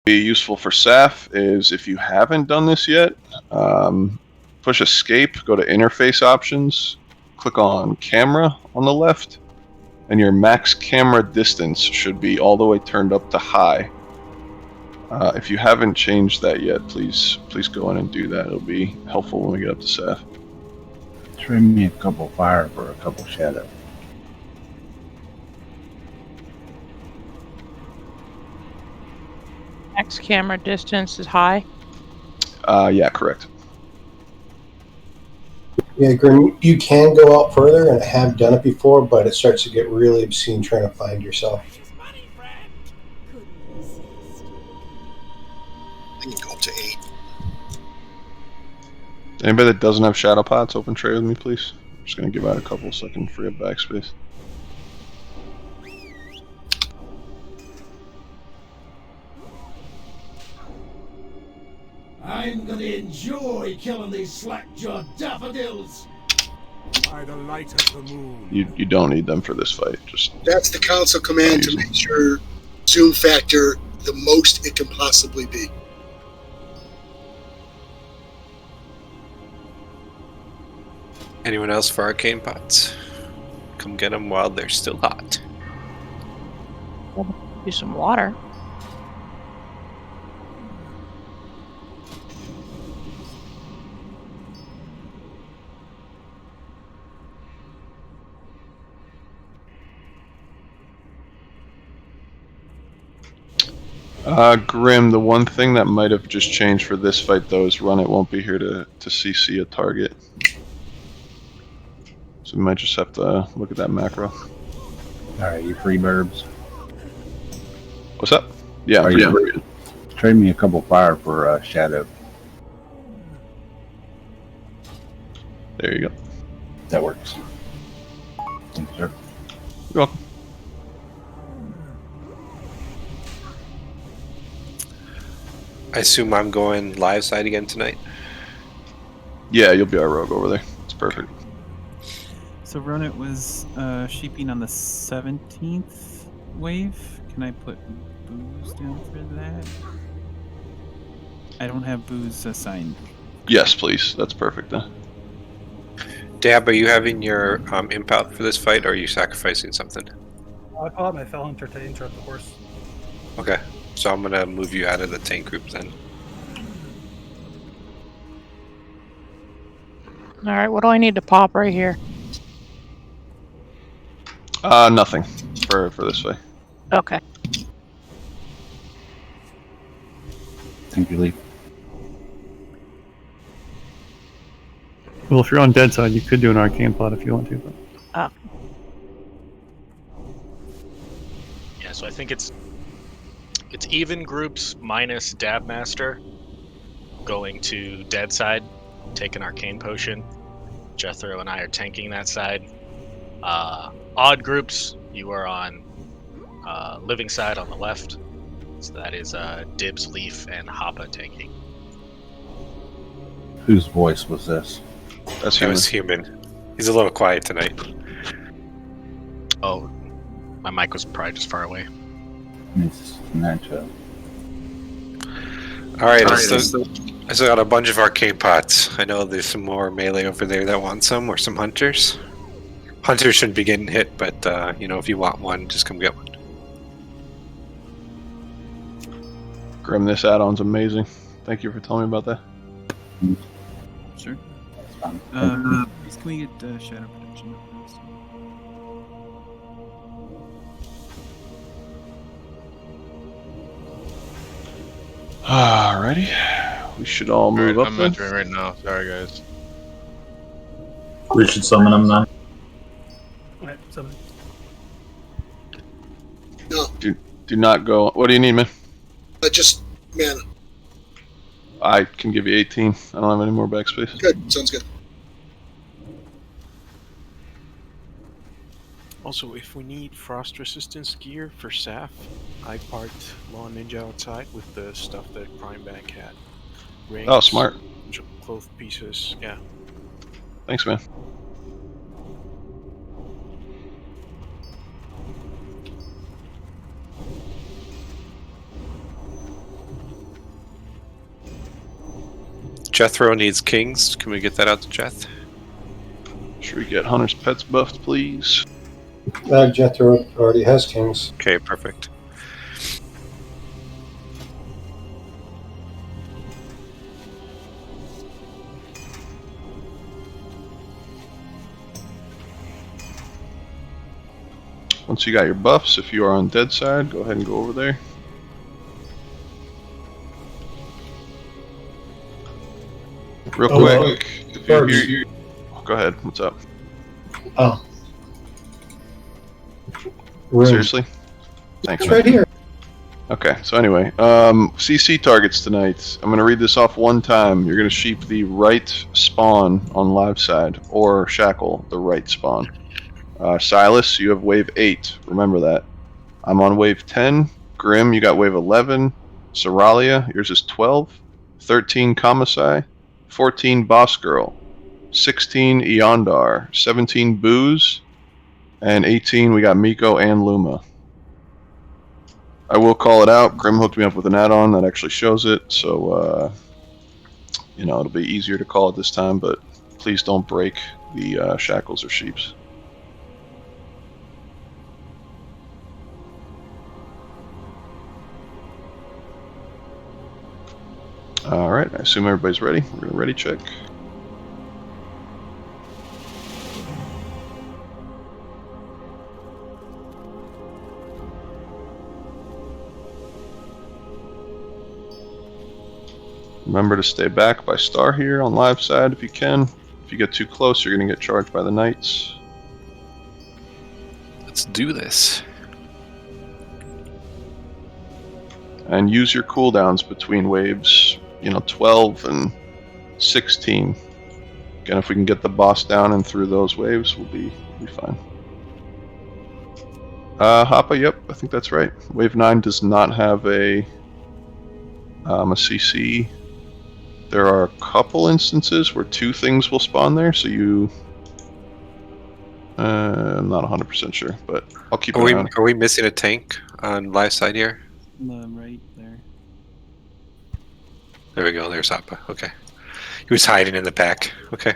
Be useful for Saf is if you haven't done this yet, push escape, go to interface options, click on camera on the left, and your max camera distance should be all the way turned up to high. If you haven't changed that yet, please go in and do that. It'll be helpful when we get up to Saf. Trim me a couple fire for a couple shadow. Max camera distance is high. Yeah, correct. Yeah, Grim, you can go out further, and I have done it before, but it starts to get really obscene trying to find yourself. I can go up to 8. Anybody that doesn't have shadow pots, open tray with me, please. I'm just going to give out a couple so I can free up backspace. I'm gonna enjoy killing these slack-jawed daffodils. By the light of the moon. You don't need them for this fight. Just That's the council command to make sure zoom factor the most it can possibly be. Anyone else for arcane pots? Come get them while they're still hot. Do some water. Grim, the one thing that might have just changed for this fight, though, is Run It won't be here to CC a target. So we might just have to look at that macro. Alright, you free burbs? What's up? Yeah, Are you free? Trade me a couple fire for shadow. There you go. That works. Thank you, sir. You're welcome. I assume I'm going live side again tonight. Yeah, you'll be our rogue over there. It's perfect. So Ronit was sheeping on the 17th wave. Can I put booze down for that? I don't have booze assigned. Yes, please. That's perfect then. Dab, are you having your imp out for this fight, or are you sacrificing something? I call it my fell hunter to interrupt the horse. Okay, so I'm gonna move you out of the tank group then. All right, what do I need to pop right here? Nothing for this fight. Okay. Thank you, Lee. Well, if you're on dead side, you could do an arcane plot if you want to. But... Yeah, so I think it's even groups minus Dab Master going to dead side, take an arcane potion. Jethro and I are tanking that side. Odd groups, you are on living side on the left. So that is Dibs, Leaf, and Hoppa tanking. Whose voice was this? That's That was human. He's a little quiet tonight. Oh, my mic was probably just far away. It's Nacho. Alright, I still got a bunch of arcane pots. I know there's some more melee over there that want some, or some hunters. Hunters shouldn't be getting hit, but if you want one, just come get one. Grim, this add-on's amazing. Thank you for telling me about that. Sure. That's fine. Please, can we get shadow protection? Alrighty. We should all move up I'm then. entering right now. Sorry, guys. We should summon him then. Alright, summon. No, Do not go. What do you need, man? just mana. I can give you 18. I don't have any more backspace. Good, sounds good. Also, if we need frost resistance gear for Saf, I parked Law Ninja outside with the stuff that Prime Bank had. Rings, Oh, smart. cloth pieces, yeah. Thanks, man. Jethro needs kings. Can we get that out to Jeth? Should we get Hunter's Pets buffed, please? Jethro already has kings. Okay, perfect. Once you got your buffs, if you are on dead side, go ahead and go over there. Real quick, if you hear, go ahead. What's up? Oh. Seriously? Thanks. It's right here. Okay, so anyway, CC targets tonight. I'm going to read this off one time. You're going to sheep the right spawn on live side, or shackle the right spawn. Silas, you have wave 8. Remember that. I'm on wave 10. Grim, you got wave 11. Seralia, yours is 12. 13, Kamasai. 14, Boss Girl. 16, Eondar. 17, Booze. And 18, we got Miko and Luma. I will call it out. Grim hooked me up with an add-on that actually shows it, so, you know, it'll be easier to call it this time, but please don't break the shackles or sheeps. Alright, I assume everybody's ready. We're going to ready check. Remember to stay back by star here on live side if you can. If you get too close, you're going to get charged by the knights. Let's do this. And use your cooldowns between waves, 12 and 16. Again, if we can get the boss down and through those waves, we'll be fine. Hoppa, yep, I think that's right. Wave 9 does not have a CC. There are a couple instances where 2 things will spawn there, so you... I'm not 100% sure, but I'll keep an eye on it. Are we missing a tank on live side here? Right there. There we go, there's Hoppa. Okay. He was hiding in the back. Okay.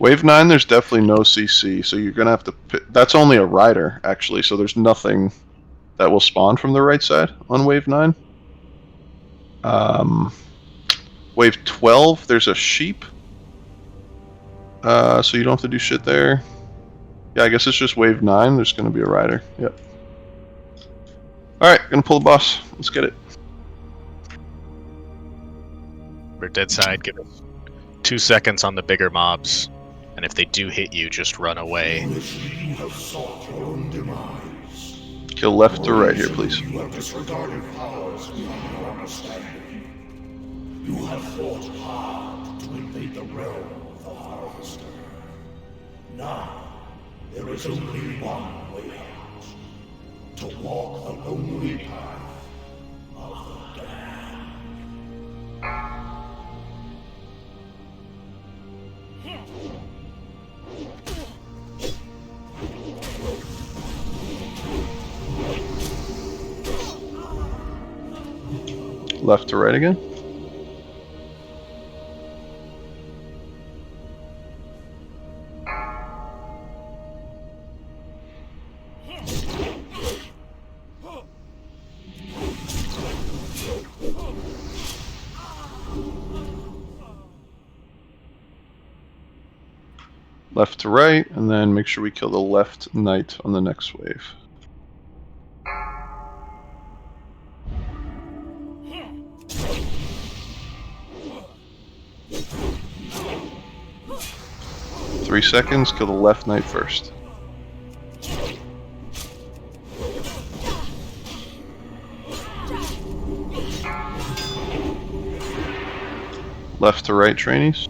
Wave 9, there's definitely no CC, so you're going to have to... That's only a rider, actually, so there's nothing that will spawn from the right side on Wave 9. Wave 12, there's a sheep, so you don't have to do shit there. Yeah, I guess it's just Wave 9, there's going to be a rider. Yep. Alright, gonna pull the boss. Let's get it. We're dead side, give us 2 seconds on the bigger mobs. And if they do hit you, just run away. You have sought your own demise. Kill left to right here, please. You have disregarded powers beyond your understanding. You have fought hard to invade the realm of the Harvester. Now, there is only one way out. To walk the lonely path of the damned. Left to right again. Left to right, and then make sure we kill the left knight on the next wave. Three seconds, kill the left knight first. Left to right, trainees.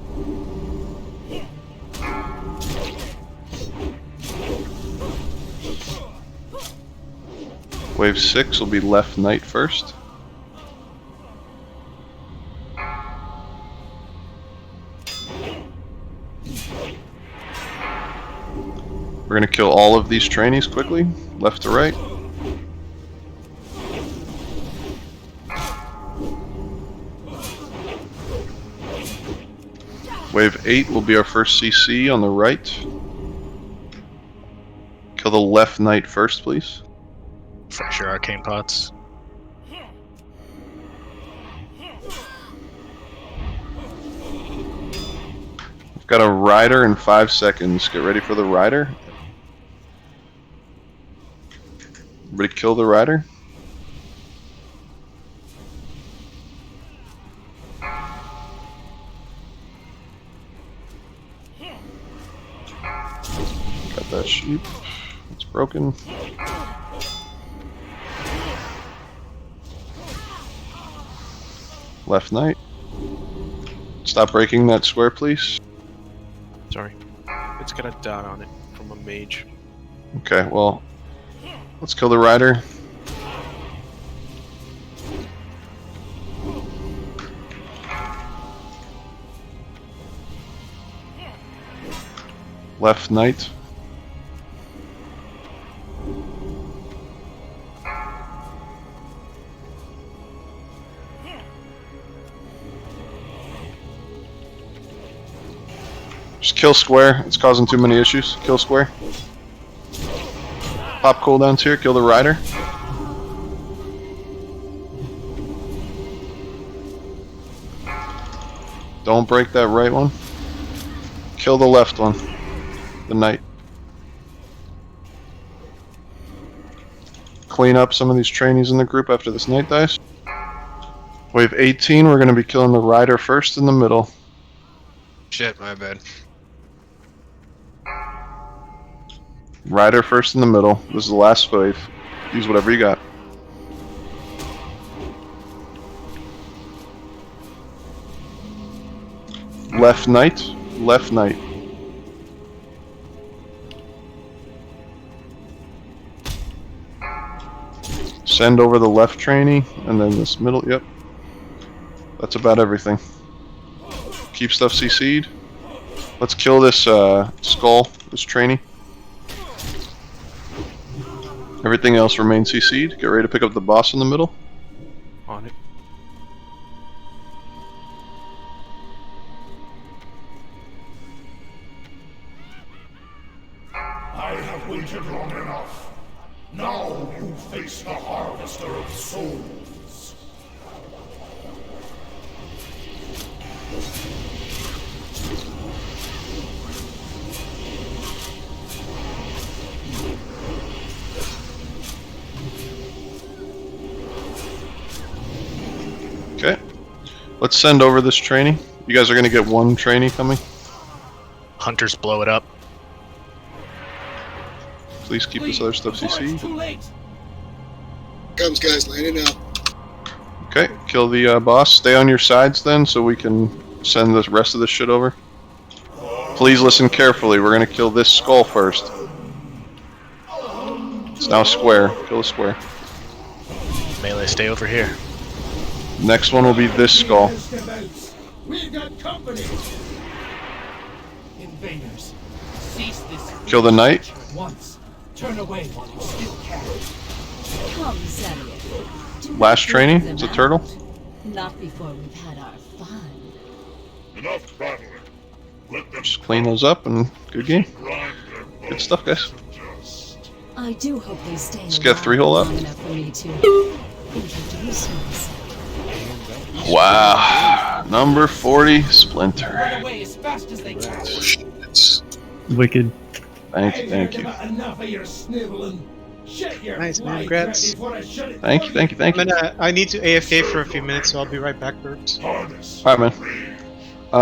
Wave 6 will be left knight first. We're going to kill all of these trainees quickly, left to right. Wave 8 will be our first CC on the right. Kill the left knight first, please. Fresh your arcane pots. We've got a rider in 5 seconds. Get ready for the rider. Everybody kill the rider. Got that sheep. It's broken. Left knight. Stop breaking that square, please. Sorry. It's got a dot on it from a mage. Okay, well, let's kill the rider. Left knight. Just kill square. It's causing too many issues. Kill square. Pop cooldowns here. Kill the rider. Don't break that right one. Kill the left one. The knight. Clean up some of these trainees in the group after this knight dies. Wave 18, we're going to be killing the rider first in the middle. Shit, my bad. Rider first in the middle. This is the last wave. Use whatever you got. Left knight. Left knight. Send over the left trainee, and then this middle, yep. That's about everything. Keep stuff CC'd. Let's kill this skull, this trainee. Everything else remains CC'd. Get ready to pick up the boss in the middle. On it. I have waited long enough. Now you face the Harvester of Souls. Okay. Let's send over this trainee. You guys are going to get one trainee coming. Hunters blow it up. Please keep this other stuff CC. Comes, guys, landing now. Okay, kill the boss. Stay on your sides then so we can send the rest of this shit over. Please listen carefully. We're going to kill this skull first. It's now square. Kill the square. Melee, stay over here. Next one will be this skull. We've got company. Invaders, cease this. Kill the knight. Once. Turn away while you still can. Come, Samuel. Last trainee. It's a turtle. Not before we've had our fun. Enough battling. Let them Just clean those up and good game. Good stuff, guys. I do hope they stay Let's get 3-hole up. long enough for me to introduce myself. Wow. Number 40, Splinter. run away as fast as they can. Wicked. Thank you, thank you. Enough of your sniveling. Shut your Nice, man. light Congrats. before I shut it Thank you, thank you, thank you. I need to AFK for a few minutes, so I'll be right back, Bert. Alright, man.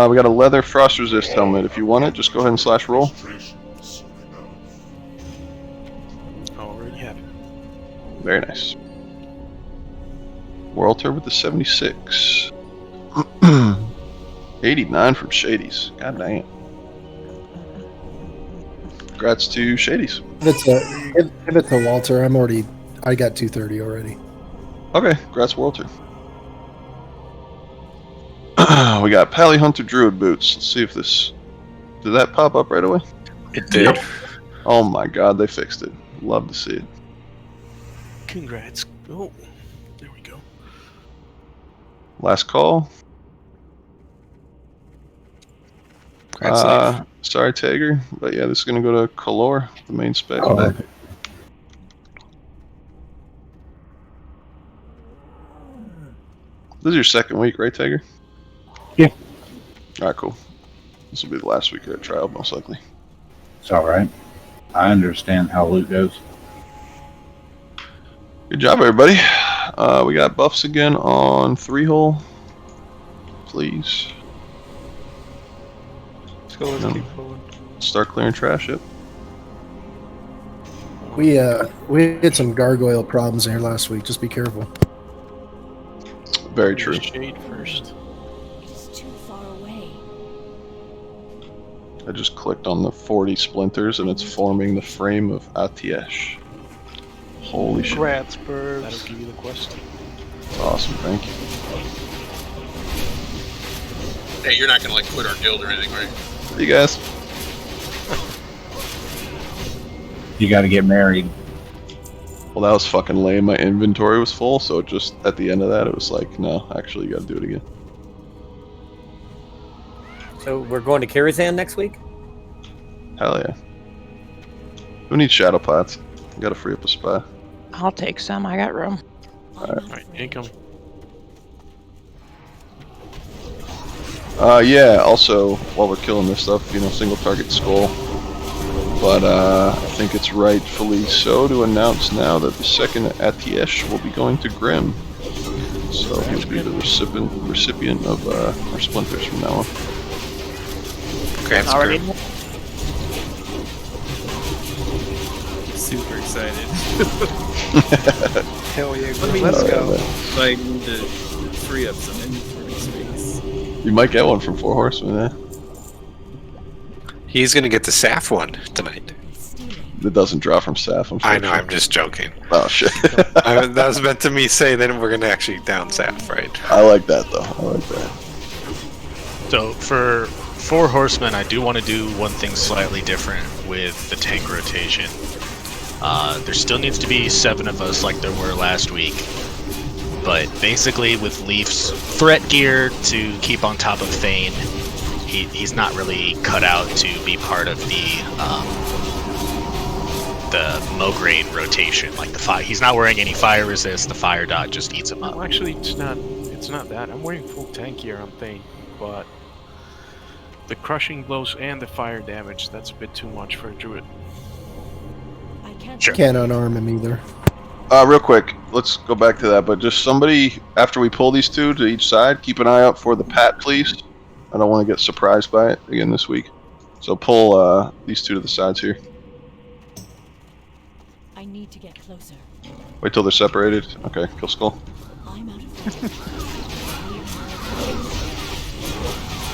We got a leather frost resist helmet. If you want it, just go ahead and slash roll. Already have it. Very nice. Walter with the 76. 89 from Shady's. God damn. Congrats to Shady's. Give it to Walter. I got 230 already. Okay, congrats, Walter. We got Pally Hunter Druid boots. Let's see if this... Did that pop up right away? It did. Oh my god, they fixed it. Love to see it. Congrats. Oh, there we go. Last call. Sorry, Tager, but yeah, this is gonna go to Kalor, the main spec. Oh, This is your second week, right, Tager? Yeah. Alright, cool. This will be the last week of the trial, most likely. it's all right. I understand how loot goes. Good job, everybody. We got buffs again on 3-hole. Please. Let's go. Let's keep rolling. Start clearing trash, yep. We had some gargoyle problems here last week. Just be careful. Very true. Shade first. It is too far away. I just clicked on the 40 splinters and it's forming the frame of Atiesh. Holy shit. Congrats, That'll Burbs. give you the quest. Awesome, thank you. Hey, you're not gonna like quit our guild or anything, right? See you guys. You got to get married. Well, that was fucking lame. My inventory was full, so it just at the end of that, it was like, no, actually, you gotta do it again. So we're going to Karazhan next week? Hell yeah. Who needs shadow pots? I gotta free up a spot. I'll take some. I got room. Alright, income. Yeah, also, while we're killing this stuff, single target skull. But I think it's rightfully so to announce now that the second Atiesh will be going to Grim. So he'll be the recipient of our splinters from now on. Congrats, Already? Grim. Super excited. Hell yeah, Let me let's Alright, go. man. So I need to free up some inventory space. You might get one from 4 Horsemen, eh? He's gonna get the Saf one tonight. It doesn't draw from Saf, I'm sorry. I know, I'm just joking. Oh, shit. That was meant to me say then we're gonna actually down Saf, right? I like that, though. I like that. So for 4 horsemen, I do want to do one thing slightly different with the tank rotation. There still needs to be 7 of us like there were last week. But basically with Leaf's threat gear to keep on top of Thane, he's not really cut out to be part of the Mograine rotation. Like the fire, he's not wearing any fire resist. The fire dot just eats him up. Well, actually, it's not that. I'm wearing full tank gear on Thane, but the crushing blows and the fire damage, that's a bit too much for a druid. Sure. Can't unarm him either. Real quick, let's go back to that, but just somebody, after we pull these 2 to each side, keep an eye out for the Pat, please. I don't want to get surprised by it again this week. So pull these 2 to the sides here. I need to get closer. Wait till they're separated. Okay, kill skull. I'm out of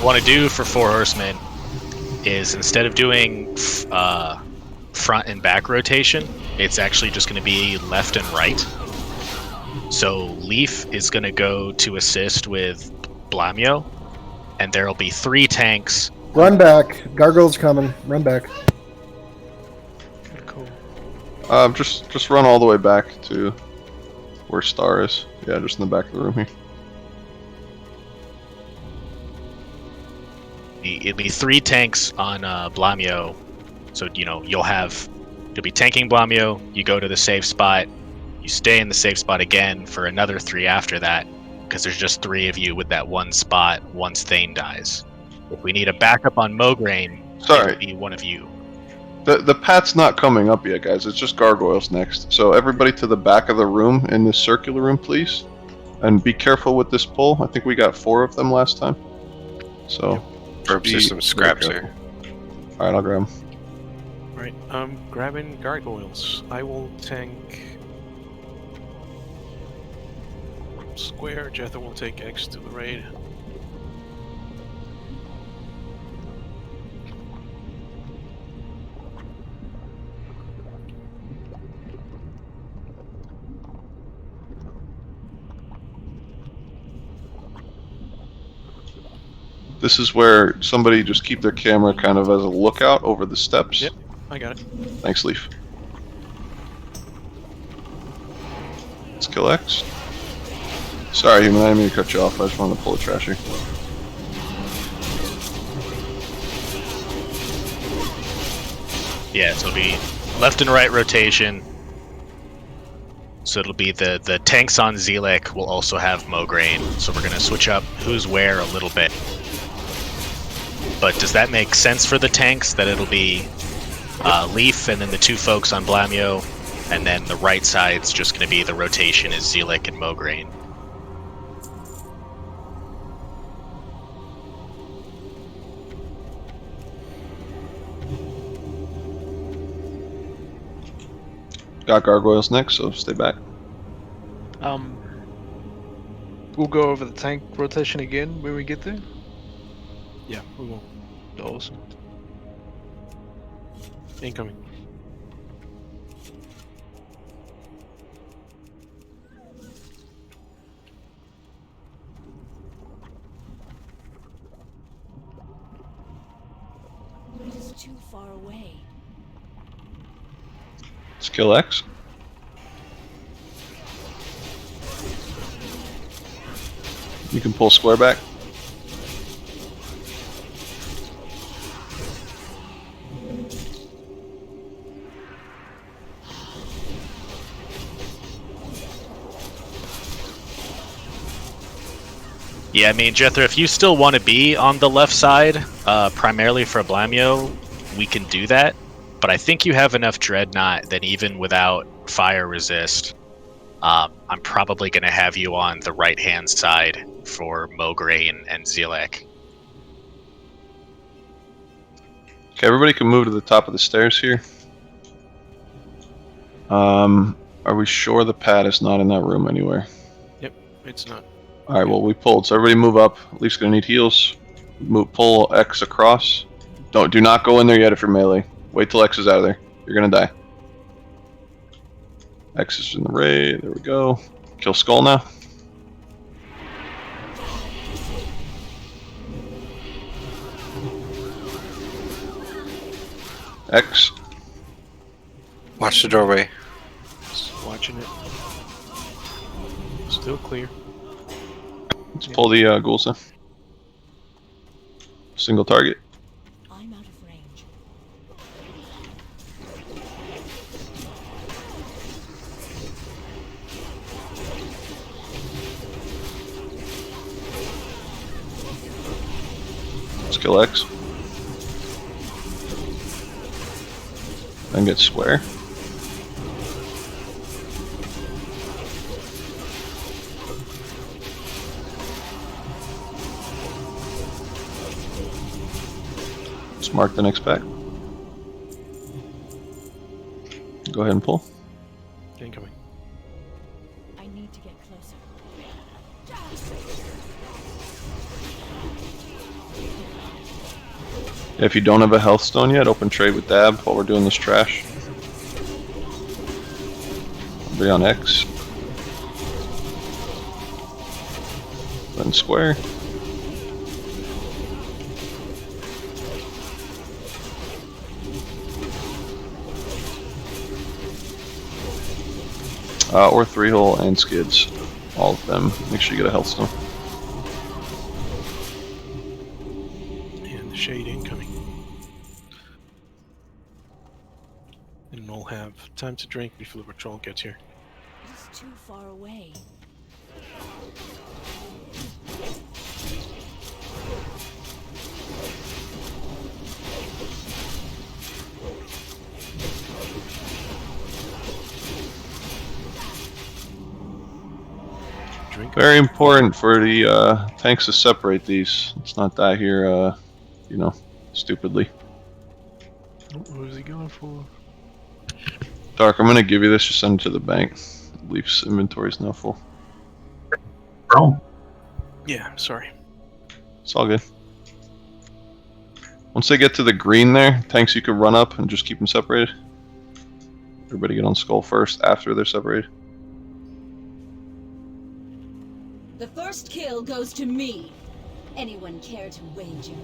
What I want to do for 4 horsemen is instead of doing front and back rotation, it's actually just going to be left and right. So Leaf is going to go to assist with Blamio, and there'll be 3 tanks. Run back. Gargoyle's coming. Run back. Cool. Just run all the way back to where Star is. Yeah, just in the back of the room here. It'll be 3 tanks on Blamio. So, you'll be tanking Blamio, you go to the safe spot, you stay in the safe spot again for another 3 after that, because there's just 3 of you with that one spot once Thane dies. If we need a backup on Mograine, Sorry. it'll be one of you. The Pat's not coming up yet, guys. It's just gargoyles next. So everybody to the back of the room in this circular room, please. And be careful with this pull. I think we got 4 of them last time. So... Burbs, there's some scraps here. Alright, I'll grab them. Alright, I'm grabbing gargoyles. I will tank square. Jetha will take X to the raid. This is where somebody just keep their camera kind of as a lookout over the steps. Yep, I got it. Thanks, Leaf. Let's kill X. Sorry, human, I didn't mean to cut you off. I just wanted to pull a trash here. Yeah, so it'll be left and right rotation. So it'll be the tanks on Zelek will also have Mograine. So we're going to switch up who's where a little bit. But does that make sense for the tanks, that it'll be Leaf and then the two folks on Blamio, and then the right side's just going to be the rotation is Zelek and Mograine? Got gargoyles next, so stay back. We'll go over the tank rotation again when we get there. Yeah, we will. Awesome. Incoming. It is too far away. Skill X. You can pull square back. Yeah, I mean, Jethro, if you still want to be on the left side, primarily for Blamio, we can do that. But I think you have enough Dreadnought that even without fire resist, I'm probably going to have you on the right-hand side for Mograine and Zelek. Okay, everybody can move to the top of the stairs here. Are we sure the pad is not in that room anywhere? Yep, it's not. Alright, well, we pulled, so everybody move up. Leaf's gonna need heals. Pull X across. Do not go in there yet if you're melee. Wait till X is out of there. You're gonna die. X is in the ray. There we go. Kill Skull now. X. Watch the doorway. Just watching it. Still clear. Let's pull the ghouls in. Single target. I'm out of range. Skill X. Then get square. Let's mark the next pack. Go ahead and pull. Incoming. I need to get closer. If you don't have a health stone yet, open trade with Dab while we're doing this trash. I'll be on X. Then square. Or 3-hole and skids. All of them. Make sure you get a health stone. And the shade incoming. And we'll have time to drink before the patrol gets here. It is too far away. Very important for the tanks to separate these. Let's not die here, you know, stupidly. Who's he going for? Dark, I'm gonna give you this. Just send it to the bank. Leaf's inventory is now full. Bro. Yeah, sorry. It's all good. Once they get to the green there, tanks you can run up and just keep them separated. Everybody get on skull first after they're separated. The first kill goes to me. Anyone care to wager?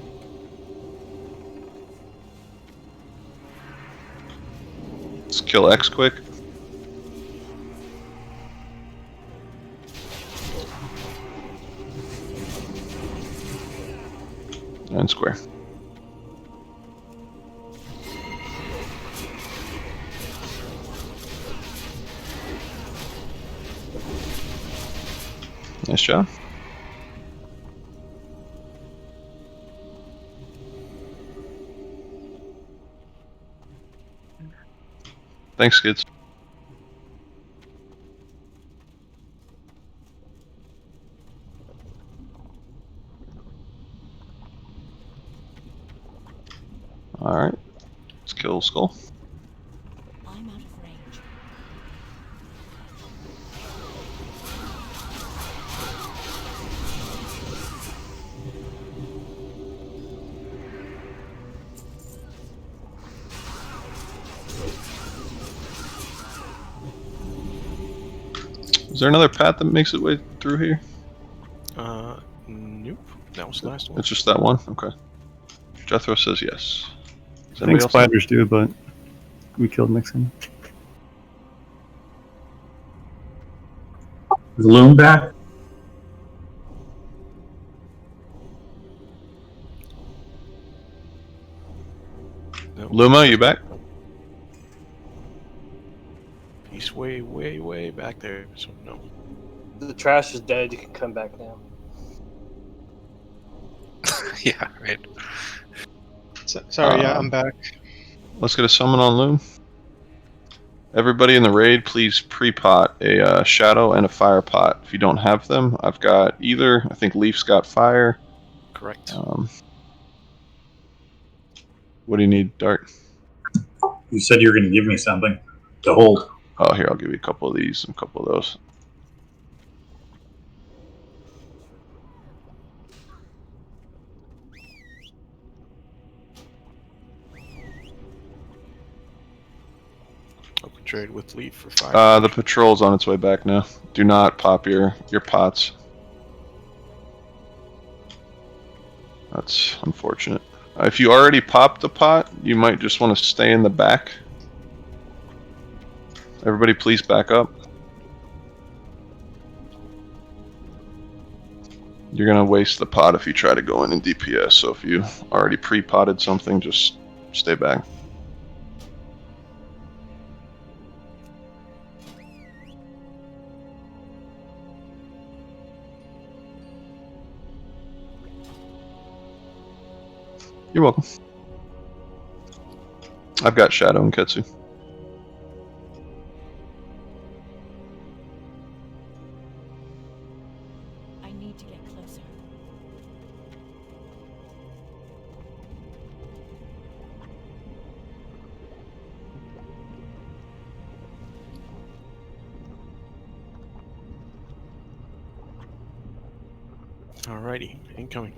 Let's kill X quick. And square. Nice job. Thanks, kids. Alright. Let's kill Skull. I'm out of range. Is there another path that makes its way through here? Nope. That was the last one. It's just that one? Okay. Jethro says yes. Does I think anybody else know? spiders do, but we killed Nixon. Is Loom back? Nope. Luma, you back? He's way, way, way back there. So no. The trash is dead. You can come back now. Yeah, right. Sorry, yeah, I'm back. Let's get a summon on Loom. Everybody in the raid, please pre-pot a shadow and a fire pot. If you don't have them, I've got either. I think Leaf's got fire. Correct. What do you need, Dart? You said you were going to give me something to hold. Oh, here, I'll give you a couple of these and a couple of those. Open trade with Leaf for fire. The patrol's on its way back now. Do not pop your pots. That's unfortunate. If you already popped a pot, you might just want to stay in the back. Everybody please back up. You're going to waste the pot if you try to go in DPS, so if you already pre-potted something, just stay back. You're welcome. I've got Shadow and Ketsu. I need to get closer. Alrighty, incoming.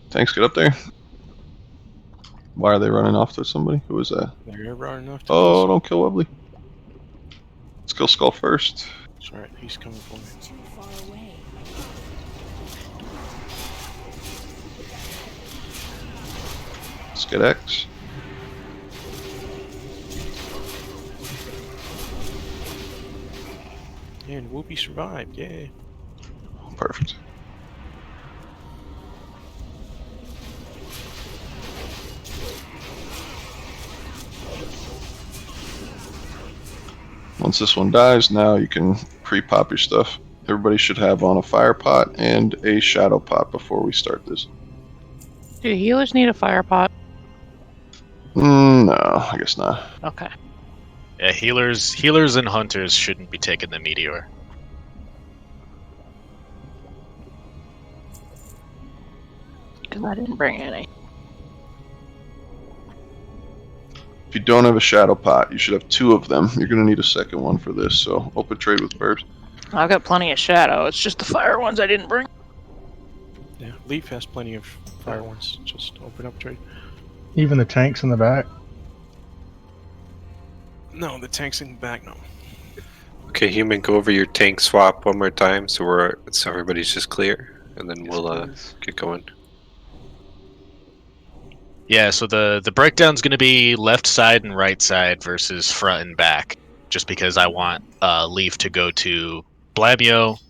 Thanks, get up there. Why are they running off to somebody? Who is that? They're running off to Oh, don't kill Webley. Let's kill Skull first. It's alright, he's coming for me. Too far away. Let's get X. And Whoopi survived, yay. Perfect. Once this one dies, now you can pre-pop your stuff. Everybody should have on a fire pot and a shadow pot before we start this. Do healers need a fire pot? No, I guess not. Okay. Yeah, healers and hunters shouldn't be taking the meteor. Because I didn't bring any. If you don't have a shadow pot, you should have 2 of them. You're going to need a second one for this, so open trade with Burbs. I've got plenty of shadow. It's just the fire ones I didn't bring. Yeah, Leaf has plenty of fire ones. Just open up trade. Even the tanks in the back? No, the tank's in the back, no. Okay, Human, go over your tank swap one more time so everybody's just clear, and then we'll get going. Yeah, so the breakdown's going to be left side and right side versus front and back, just because I want Leaf to go to Blamio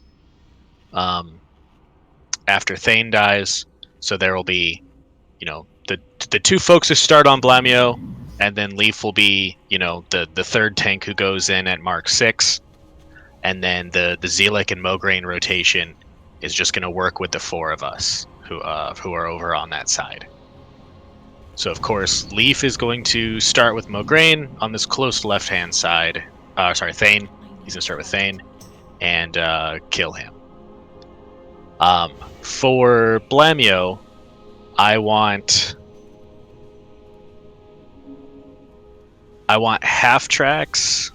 after Thane dies. So there will be, the 2 folks who start on Blamio, and then Leaf will be, the third tank who goes in at Mark 6. and then the Zealec and Mograine rotation is just going to work with the 4 of us who are over on that side. So of course, Leaf is going to start with Mograine on this close left-hand side. Thane. He's going to start with Thane and kill him. For Blamio, I want half tracks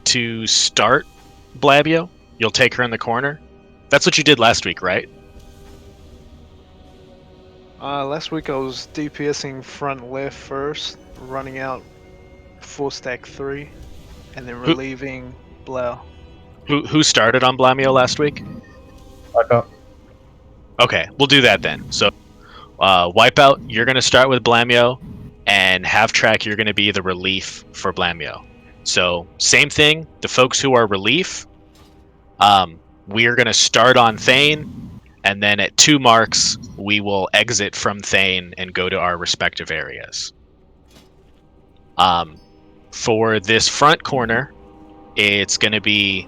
to start Blamio. You'll take her in the corner. That's what you did last week, right? Last week I was DPSing front left first, running out 4 stack 3, and then relieving Blau. Who started on Blamio last week? Wipeout. Okay, we'll do that then. So, Wipeout, you're going to start with Blamio, and half track, you're going to be the relief for Blamio. So, same thing. The folks who are relief, we are going to start on Thane, and then at 2 marks, we will exit from Thane and go to our respective areas. For this front corner, it's going to be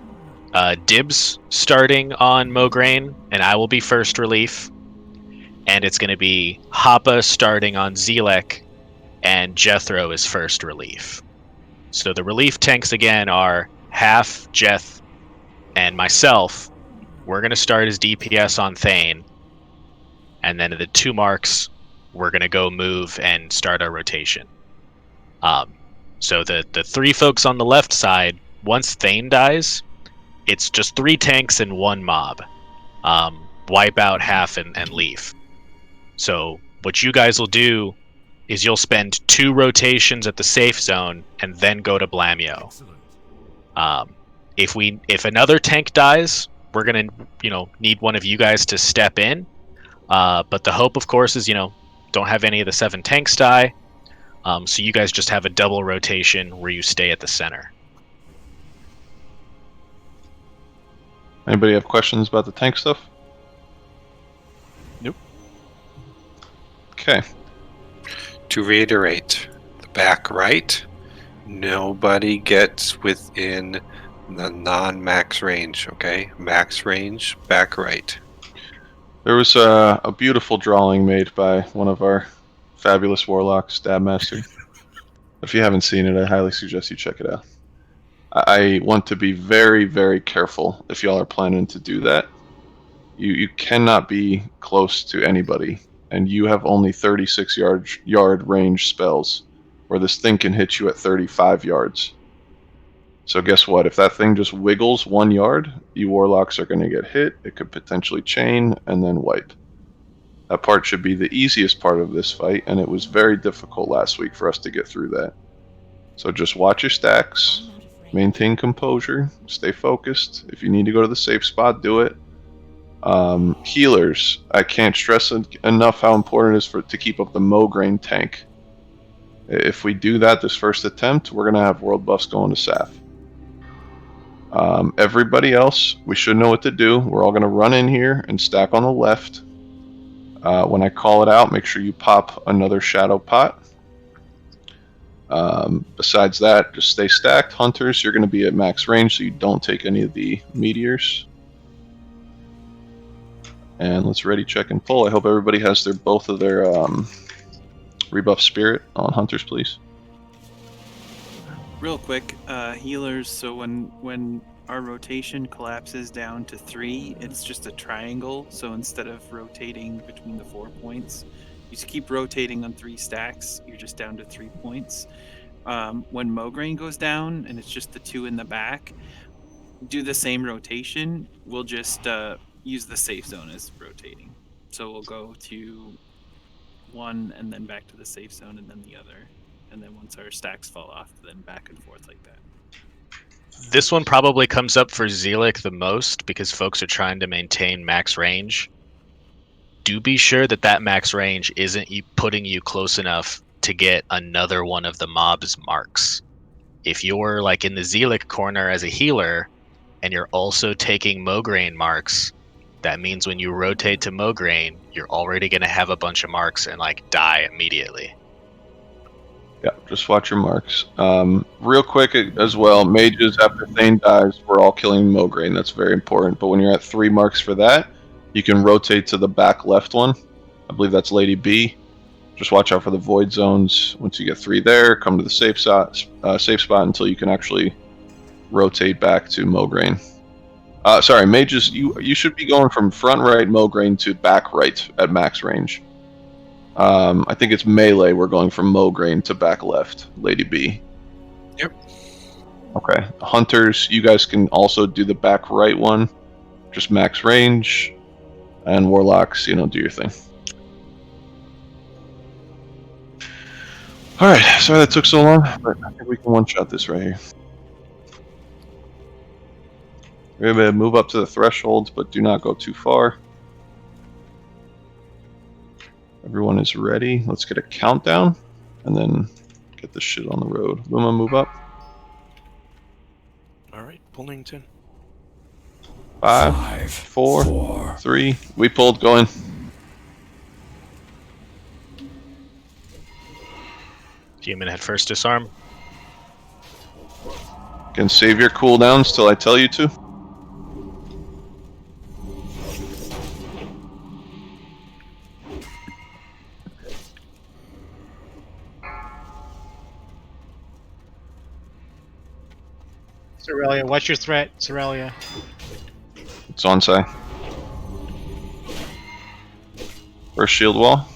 Dibs starting on Mograine, and I will be first relief. And it's going to be Hoppa starting on Zealec, and Jethro is first relief. So the relief tanks again are Half, Jeth, and myself. We're going to start as DPS on Thane. And then at the 2 marks, we're going to go move and start our rotation. So the 3 folks on the left side, once Thane dies, it's just 3 tanks and 1 mob. Wipeout, Half, and Leaf. So what you guys will do is you'll spend 2 rotations at the safe zone and then go to Blamio. If another tank dies, we're gonna need one of you guys to step in. But the hope, of course, is don't have any of the 7 tanks die. So you guys just have a double rotation where you stay at the center. Anybody have questions about the tank stuff? Nope. Okay. To reiterate, the back right, nobody gets within the non-max range, okay? Max range, back right. There was a beautiful drawing made by one of our fabulous warlocks, Dabmaster. If you haven't seen it, I highly suggest you check it out. I want to be very, very careful if y'all are planning to do that. You cannot be close to anybody, and you have only 36 yard range spells, where this thing can hit you at 35 yards. So guess what? If that thing just wiggles 1 yard, you warlocks are going to get hit. It could potentially chain and then wipe. That part should be the easiest part of this fight, and it was very difficult last week for us to get through that. So just watch your stacks, maintain composure, stay focused. If you need to go to the safe spot, do it. Healers, I can't stress enough how important it is to keep up the Mograine tank. If we do that this first attempt, we're going to have world buffs going to Saf. Everybody else, we should know what to do. We're all going to run in here and stack on the left. When I call it out, make sure you pop another shadow pot. Besides that, just stay stacked. Hunters, you're going to be at max range, so you don't take any of the meteors. And let's ready, check, and pull. I hope everybody has both of their rebuff spirit on Hunters, please. Real quick, healers. So when our rotation collapses down to 3, it's just a triangle. So instead of rotating between the 4 points, you just keep rotating on 3 stacks. You're just down to 3 points. When Mograine goes down and it's just the 2 in the back, do the same rotation. We'll just use the safe zone as rotating. So we'll go to 1 and then back to the safe zone and then the other. And then once our stacks fall off, then back and forth like that. This one probably comes up for Zealec the most because folks are trying to maintain max range. Do be sure that max range isn't putting you close enough to get another one of the mob's marks. If you're like in the Zealec corner as a healer and you're also taking Mograine marks, that means when you rotate to Mograine, you're already going to have a bunch of marks and die immediately. Yeah, just watch your marks. Real quick as well, mages, after Thane dies, we're all killing Mograine. That's very important. But when you're at 3 marks for that, you can rotate to the back left one. I believe that's Lady B. Just watch out for the void zones. Once you get 3 there, come to the safe spot until you can actually rotate back to Mograine. Sorry, mages, you should be going from front right Mograine to back right at max range. I think it's melee. We're going from Mograine to back left, Lady B. Yep. Okay. Hunters, you guys can also do the back right one, just max range. And Warlocks, do your thing. Alright, sorry that took so long, but I think we can one-shot this right here. We're going to move up to the threshold, but do not go too far. Everyone is ready. Let's get a countdown, and then get this shit on the road. Luma, move up. Alright, Pullington. 5, 4, 3. We pulled, going. Human head first disarm. Can save your cooldowns till I tell you to. Sorelia, what's your threat, Sorelia? It's on side. First shield wall.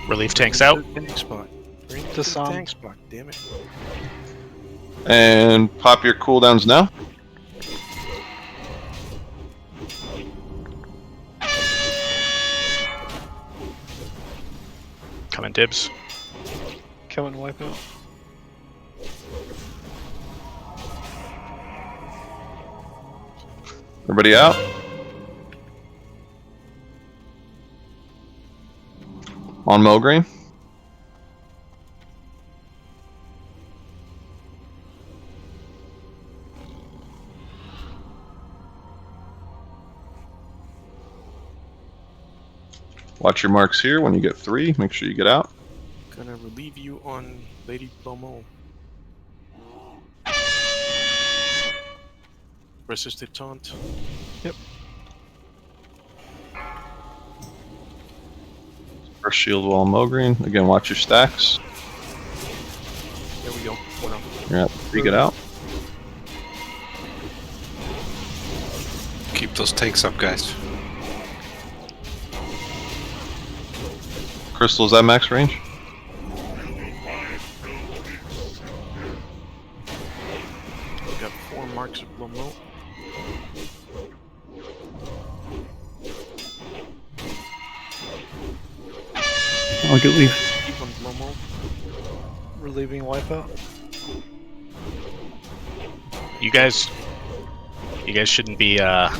Relief tanks out. Tank spot. Bring it to the Disarm. tank spot, damn it. And pop your cooldowns now. Coming dibs. Come and wipe out. Everybody out? On Mograine. Watch your marks here. When you get 3, make sure you get out. Gonna relieve you on Lady Plomo. Resisted taunt. Yep. First shield wall Mograine. Again, watch your stacks. There we go. Hold on. You're at 3, get out. Keep those tanks up, guys. Crystal, is that max range? We got 4 marks of Plomo. I'll get leave. Keep on Plomo. Relieving wipeout. You guys shouldn't be half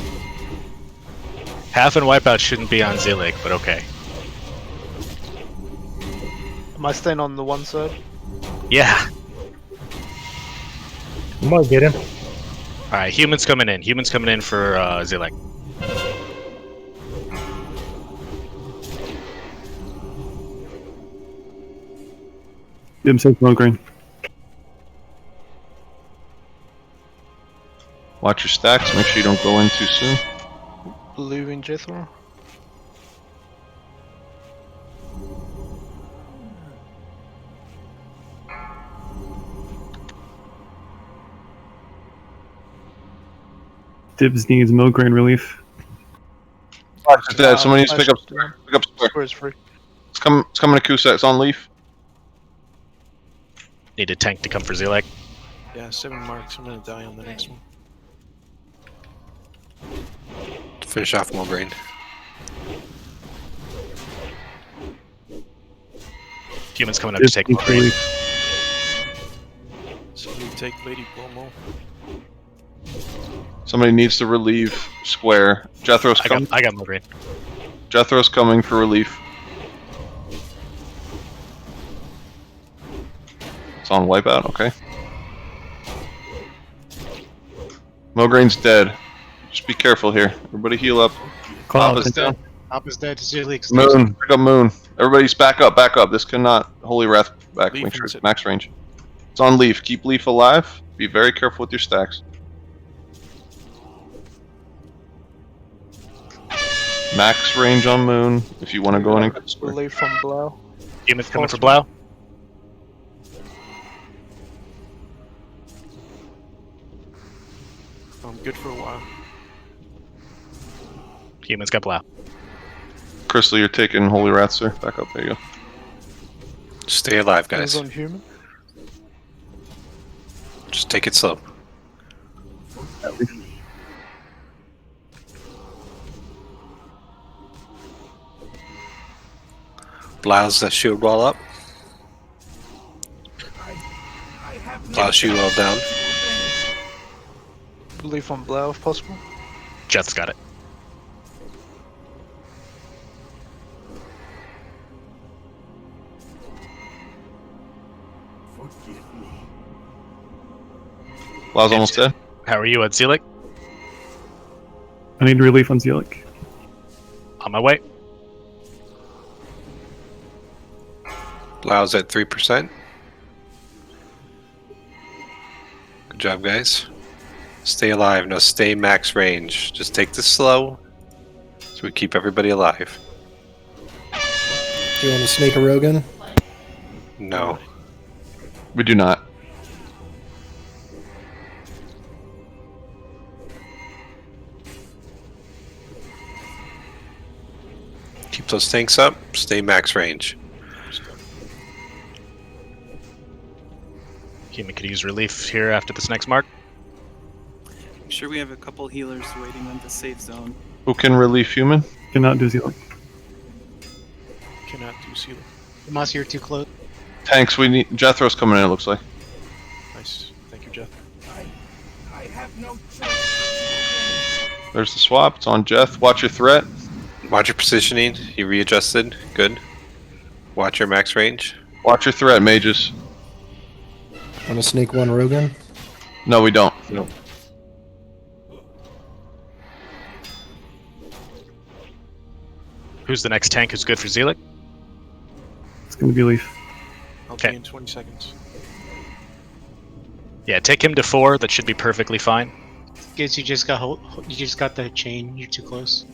and wipeout shouldn't be on Zillig, but okay. Am I staying on the one side? Yeah. I might get him. Alright, humans coming in. Humans coming in for Zillig. Dim says Mograine. Watch your stacks. Make sure you don't go in too soon. Relieving Jethro. Dibs needs Mograine relief. Someone needs to pick up Square. Pick up Square. Square's free. It's coming to Kusa. It's on leaf. Need a tank to come for Zillig. Yeah, 7 marks. I'm gonna die on the next one. Finish off Mograine. Humans coming up to take Mograine. Somebody take Lady Plomo. Somebody needs to relieve Square. Jethro's coming. I got Mograine. Jethro's coming for relief. It's on wipeout, okay. Mograine's dead. Just be careful here. Everybody heal up. Call Papa's down. Top is dead. Zilix. Moon. Pick up Moon. Everybody's back up. Back up. This cannot. Holy Wrath back. Leaf Make sure is it's it. max range. It's on Leaf. Keep Leaf alive. Be very careful with your stacks. Max range on Moon. If you want to go in and get the square. Leave from below. Humans coming for Blau. I'm good for a while. Humans got Blau. Crystal, you're taking Holy Wrath, sir. Back up. There you go. Stay alive, Hands guys. on human. Just take it slow. Blau's that shield wall up. Blau's shield wall down. Leave on below if possible. Jeth's got it. Blau's almost dead. How are you at Zelig? I need relief on Zelik. On my way. Blau's at 3%. Good job, guys. Stay alive. No, stay max range. Just take this slow, so we keep everybody alive. Do you want to snake a Rogan? No. We do not. Keep those tanks up. Stay max range. Human could use relief here after this next mark. I'm sure we have a couple healers waiting on the safe zone. Who can relief human? Cannot do Zelik. Cannot do seal. Moss, you're too close. Tanks, we need. Jethro's coming in, it looks like. Nice. Thank you, Jeff. I have no choice. There's the swap. It's on Jeth. Watch your threat. Watch your positioning. You readjusted. Good. Watch your max range. Watch your threat, mages. Want to snake one Rogan? No, we don't. No. Who's the next tank who's good for Zelig? It's going to be Leaf. I'll Okay. be in 20 seconds. Yeah, take him to 4. That should be perfectly fine. Giz, you just got the chain. You're too close.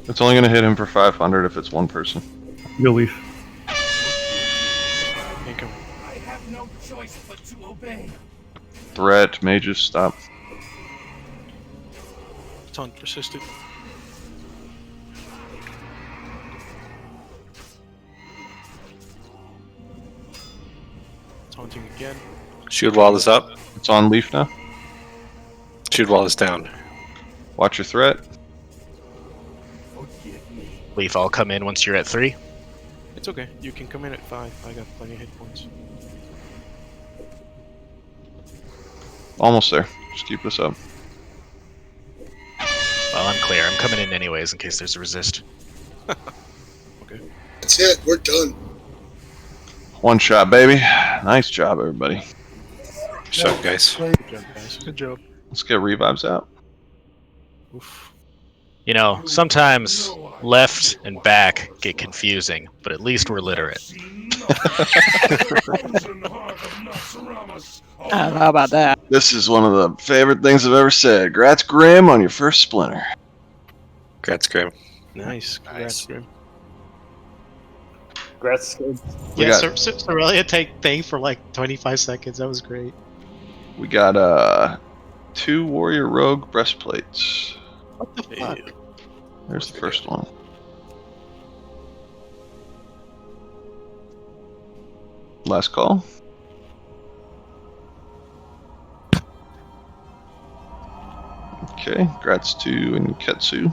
It's only going to hit him for 500 if it's one person. Go Leaf. Thank you. I have no choice but to obey. Threat, mages, stop. Taunt persisted. Taunting again. Shield wall is up. It's on Leaf now. Shield wall is down. Watch your threat. Leaf, I'll come in once you're at 3. It's okay. You can come in at 5. I got plenty of hit points. Almost there. Just keep this up. Well, I'm clear. I'm coming in anyways in case there's a resist. Okay. That's it. We're done. One shot, baby. Nice job, everybody. Good job, guys. Good job, guys. Good job. Let's get revives out. Oof. You know, sometimes left and back get confusing, but at least we're literate. How about that? This is one of the favorite things I've ever said. Grats Grim on your first splinter. Congrats, Grim. Nice. Congrats, Grim. Congrats, good. We Yeah, got- Sorelia take thing for like 25 seconds. That was great. We got 2 Warrior Rogue breastplates. What the fuck? There's the first one. Last call. Okay, grats to Nketsu.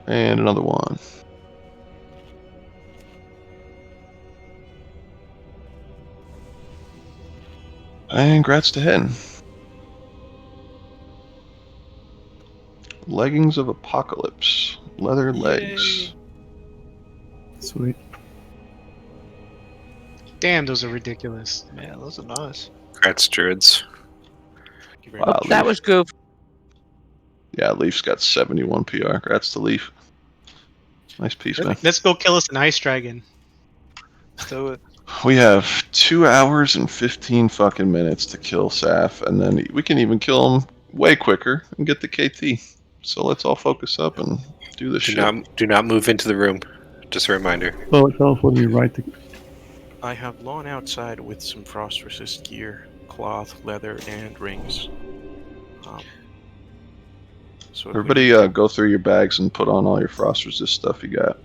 And another one. And grats to Hen. Leggings of Apocalypse. Leather legs. Sweet. Damn, those are ridiculous. Man, those are nice. Congrats, Druids. you very Wow, much. That Leaf. was goof. Yeah, Leaf's got 71 PR. Congrats to Leaf. Nice piece, man. Let's go kill us an ice dragon. Let's do it. We have 2 hours and 15 fucking minutes to kill Saf, and then we can even kill him way quicker and get the KT. So let's all focus up and do this shit. Do not move into the room. Just a reminder. So tell us what we write to. I have lawn outside with some frost resist gear, cloth, leather, and rings. So if we Everybody need to- go through your bags and put on all your frost resist stuff you got.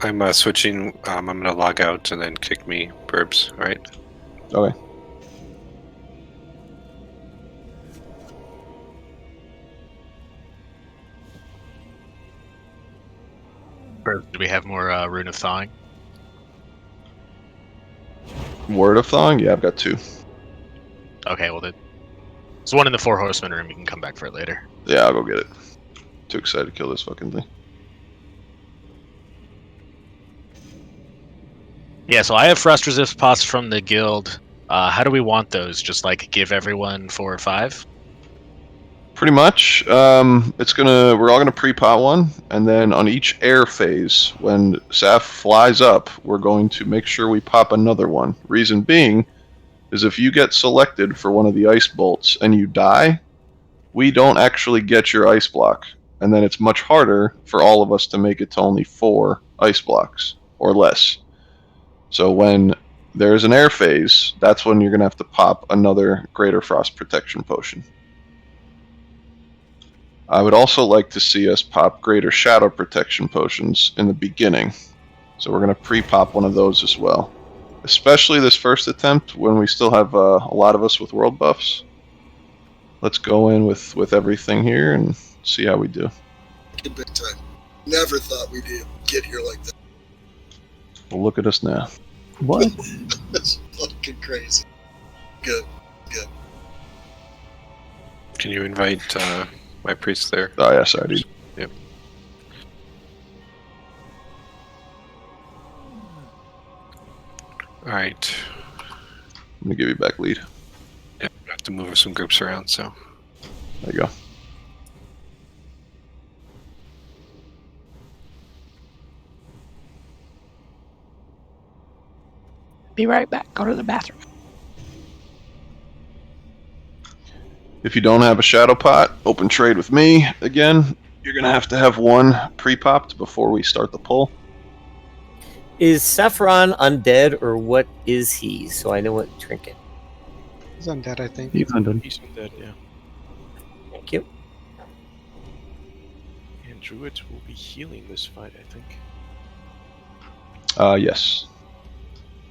I'm switching. I'm going to log out and then kick me, Burbs, right? Okay. Do we have more Rune of Thawing? Word of Thawing? Yeah, I've got 2. Okay, well, there's one in the 4 Horsemen room. You can come back for it later. Yeah, I'll go get it. Too excited to kill this fucking thing. Yeah, so I have Frost Resist pots from the guild. How do we want those? Just like give everyone 4 or 5? Pretty much. We're all gonna pre-pot one, and then on each air phase, when Saf flies up, we're going to make sure we pop another one. Reason being is if you get selected for one of the ice bolts and you die, we don't actually get your ice block, and then it's much harder for all of us to make it to only 4 ice blocks or less. So when there's an air phase, that's when you're gonna have to pop another Greater Frost Protection Potion. I would also like to see us pop Greater Shadow Protection Potions in the beginning. So we're going to pre-pop one of those as well. Especially this first attempt when we still have a lot of us with world buffs. Let's go in with everything here and see how we do. Big time. Never thought we'd get here like that. Well, look at us now. What? That's fucking crazy. Good. Good. Can you invite my priest there? Oh, yeah, sorry, dude. Yep. Alright. I'm going to give you back lead. Yeah, we have to move some groups around, so. There you go. Be right back. Go to the bathroom. If you don't have a shadow pot, open trade with me. Again, you're going to have one pre-popped before we start the pull. Is Saffron undead, or what is he? So I know what trinket. He's undead, I think. He's undead. He's undead, yeah. Thank you. And druids will be healing this fight, I think. Yes.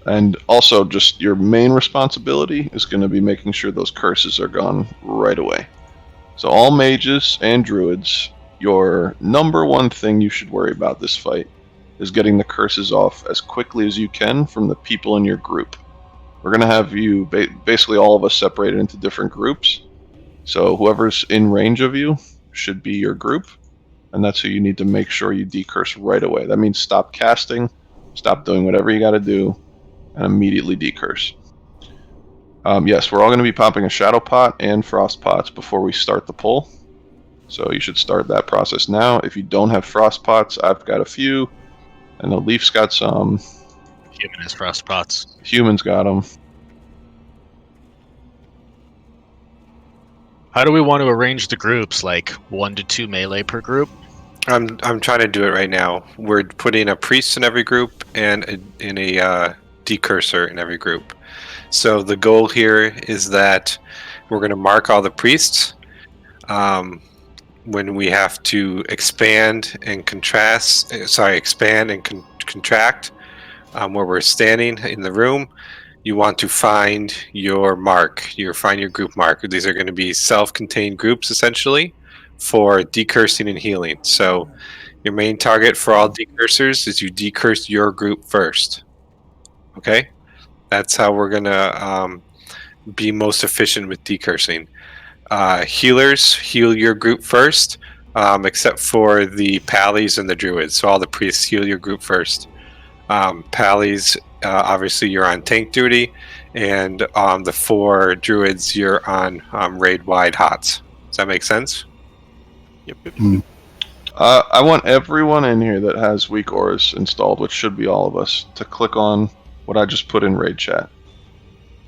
And also, just your main responsibility is going to be making sure those curses are gone right away. So all mages and druids, your number one thing you should worry about this fight is getting the curses off as quickly as you can from the people in your group. We're going to have you, basically all of us, separated into different groups. So whoever's in range of you should be your group, and that's who you need to make sure you decurse right away. That means stop casting, stop doing whatever you got to do, and immediately decurse. Yes, we're all going to be popping a shadow pot and frost pots before we start the pull. So you should start that process now. If you don't have frost pots, I've got a few. I know Leaf's got some. Human has frost pots. Humans got them. How do we want to arrange the groups? Like 1 to 2 melee per group? I'm trying to do it right now. We're putting a priest in every group and a decursor in every group. So the goal here is that we're going to mark all the priests when we have to expand and contract where we're standing in the room. You want to find your mark. Find your group mark. These are going to be self-contained groups essentially for decursing and healing. So your main target for all decursors is you decurse your group first. Okay? That's how we're going to be most efficient with decursing. Healers, heal your group first, except for the pallies and the druids. So all the priests, heal your group first. Pallies, obviously you're on tank duty, and the 4 druids, you're on raid wide hots. Does that make sense? Yep. I want everyone in here that has weak auras installed, which should be all of us, to click on what I just put in raid chat.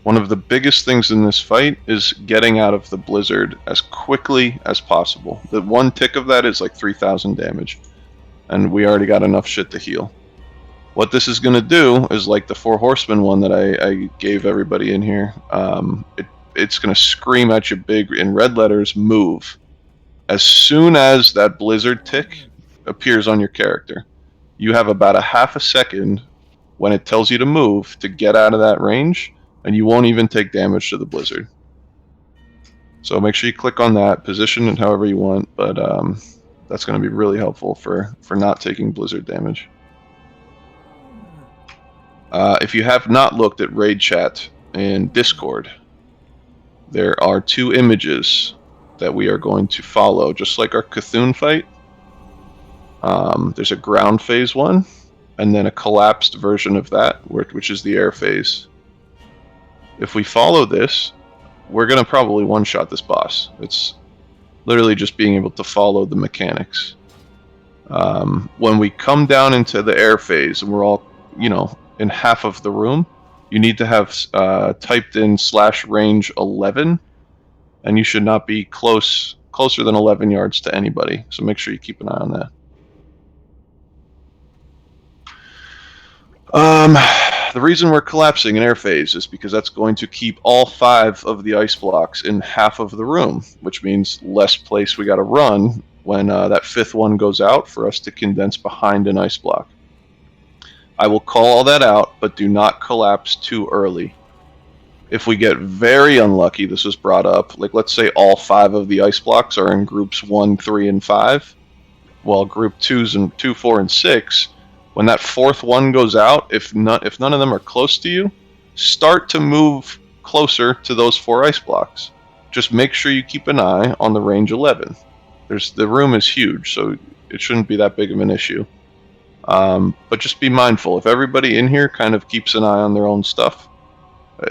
One of the biggest things in this fight is getting out of the blizzard as quickly as possible. The one tick of that is like 3,000 damage, and we already got enough shit to heal. What this is going to do is like the 4 horsemen one that I gave everybody in here. It's going to scream at you big in red letters, move. As soon as that blizzard tick appears on your character, you have about a half a second when it tells you to move to get out of that range, and you won't even take damage to the blizzard. So make sure you click on that, position it however you want, but that's going to be really helpful for not taking blizzard damage. If you have not looked at raid chat in Discord, there are 2 images that we are going to follow, just like our Cthulhu fight. There's a ground phase one, and then a collapsed version of that, which is the air phase. If we follow this, we're going to probably one-shot this boss. It's literally just being able to follow the mechanics. When we come down into the air phase, and we're all, in half of the room, you need to have typed in /range 11, and you should not be closer than 11 yards to anybody. So make sure you keep an eye on that. The reason we're collapsing in air phase is because that's going to keep all 5 of the ice blocks in half of the room, which means less place we got to run when that 5th one goes out for us to condense behind an ice block. I will call all that out, but do not collapse too early. If we get very unlucky, this was brought up, like let's say all 5 of the ice blocks are in groups 1, 3, and 5, while group 2, 4, and 6, when that 4th one goes out, if none of them are close to you, start to move closer to those 4 ice blocks. Just make sure you keep an eye on the range 11. The room is huge, so it shouldn't be that big of an issue. But just be mindful. If everybody in here kind of keeps an eye on their own stuff,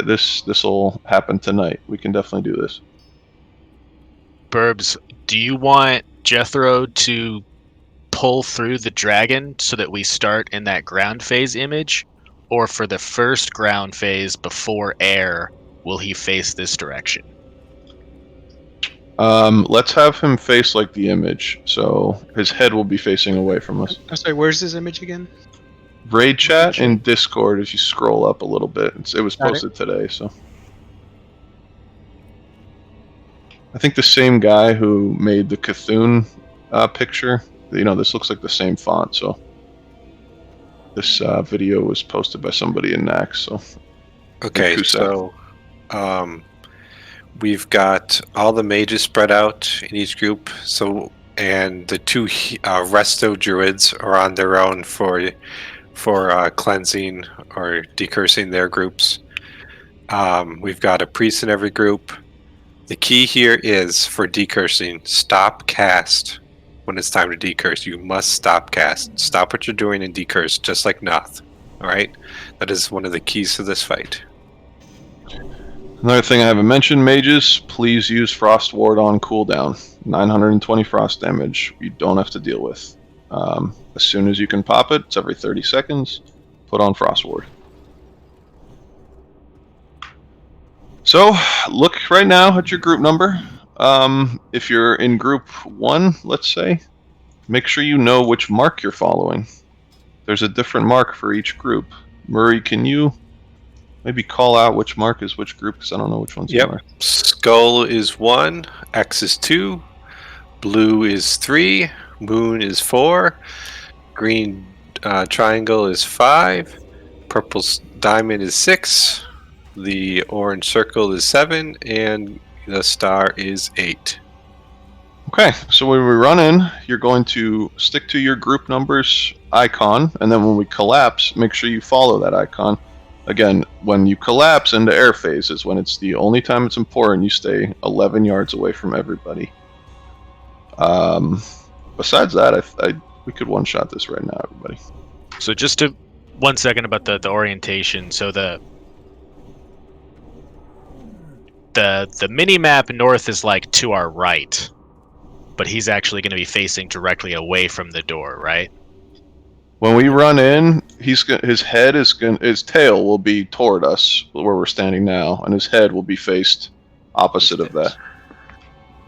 this will happen tonight. We can definitely do this. Burbs, do you want Jethro to pull through the dragon so that we start in that ground phase image? Or for the first ground phase before air, will he face this direction? Let's have him face like the image, so his head will be facing away from us. I'm sorry, where's this image again? Raid chat in Discord, if you scroll up a little bit. It was Got posted today, so. I think the same guy who made the Cthulhu picture, this looks like the same font, so. This video was posted by somebody in Naxx, so. Okay, so we've got all the mages spread out in each group, and the 2 resto druids are on their own for cleansing or decursing their groups. We've got a priest in every group. The key here is for decursing, stop cast when it's time to decurse. You must stop cast. Stop what you're doing and decurse, just like Noth. Alright? That is one of the keys to this fight. Another thing I haven't mentioned, mages, please use Frost Ward on cooldown. 920 frost damage you don't have to deal with. As soon as you can pop it, it's every 30 seconds, put on Frost Ward. So, look right now at your group number. If you're in group 1, let's say, make sure you know which mark you're following. There's a different mark for each group. Murray, can you maybe call out which mark is which group, because I don't know which one's Yep. mark. Skull is 1, X is 2, blue is 3, moon is 4, green triangle is 5, purple diamond is 6, the orange circle is 7, and the star is 8. Okay, so when we run in, you're going to stick to your group numbers icon, and then when we collapse, make sure you follow that icon. Again, when you collapse into air phase is when it's the only time it's important you stay 11 yards away from everybody. Besides that, we could one-shot this right now, everybody. So just 1 second about the orientation. So the mini map north is like to our right, but he's actually going to be facing directly away from the door, right? When we run in, his tail will be toward us where we're standing now, and his head will be faced opposite of that.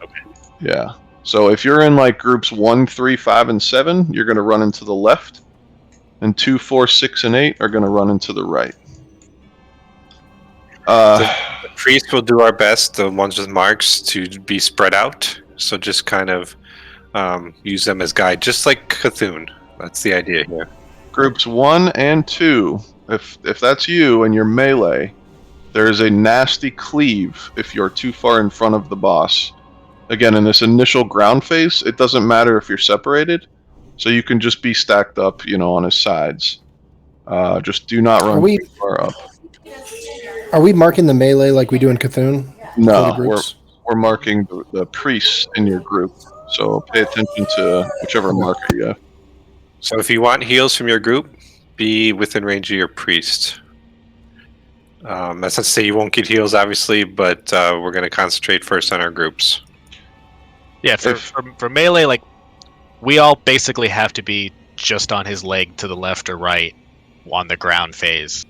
Okay. Yeah. So if you're in like groups 1, 3, 5, and 7, you're going to run into the left, and 2, 4, 6, and 8 are going to run into the right. The priest will do our best, the ones with marks, to be spread out. So just kind of use them as guide, just like Cthulhu. That's the idea here. Groups 1 and 2, if that's you and you're melee, there is a nasty cleave if you're too far in front of the boss. Again, in this initial ground phase, it doesn't matter if you're separated, so you can just be stacked up, on his sides. Just do not run too far up. Are we marking the melee like we do in Cthulhu? No, we're marking the priests in your group, so pay attention to whichever marker you have. So if you want heals from your group, be within range of your priest. That's not to say you won't get heals, obviously, but we're going to concentrate first on our groups. Yeah, for melee, like, we all basically have to be just on his leg to the left or right on the ground phase.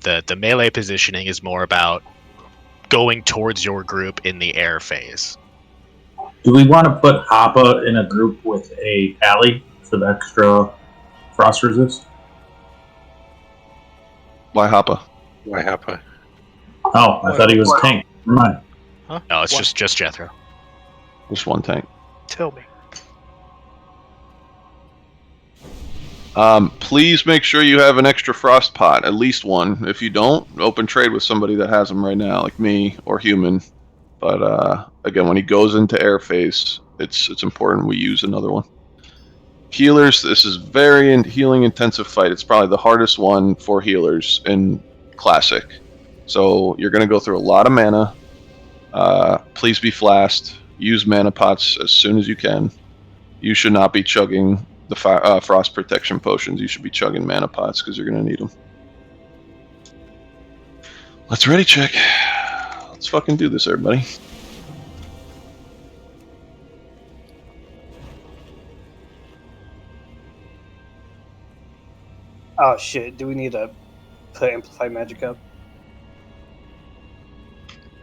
The melee positioning is more about going towards your group in the air phase. Do we want to put Hoppa in a group with a ally for the extra frost resist? Why Hoppa? Why Hoppa? Oh, I thought he was a tank. Never mind. Huh? No, it's just Jethro. Just one tank. Tell me. Please make sure you have an extra frost pot, at least one. If you don't, open trade with somebody that has them right now, like me or human. But again, when he goes into air phase, it's important we use another one. Healers, this is very healing intensive fight. It's probably the hardest one for healers in Classic. So you're going to go through a lot of mana. Please be flashed. Use mana pots as soon as you can. You should not be chugging the frost protection potions. You should be chugging mana pots because you're going to need them. Let's ready check. Let's fucking do this, everybody. Oh shit, do we need to put Amplify Magic up?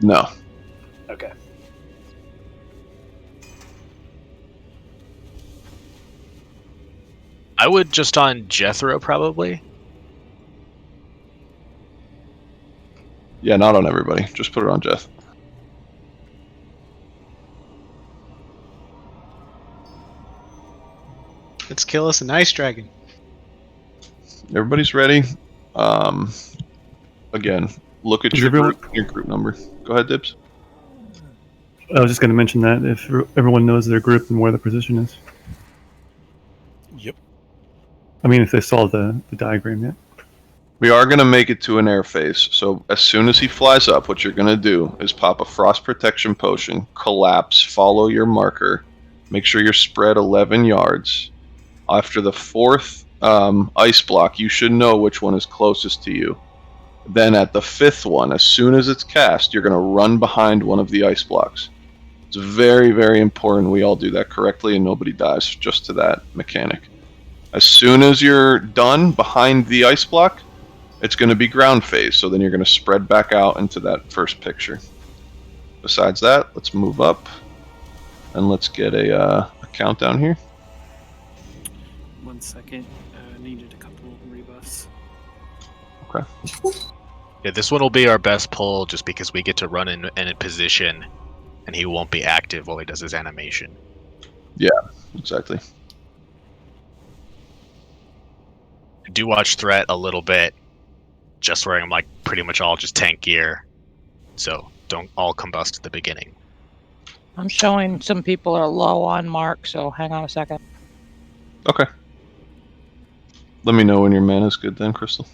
No. Okay. I would just on Jethro, probably. Yeah, not on everybody. Just put it on Jeth. Let's kill us an ice dragon. Everybody's ready. Again, look at your group number. Go ahead, Dibs. I was just going to mention that if everyone knows their group and where the position is. Yep. I mean, if they saw the diagram yet. We are going to make it to an air phase, so as soon as he flies up, what you're going to do is pop a frost protection potion, collapse, follow your marker, make sure you're spread 11 yards. After the fourth ice block, you should know which one is closest to you. Then at the fifth one, as soon as it's cast, you're going to run behind one of the ice blocks. It's very, very important we all do that correctly and nobody dies just to that mechanic. As soon as you're done behind the ice block, it's going to be ground phase, so then you're going to spread back out into that first picture. Besides that, let's move up and let's get a countdown here. 1 second. Needed a couple rebuffs. Okay. Yeah, this one will be our best pull just because we get to run in position and he won't be active while he does his animation. Yeah, exactly. I do watch Threat a little bit, just wearing like pretty much all just tank gear, so don't all combust at the beginning. I'm showing some people are low on mark, so hang on a second. Okay. Let me know when your mana's good then, Crystal.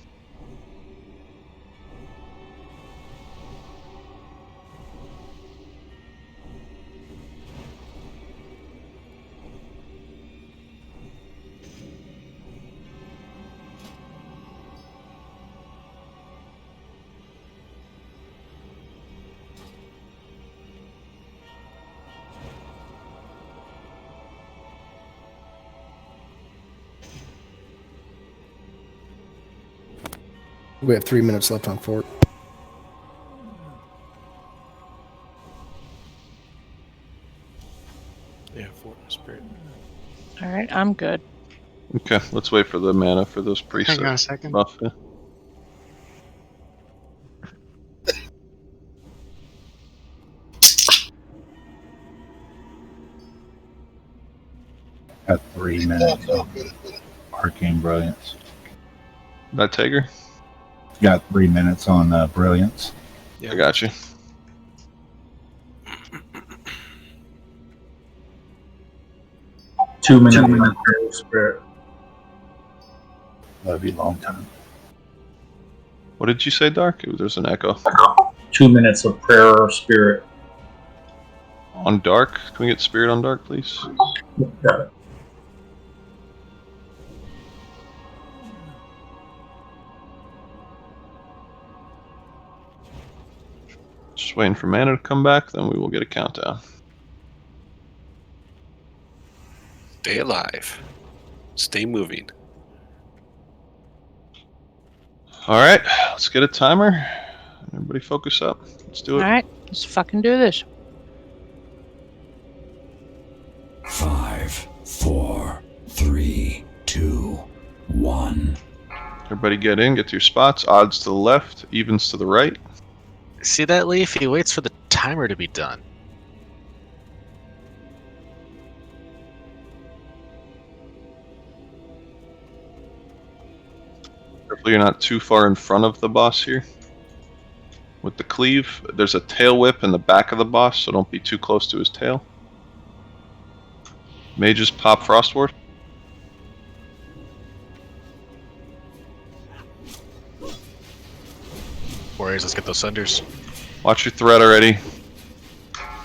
We have 3 minutes left on fort. Yeah, Fort and Spirit. All right, I'm good. Okay, let's wait for the mana for those presets. Hang on a second. Buff, yeah. Got 3 minutes of Arcane Brilliance. That Tiger? Got 3 minutes on Brilliance. I got you. Two minutes on Prayer Spirit. That'd be a long time. What did you say, Dark? There's an echo. 2 minutes of Prayer or Spirit. On Dark? Can we get Spirit on Dark, please? Got it. Just waiting for mana to come back, then we will get a countdown. Stay alive. Stay moving. Alright, let's get a timer. Everybody focus up. Let's do it. All right, let's fucking do this. 5, 4, 3, 2, 1. Everybody get in, get to your spots. Odds to the left, evens to the right. See that, Leaf? He waits for the timer to be done. Hopefully you're not too far in front of the boss here. With the cleave, there's a tail whip in the back of the boss, so don't be too close to his tail. Mages pop Frost Ward. Warriors, let's get those sunders. Watch your threat already.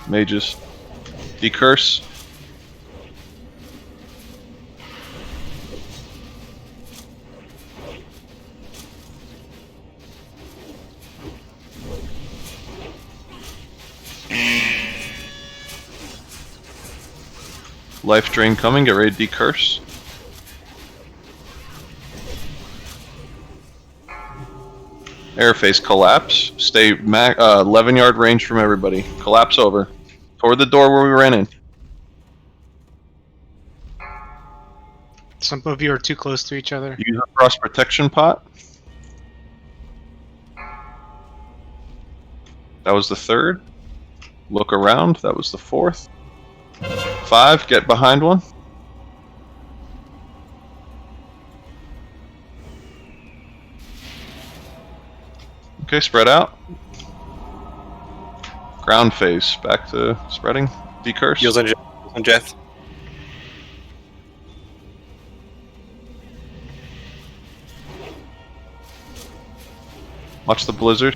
Mages. Decurse. Life drain coming, get ready to decurse. Airface collapse. Stay 11-yard range from everybody. Collapse over. Toward the door where we ran in. Some of you are too close to each other. Use a frost protection pot. That was the third. Look around. That was the fourth. 5, get behind one. Okay, spread out. Ground phase, back to spreading. Decurse. Heals on Jeth. Watch the blizzard.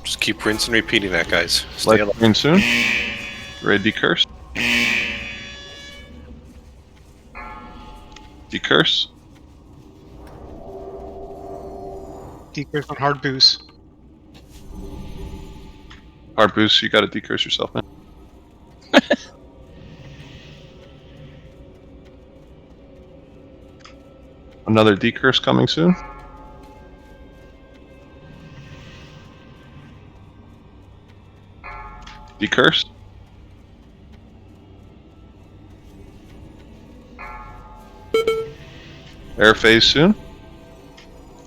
Just keep rinsing and repeating that, guys. Stay Life alive. drain soon. Ready to decurse. Decurse. Decurse on hard boost. Hard boost, you gotta decurse yourself, man. Another decurse coming soon. Decurse. Air phase soon.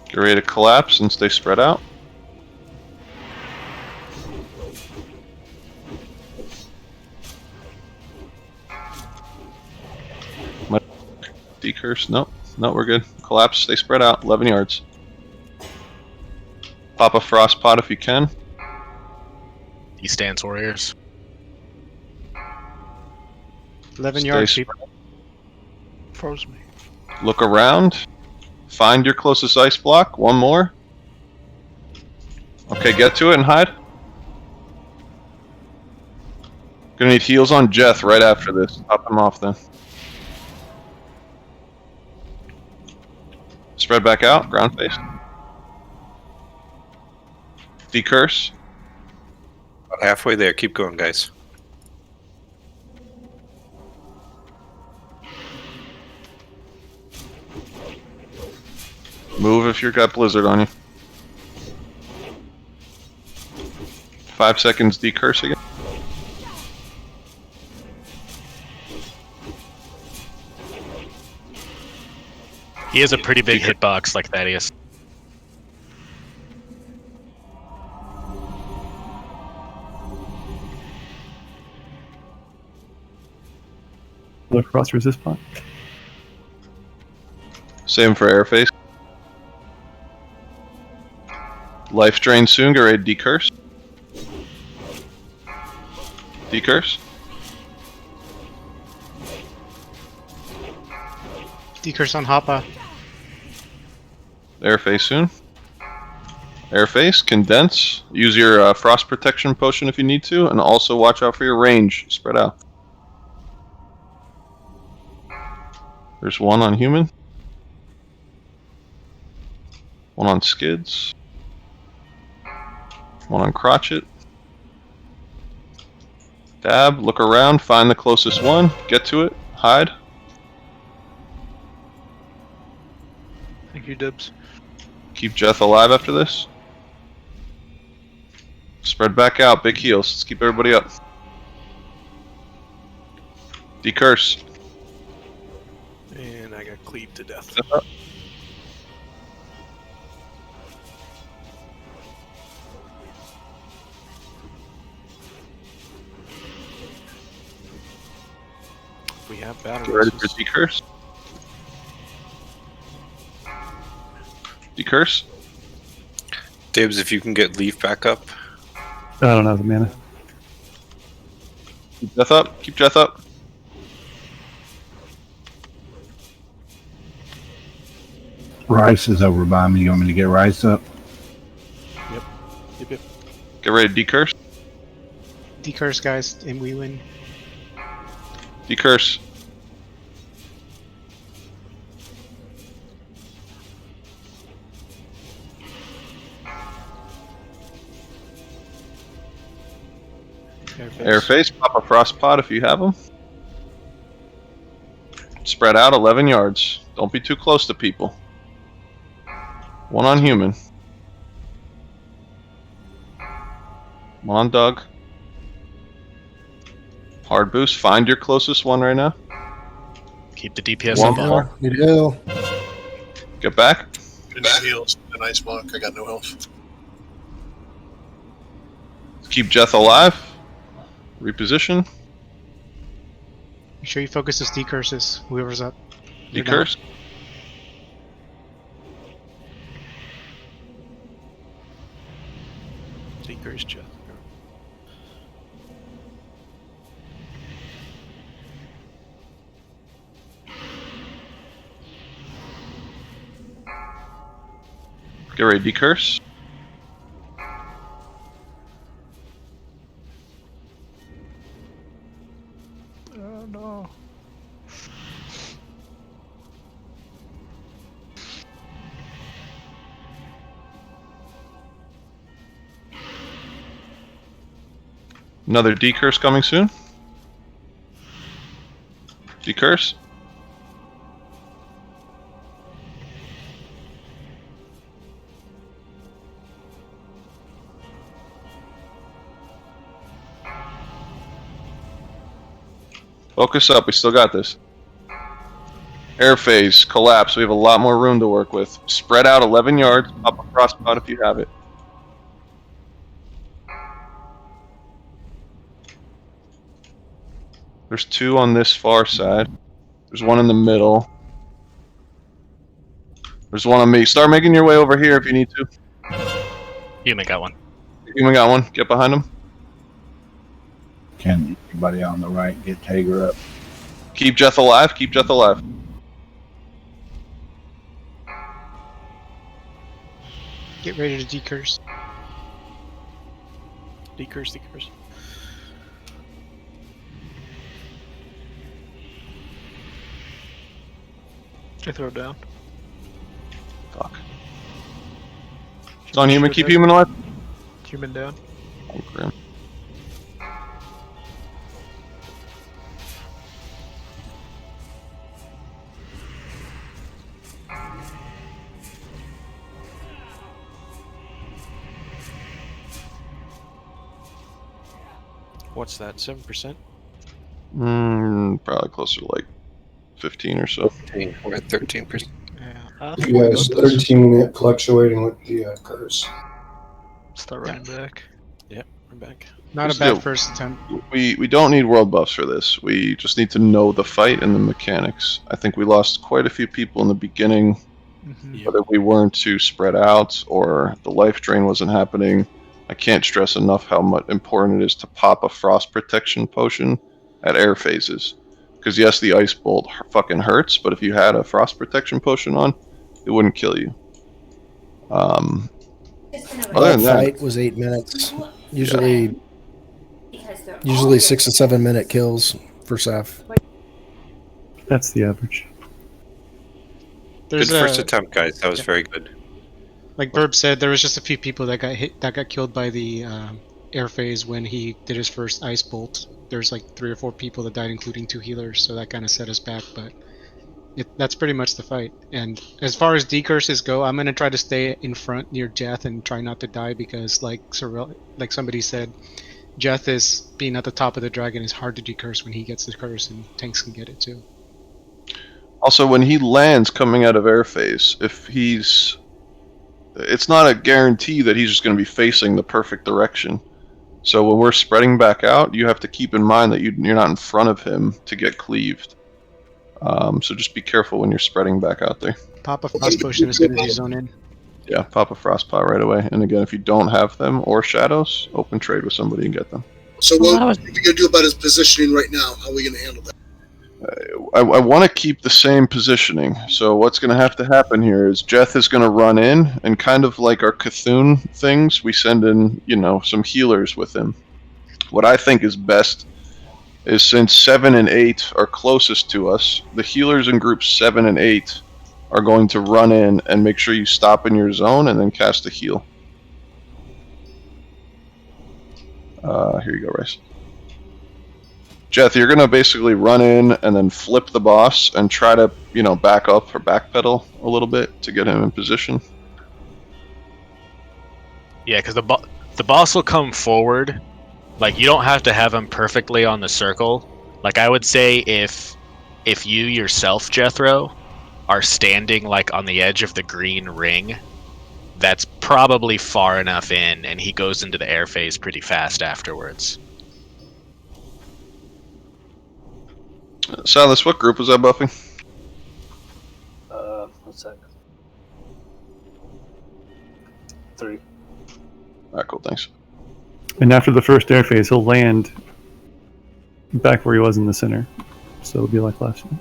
Get ready to collapse and stay spread out. Decurse. Nope. No, we're good. Collapse, stay spread out. 11 yards. Pop a frost pot if you can. E-stance, Warriors. 11 Stay yards. spread. Froze me. Look around. Find your closest ice block. One more. Okay, get to it and hide. Gonna need heals on Jeth right after this. Pop him off then. Spread back out. Ground face. Decurse. About halfway there. Keep going, guys. Move if you've got Blizzard on you. 5 seconds decurse again. He has a pretty big hitbox like Thaddeus. The cross resist pot. Same for Airface. Life drain soon, get ready to decurse. Decurse. Decurse on Hoppa. Airface soon. Airface, condense. Use your frost protection potion if you need to, and also watch out for your range. Spread out. There's one on human. One on skids. One on crotchet. Dab, look around, find the closest one, get to it, hide. Thank you, Dibs. Keep Jeth alive after this. Spread back out, big heals. Let's keep everybody up. Decurse. And I got cleaved to death. We have battle. Get ready for decurse. Decurse. Dibs, if you can get Leaf back up. I don't have the mana. Keep Jeth up. Keep Jeth up. Rice is over by me. You want me to get Rice up? Yep. Yep, yep. Get ready to decurse. Decurse, guys, and we win. Decurse. Airface, pop a frost pot if you have them. Spread out 11 yards. Don't be too close to people. One on human. One on Doug. Hard boost. Find your closest one right now. Keep the DPS One up on. more. You do. Get back. Good night, heals. A nice walk. I got no health. Keep Jeth alive. Reposition. Make sure you focus those decurses, whoever's up. You're Decurse. Decurse, Jeff. Get ready, decurse. Oh no. Another decurse coming soon. Decurse. Focus up, we still got this. Air phase, collapse, we have a lot more room to work with. Spread out 11 yards, pop a frostpot if you have it. There's two on this far side. There's one in the middle. There's one on me. Start making your way over here if you need to. Human got one. Human got one. Get behind him. Can anybody on the right get Tager up? Keep Jeth alive. Keep Jeth alive. Get ready to decurse. Decurse, decurse. I throw it down. Fuck. It's on human. Keep human alive. Human down. Oh, grim. What's that? 7%? Probably closer to like 15 or so. 15. We're at 13%. Yeah. Yes, 13-minute fluctuating with the curse. Start running back. Yep, we're back. Not a Still, bad first attempt. We don't need world buffs for this. We just need to know the fight and the mechanics. I think we lost quite a few people in the beginning, whether we weren't too spread out or the life drain wasn't happening. I can't stress enough how much important it is to pop a frost protection potion at air phases. Because yes, the ice bolt fucking hurts, but if you had a frost protection potion on, it wouldn't kill you. Other than that, fight was 8 minutes. Usually 6 to 7 minute kills for Seth. That's the average. Good first attempt, guys. That was very good. Like Burb said, there was just a few people that got killed by the air phase when he did his first ice bolt. There's like 3 or 4 people that died, including 2 healers, so that kind of set us back. But that's pretty much the fight. And as far as decurses go, I'm gonna try to stay in front near Jeth and try not to die because, like somebody said, Jeth is being at the top of the dragon is hard to decurse when he gets the curse, and tanks can get it too. also when he lands coming out of air phase, it's not a guarantee that he's just going to be facing the perfect direction. So when we're spreading back out, you have to keep in mind that you're not in front of him to get cleaved. So just be careful when you're spreading back out there. Pop a frost potion as soon as you zone in. Yeah, pop a frost pot right away. And again, if you don't have them or shadows, open trade with somebody and get them. So what are we going to do about his positioning right now? How are we going to handle that? I want to keep the same positioning. So what's going to have to happen here is Jeth is going to run in, and kind of like our Cthulhu things, we send in, some healers with him. What I think is best is, since 7 and 8 are closest to us, the healers in groups 7 and 8 are going to run in and make sure you stop in your zone and then cast a heal. Here you go, Rice. Jeth, you're going to basically run in and then flip the boss and try to, back up or backpedal a little bit to get him in position. Yeah, because the boss will come forward. Like, you don't have to have him perfectly on the circle. Like, I would say if you yourself, Jethro, are standing like on the edge of the green ring, that's probably far enough in, and he goes into the air phase pretty fast afterwards. Silas, what group was that buffing? What's that? 3. Alright, cool, thanks. And after the first air phase, he'll land back where he was in the center. So it'll be like last time.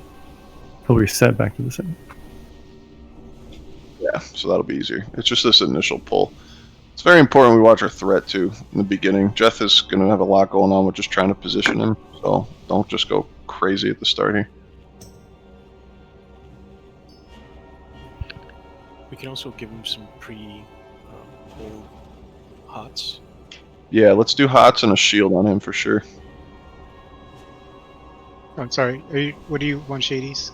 He'll reset back to the center. Yeah, so that'll be easier. It's just this initial pull. It's very important we watch our threat, too, in the beginning. Jeth is going to have a lot going on with just trying to position him, so don't just go crazy at the start here. We can also give him some pre-hold hots. Yeah, let's do hots and a shield on him for sure. Oh, sorry. What do you want, Shadies?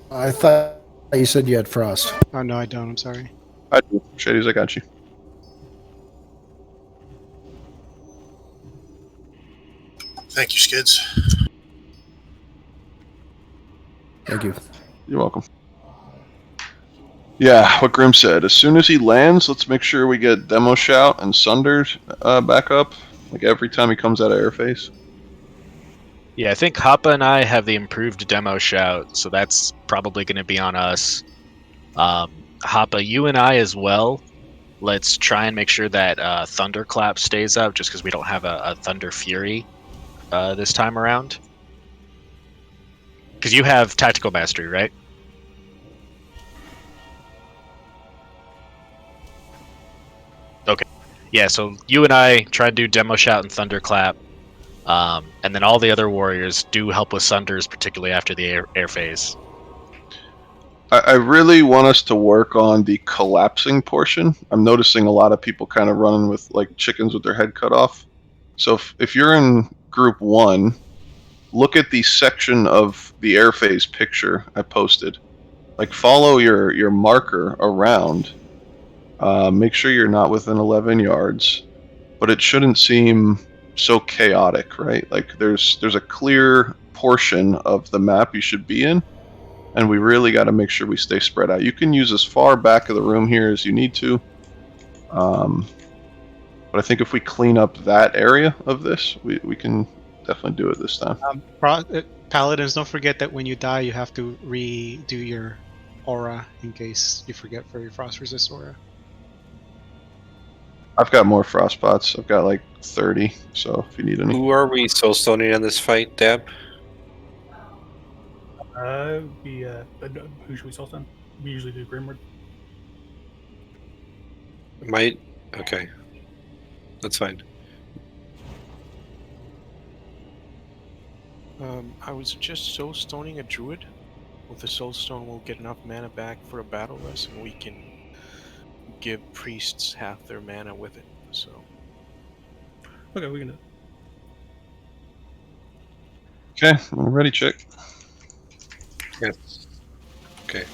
I thought you said you had frost. Oh no, I don't. I'm sorry. I do. Shadies, I got you. Thank you, Skids. Thank you. You're welcome. Yeah, what Grim said. As soon as he lands, let's make sure we get Demo Shout and Sunder back up. Like every time he comes out of airface. Yeah, I think Hoppa and I have the improved Demo Shout, so that's probably going to be on us. Hoppa, you and I as well. Let's try and make sure that Thunderclap stays up, just because we don't have a Thunder Fury this time around. Because you have Tactical Mastery, right? Okay. Yeah, so you and I try to do Demo Shout and Thunderclap. And then all the other warriors do help with Sunders, particularly after the air phase. I really want us to work on the collapsing portion. I'm noticing a lot of people kind of running with like chickens with their head cut off. So if you're in group 1, look at the section of the air phase picture I posted. Like, follow your marker around. Make sure you're not within 11 yards. But it shouldn't seem so chaotic, right? Like there's a clear portion of the map you should be in, and we really got to make sure we stay spread out. You can use as far back of the room here as you need to, but I think if we clean up that area of this, we can definitely do it this time. Paladins, don't forget that when you die, you have to redo your aura in case you forget for your frost resist aura. I've got more frost pots. I've got like 30, so if you need any. Who are we soulstoning on this fight, Dab? Who should we soulstone? We usually do Grimward. Might. Okay. That's fine. I would suggest soulstoning a druid. With the soulstone, we'll get enough mana back for a battle rest, and we can give priests half their mana with it. So. Okay, we can do it. Okay, I'm ready, chick. Yes. Okay.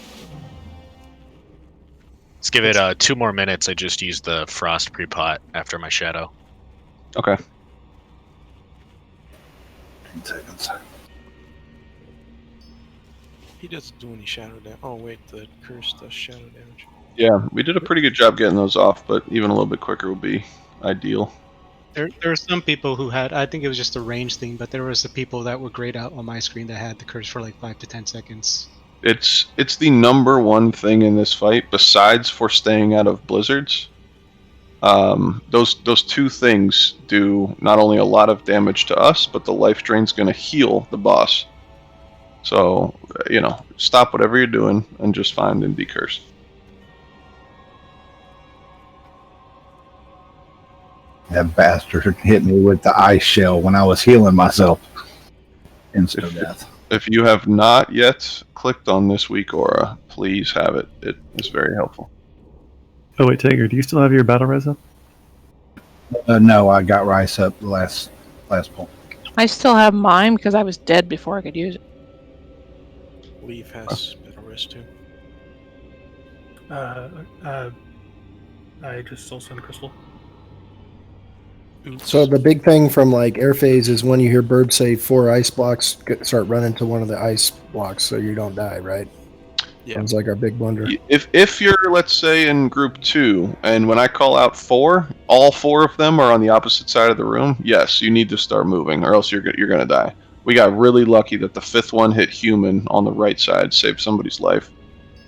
Let's give it 2 more minutes. I just used the frost pre-pot after my shadow. Okay. 10 seconds. He doesn't do any shadow damage. Oh wait, the curse does shadow damage. Yeah, we did a pretty good job getting those off, but even a little bit quicker would be ideal. There are some people who had, I think it was just a range thing, but there was the people that were grayed out on my screen that had the curse for like 5 to 10 seconds. It's the number one thing in this fight, besides for staying out of blizzards. Those 2 things do not only a lot of damage to us, but the life drain's going to heal the boss. So, stop whatever you're doing and just find and decurse. That bastard hit me with the ice shell when I was healing myself. Instant death. If you have not yet clicked on this week aura, please have it. It is very helpful. Oh wait, Tiger, do you still have your battle res up? No, I got Rice up the last pull. I still have mine because I was dead before I could use it. Leaf has battle rest too. I just soulstone a crystal. So the big thing from like air phase is when you hear Burb say 4 ice blocks, start running to one of the ice blocks so you don't die, right? Yeah. That was like our big blunder. If you're, let's say, in group 2, and when I call out 4, all 4 of them are on the opposite side of the room, yes, you need to start moving, or else you're going to die. We got really lucky that the 5th one hit human on the right side, saved somebody's life.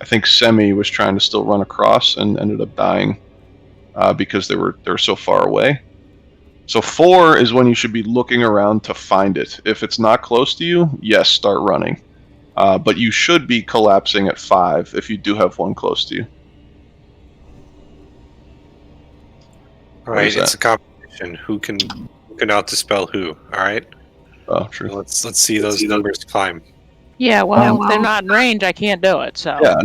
I think Semi was trying to still run across and ended up dying because they were so far away. So 4 is when you should be looking around to find it. If it's not close to you, yes, start running. But you should be collapsing at 5 if you do have one close to you. All right, it's a competition. Who can out-dispel who? All right. Oh, true. Let's see those numbers climb. Yeah, well, if they're not in range, I can't do it. So Yeah,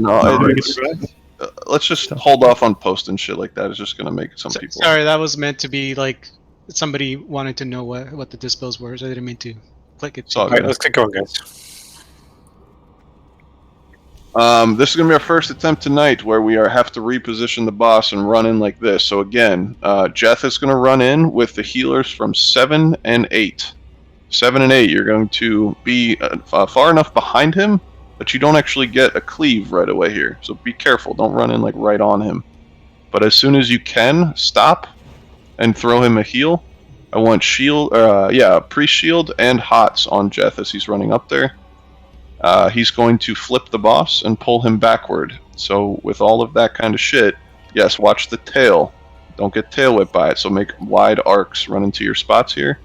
let's just hold off on posting shit like that. It's just going to make some people. Sorry, that was meant to be like somebody wanted to know what the dispels were, so I didn't mean to click it. All right, let's get going, guys. This is going to be our first attempt tonight where we have to reposition the boss and run in like this. So again, Jeff is going to run in with the healers from 7 and 8. 7 and 8, you're going to be far enough behind him that you don't actually get a cleave right away here. So be careful. Don't run in like right on him. But as soon as you can, stop and throw him a heal. I want priest shield and hots on Jeff as he's running up there. He's going to flip the boss and pull him backward. So with all of that kind of shit, yes, watch the tail. Don't get tail whipped by it. So make wide arcs run into your spots here.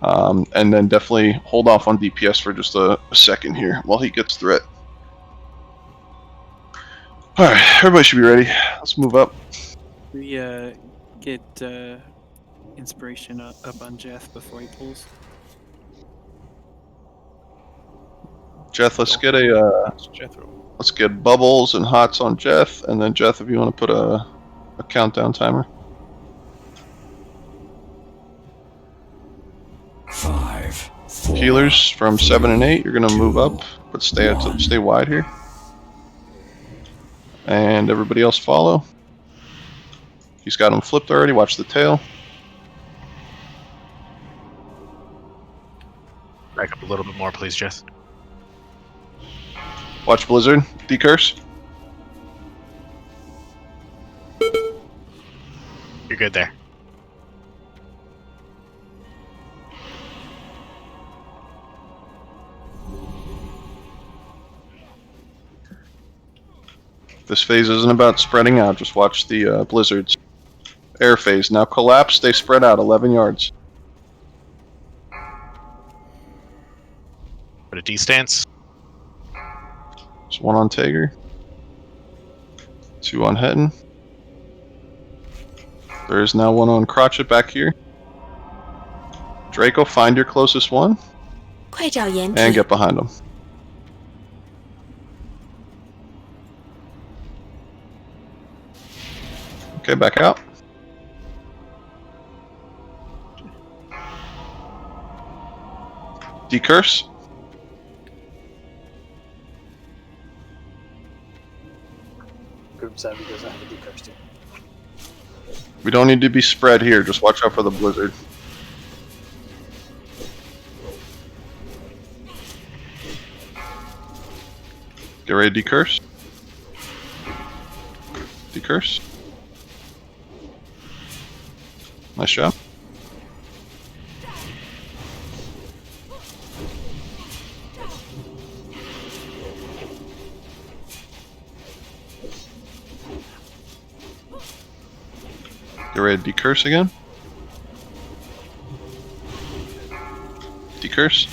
And then definitely hold off on DPS for just a second here while he gets through it. Alright, everybody should be ready. Let's move up. We get inspiration up on Jeff before he pulls. Jeff, let's get bubbles and hots on Jeff, and then Jeff, if you want to put a countdown timer. 5, 4, Healers from 7 and 8, you're gonna move up, but stay wide here. And everybody else follow. He's got him flipped already. Watch the tail. back up a little bit more, please, Jess. Watch Blizzard. Decurse. You're good there. This phase isn't about spreading out. Just watch the blizzards. Air phase. Now collapse. They spread out 11 yards. Put a D stance. There's one on Tager. 2 on Hetton. There is now one on Crotchet back here. Draco, find your closest one. 快找掩体 And get behind them. Okay, back out. Decurse. Group 7 doesn't have a decurse too. We don't need to be spread here. Just watch out for the blizzard. Get ready to decurse. Decurse. Nice job. Get ready to decurse again. Decurse.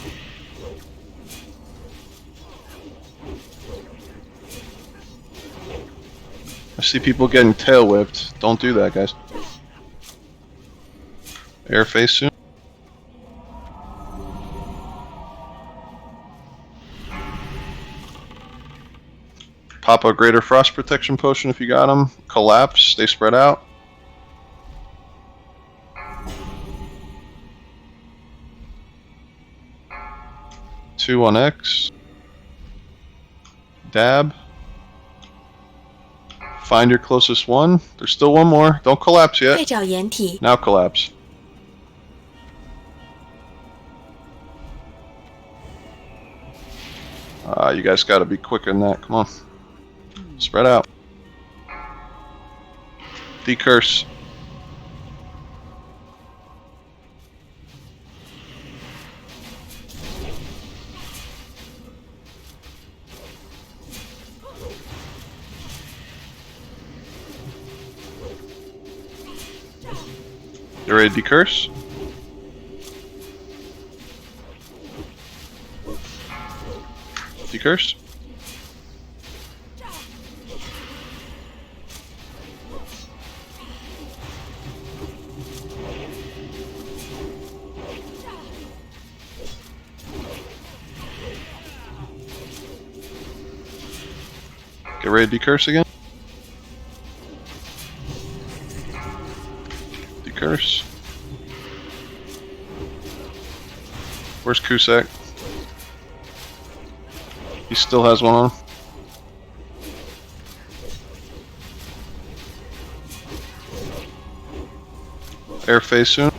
I see people getting tail whipped. Don't do that, guys. Air face soon. Pop a greater frost protection potion if you got them. Collapse. They spread out. Two on X. Dab. Find your closest one. There's still one more. Don't collapse yet. 快找掩体 Now collapse. You guys gotta be quicker than that. Come on. Spread out. Decurse. You ready to decurse? Decurse. Get ready to decurse again. Decurse. Where's Kusak? He still has one on. Air phase soon.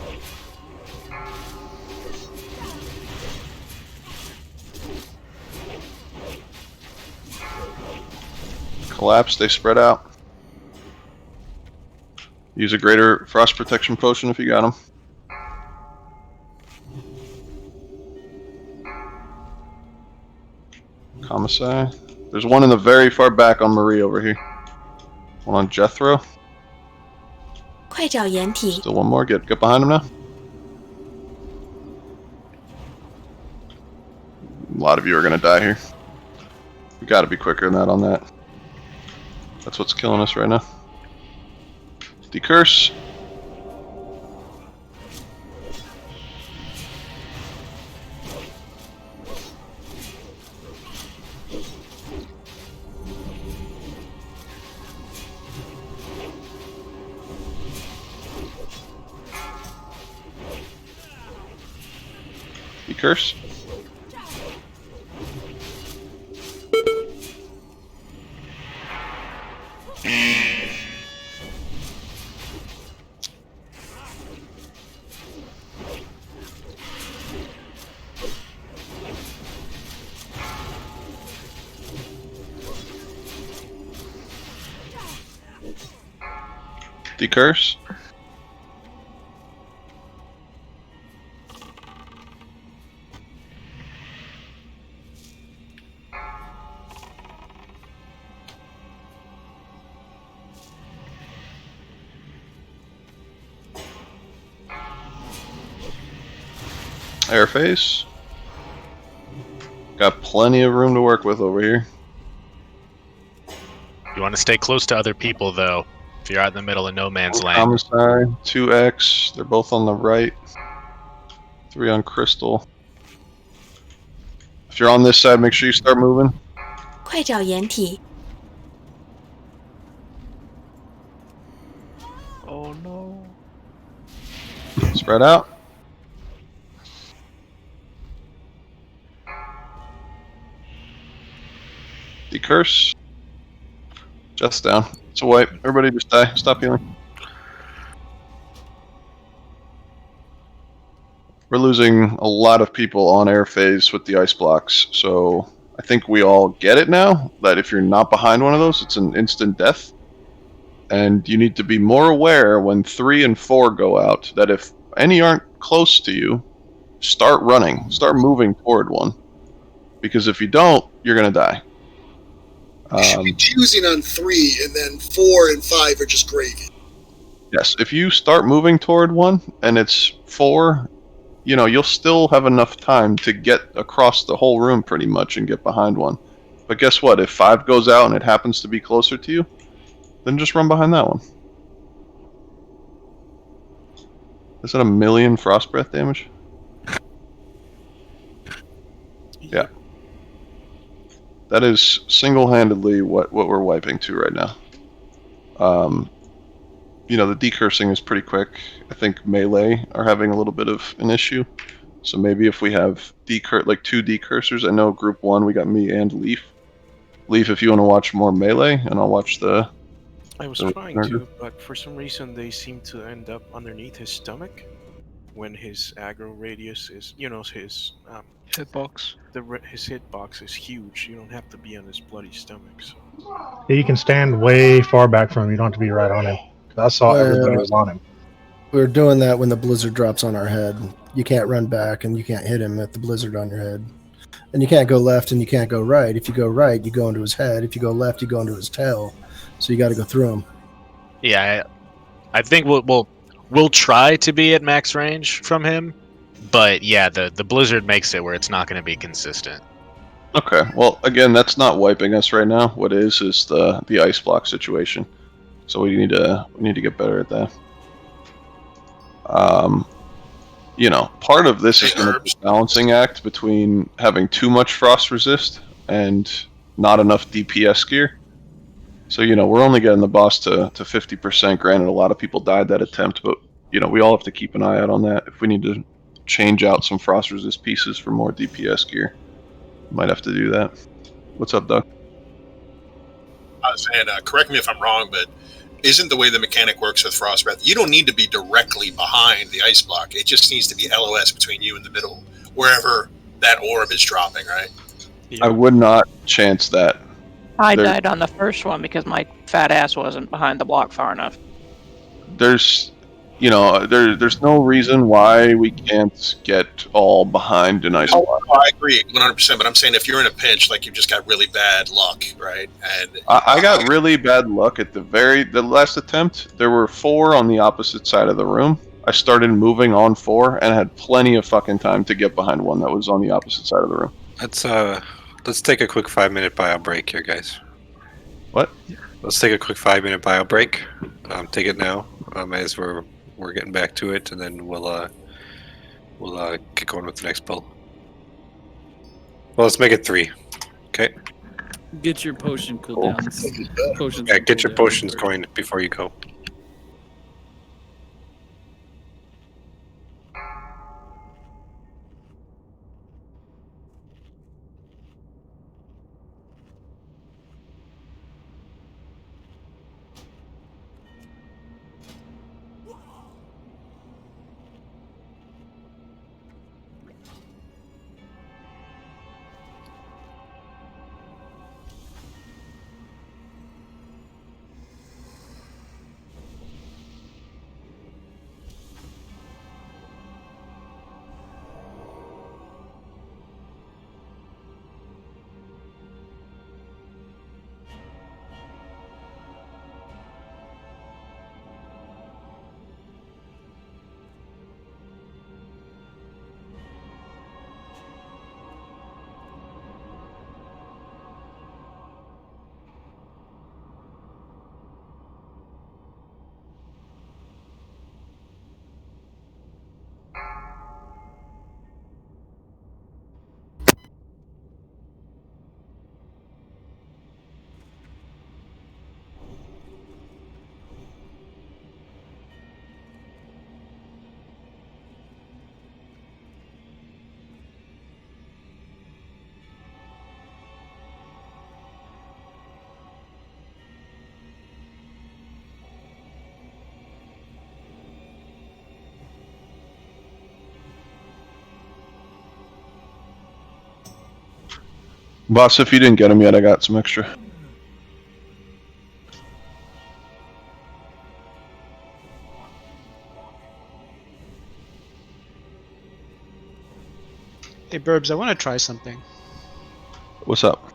Collapse, they spread out. Use a greater frost protection potion if you got them. Commissar. There's one in the very far back on Marie over here. One on Jethro. 快找掩体 Still one more. Get behind him now. A lot of you are gonna die here. We gotta be quicker than that on that. That's what's killing us right now. Decurse. Decurse. Decurse. Airface. Got plenty of room to work with over here. You want to stay close to other people, though. If you're out in the middle of no man's land. Commissary, 2X. They're both on the right. 3 on Crystal. If you're on this side, make sure you start moving. 快找掩体， Oh no. Spread out. Decurse. Just down. It's a wipe. Everybody just die. Stop healing. We're losing a lot of people on air phase with the ice blocks, so I think we all get it now, that if you're not behind one of those, it's an instant death. And you need to be more aware when 3 and 4 go out, that if any aren't close to you, start running. Start moving toward one. Because if you don't, you're going to die. You should be choosing on 3, and then 4 and 5 are just gravy. Yes, if you start moving toward one, and it's 4, you know, you'll still have enough time to get across the whole room pretty much and get behind one. But guess what? If 5 goes out and it happens to be closer to you, then just run behind that one. Is that 1,000,000 frost breath damage? Yeah. That is single-handedly what we're wiping to right now. You know, the decursing is pretty quick. I think melee are having a little bit of an issue. So maybe if we have like 2 decursors, I know group 1 we got me and Leaf. Leaf, if you want to watch more melee, and I'll watch the... I was trying to, but for some reason they seem to end up underneath his stomach when his aggro radius is, you know, his hitbox. His hitbox is huge. You don't have to be on his bloody stomach. So. Yeah, you can stand way far back from him. You don't have to be right on him. 'Cause I saw everybody was on him. We were doing that when the blizzard drops on our head. You can't run back and you can't hit him with the blizzard on your head. And you can't go left and you can't go right. If you go right, you go into his head. If you go left, you go into his tail. So you got to go through him. Yeah, I think we'll try to be at max range from him, but yeah, the blizzard makes it where it's not going to be consistent. Okay, well, again, that's not wiping us right now. What is the ice block situation. So we need to get better at that. You know, part of this is going to be a balancing act between having too much frost resist and not enough DPS gear. So, you know, we're only getting the boss to 50%. Granted, a lot of people died that attempt, but, you know, we all have to keep an eye out on that. If we need to change out some frost resist pieces for more DPS gear, might have to do that. What's up, Doug? I was saying, correct me if I'm wrong, but isn't the way the mechanic works with Frost Breath, you don't need to be directly behind the ice block. It just needs to be LOS between you and the middle, wherever that orb is dropping, right? I would not chance that. I died on the first one because my fat ass wasn't behind the block far enough. There's, you know, there's no reason why we can't get all behind an ice block. Oh, I agree 100%, but I'm saying if you're in a pinch, like you've just got really bad luck, right? And I got really bad luck at the last attempt. There were 4 on the opposite side of the room. I started moving on 4 and I had plenty of fucking time to get behind one that was on the opposite side of the room. Let's take a quick 5-minute bio break here, guys. What? Let's take a quick 5-minute bio break. Take it now, as we're getting back to it, and then we'll get going with the next build. Well, let's make it 3. Okay. Get your potion cooldowns. Potions. Yeah, get your potions going before you go. Boss, if you didn't get them yet, I got some extra. Hey, Burbs, I want to try something. What's up?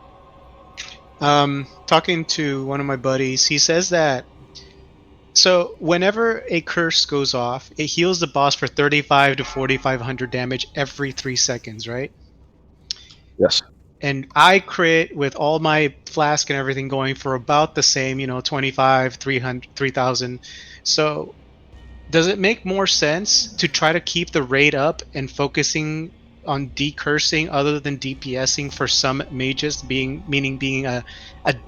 Talking to one of my buddies, he says that so whenever a curse goes off, it heals the boss for 35 to 4,500 damage every 3 seconds, right? Yes. And I crit with all my flask and everything going for about the same, 25, 300, 3,000. So does it make more sense to try to keep the rate up and focusing on decursing other than DPSing for some mages, meaning being a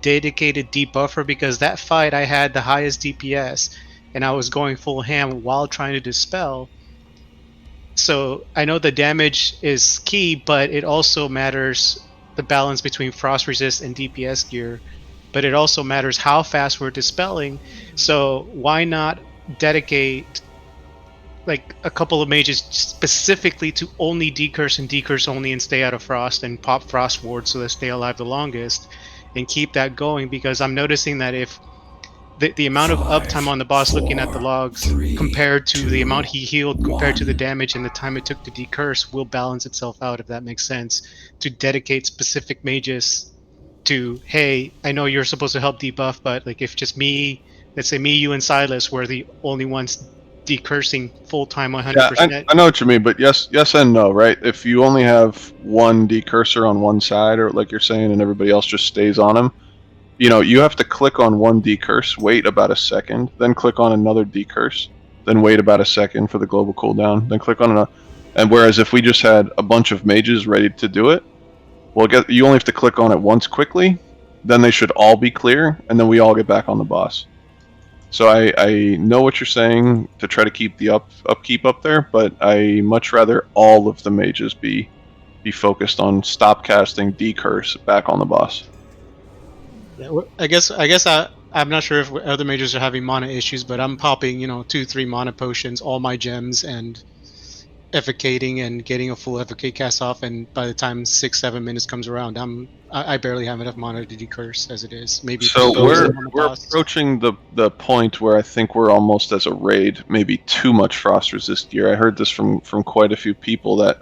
dedicated debuffer? Because that fight I had the highest DPS and I was going full ham while trying to dispel. So I know the damage is key, but it also matters the balance between frost resist and DPS gear. But it also matters how fast we're dispelling. So why not dedicate like a couple of mages specifically to only decurse and decurse only and stay out of frost and pop frost ward so they stay alive the longest and keep that going? Because I'm noticing that if the amount of uptime on the boss looking at the logs compared to the amount he healed compared to the damage and the time it took to decurse will balance itself out, if that makes sense, to dedicate specific mages to, hey, I know you're supposed to help debuff, but like if just me, let's say me, you, and Silas were the only ones decursing full time 100%. Yeah, I know what you mean, but yes and no, right? If you only have one decursor on one side, or like you're saying, and everybody else just stays on him, you have to click on one decurse, wait about a second, then click on another decurse, then wait about a second for the global cooldown, then click on another. And whereas if we just had a bunch of mages ready to do it, well, you only have to click on it once quickly, then they should all be clear, and then we all get back on the boss. So I know what you're saying to try to keep the upkeep up there, but I much rather all of the mages be focused on stop casting, decurse, back on the boss. Yeah, I guess I'm not sure if other mages are having mana issues, but I'm popping 2-3 mana potions, all my gems, and efficating and getting a full efficate cast off, and by the time 6-7 minutes comes around, I barely have enough mana to decurse as it is. Maybe so we're approaching the point where I think we're almost as a raid, maybe too much frost resist gear. I heard this from quite a few people that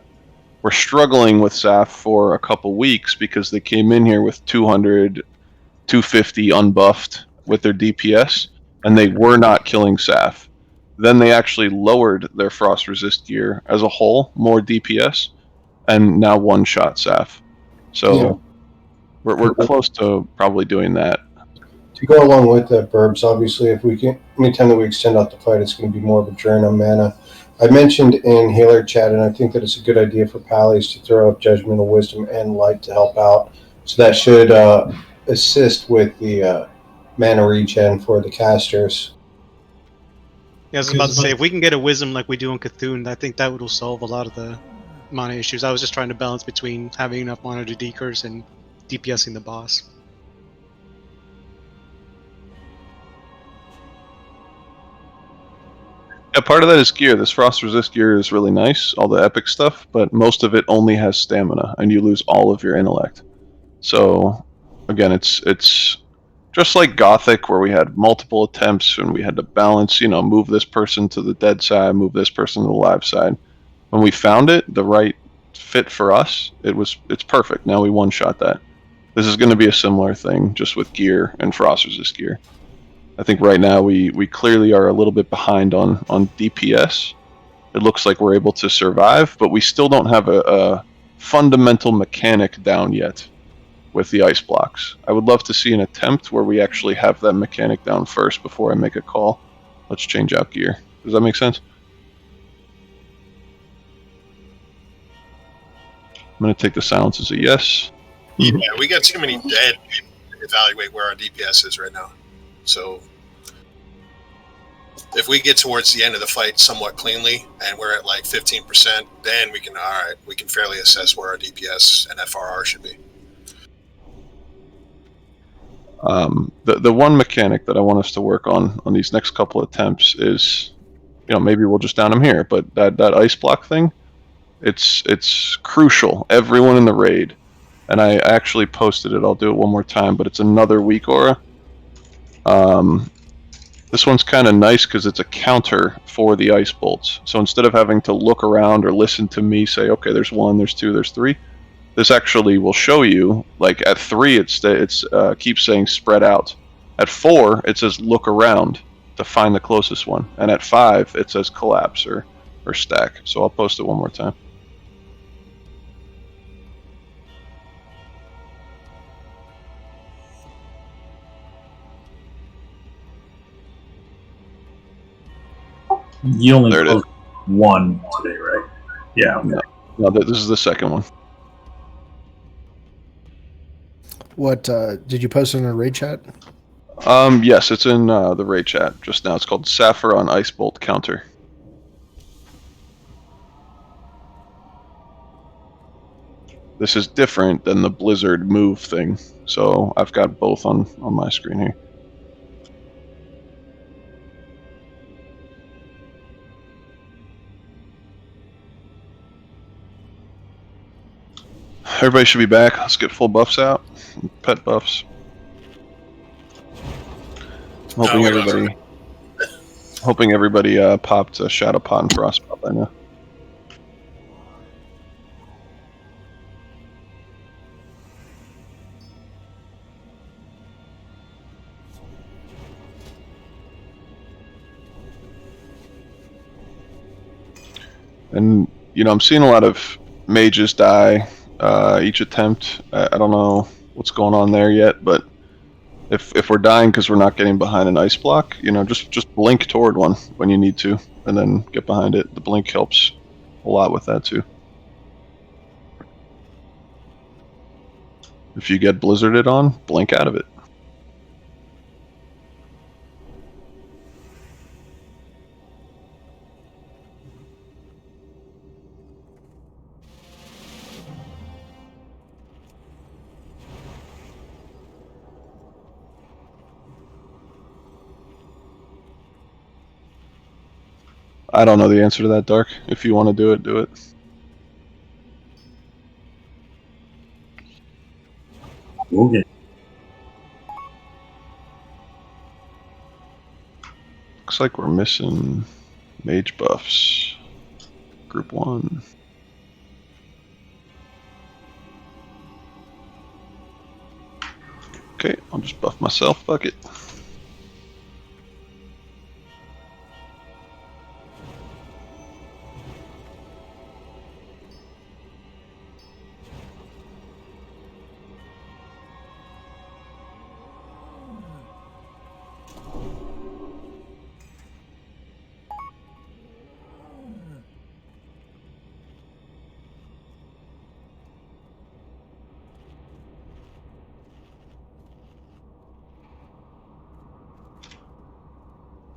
were struggling with Saf for a couple weeks because they came in here with 200, 250 unbuffed with their DPS, and they were not killing Saf. Then they actually lowered their frost resist gear as a whole, more DPS, and now one-shot Saf. So Yeah. we're close to probably doing that. To go along with that, Burbs, obviously, if we can, anytime that we extend out the fight, it's going to be more of a drain on mana. I mentioned in Healer chat, and I think that it's a good idea for Pallies to throw up Judgment of Wisdom and Light to help out. So that should assist with the mana regen for the casters. Yeah, I was about to say, if we can get a wisdom like we do on Cthulhu, I think that will solve a lot of the mana issues. I was just trying to balance between having enough mana to decurse and DPSing the boss. Yeah, part of that is gear. This frost resist gear is really nice, all the epic stuff, but most of it only has stamina, and you lose all of your intellect. So, again, it's just like Gothic, where we had multiple attempts and we had to balance, move this person to the dead side, move this person to the live side. When we found it, the right fit for us, it's perfect. Now we one-shot that. This is going to be a similar thing, just with gear and frost resist gear. I think right now we clearly are a little bit behind on DPS. It looks like we're able to survive, but we still don't have a fundamental mechanic down yet with the ice blocks. I would love to see an attempt where we actually have that mechanic down first before I make a call. Let's change out gear. Does that make sense? I'm going to take the silence as a yes. Yeah, we got too many dead to evaluate where our DPS is right now. So if we get towards the end of the fight somewhat cleanly and we're at like 15%, then we can fairly assess where our DPS and FRR should be. The one mechanic that I want us to work on these next couple attempts is, maybe we'll just down them here, but that ice block thing, it's crucial. Everyone in the raid, and I actually posted it. I'll do it one more time, but it's another weak aura. This one's kind of nice because it's a counter for the ice bolts. So instead of having to look around or listen to me say, okay, there's 1, there's 2, there's 3, this actually will show you, like at 3, it's keeps saying spread out. At 4, it says look around to find the closest one. And at 5, it says collapse or stack. So I'll post it one more time. You only posted one today, right? Yeah. Okay. No, this is the second one. What did you post in a raid chat? Yes, it's in the raid chat just now. It's called Sapphire on Ice Bolt Counter. This is different than the Blizzard move thing, so I've got both on my screen here. Everybody should be back. Let's get full buffs out. Pet buffs. Hoping everybody popped a Shadow Pot and Frostpot by now. And, you know, I'm seeing a lot of mages die each attempt. I don't know what's going on there yet, but if we're dying because we're not getting behind an ice block, you know, just blink toward one when you need to, and then get behind it. The blink helps a lot with that too. If you get blizzarded on, blink out of it. I don't know the answer to that, Dark. If you want to do it, do it. Okay. Looks like we're missing mage buffs. Group 1. Okay, I'll just buff myself. Fuck it.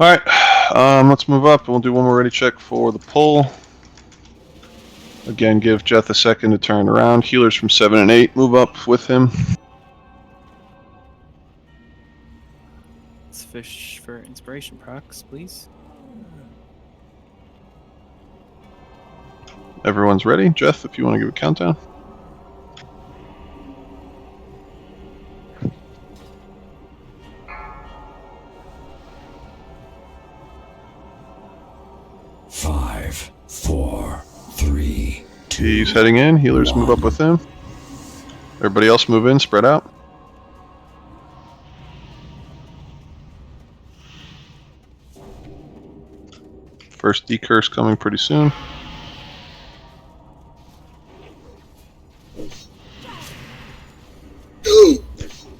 Alright, let's move up and we'll do one more ready check for the pull. Again, give Jeth a second to turn around. Healers from 7 and 8, move up with him. Let's fish for inspiration procs, please. Everyone's ready? Jeth, if you want to give a countdown. Five, 4, 3, 2. He's heading in. Healers move up with him. Everybody else move in, spread out. First decurse coming pretty soon.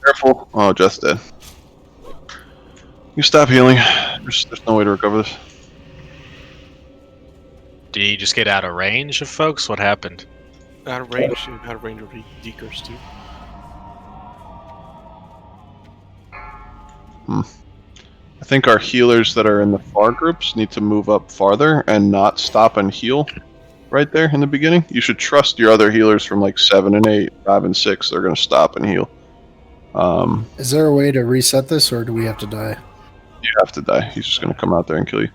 Careful. Oh, Jeth's dead. You stop healing. There's no way to recover this. Did you just get out of range of folks? What happened? Out of range of decurse too. I think our healers that are in the far groups need to move up farther and not stop and heal right there in the beginning. You should trust your other healers from like 7 and 8, 5 and 6. They're going to stop and heal. Is there a way to reset this, or do we have to die? You have to die. He's just going to come out there and kill you.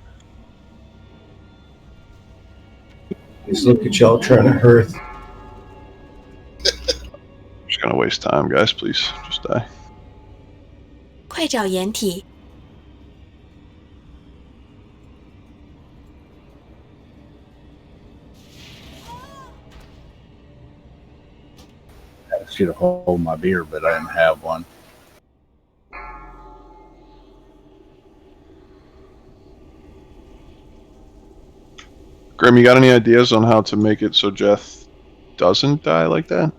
Just look at y'all trying to hurt. just gonna waste time, guys. Please, just die. 快找掩体， I should have hold my beer, but I didn't have one. Grim, you got any ideas on how to make it so Jeff doesn't die like that?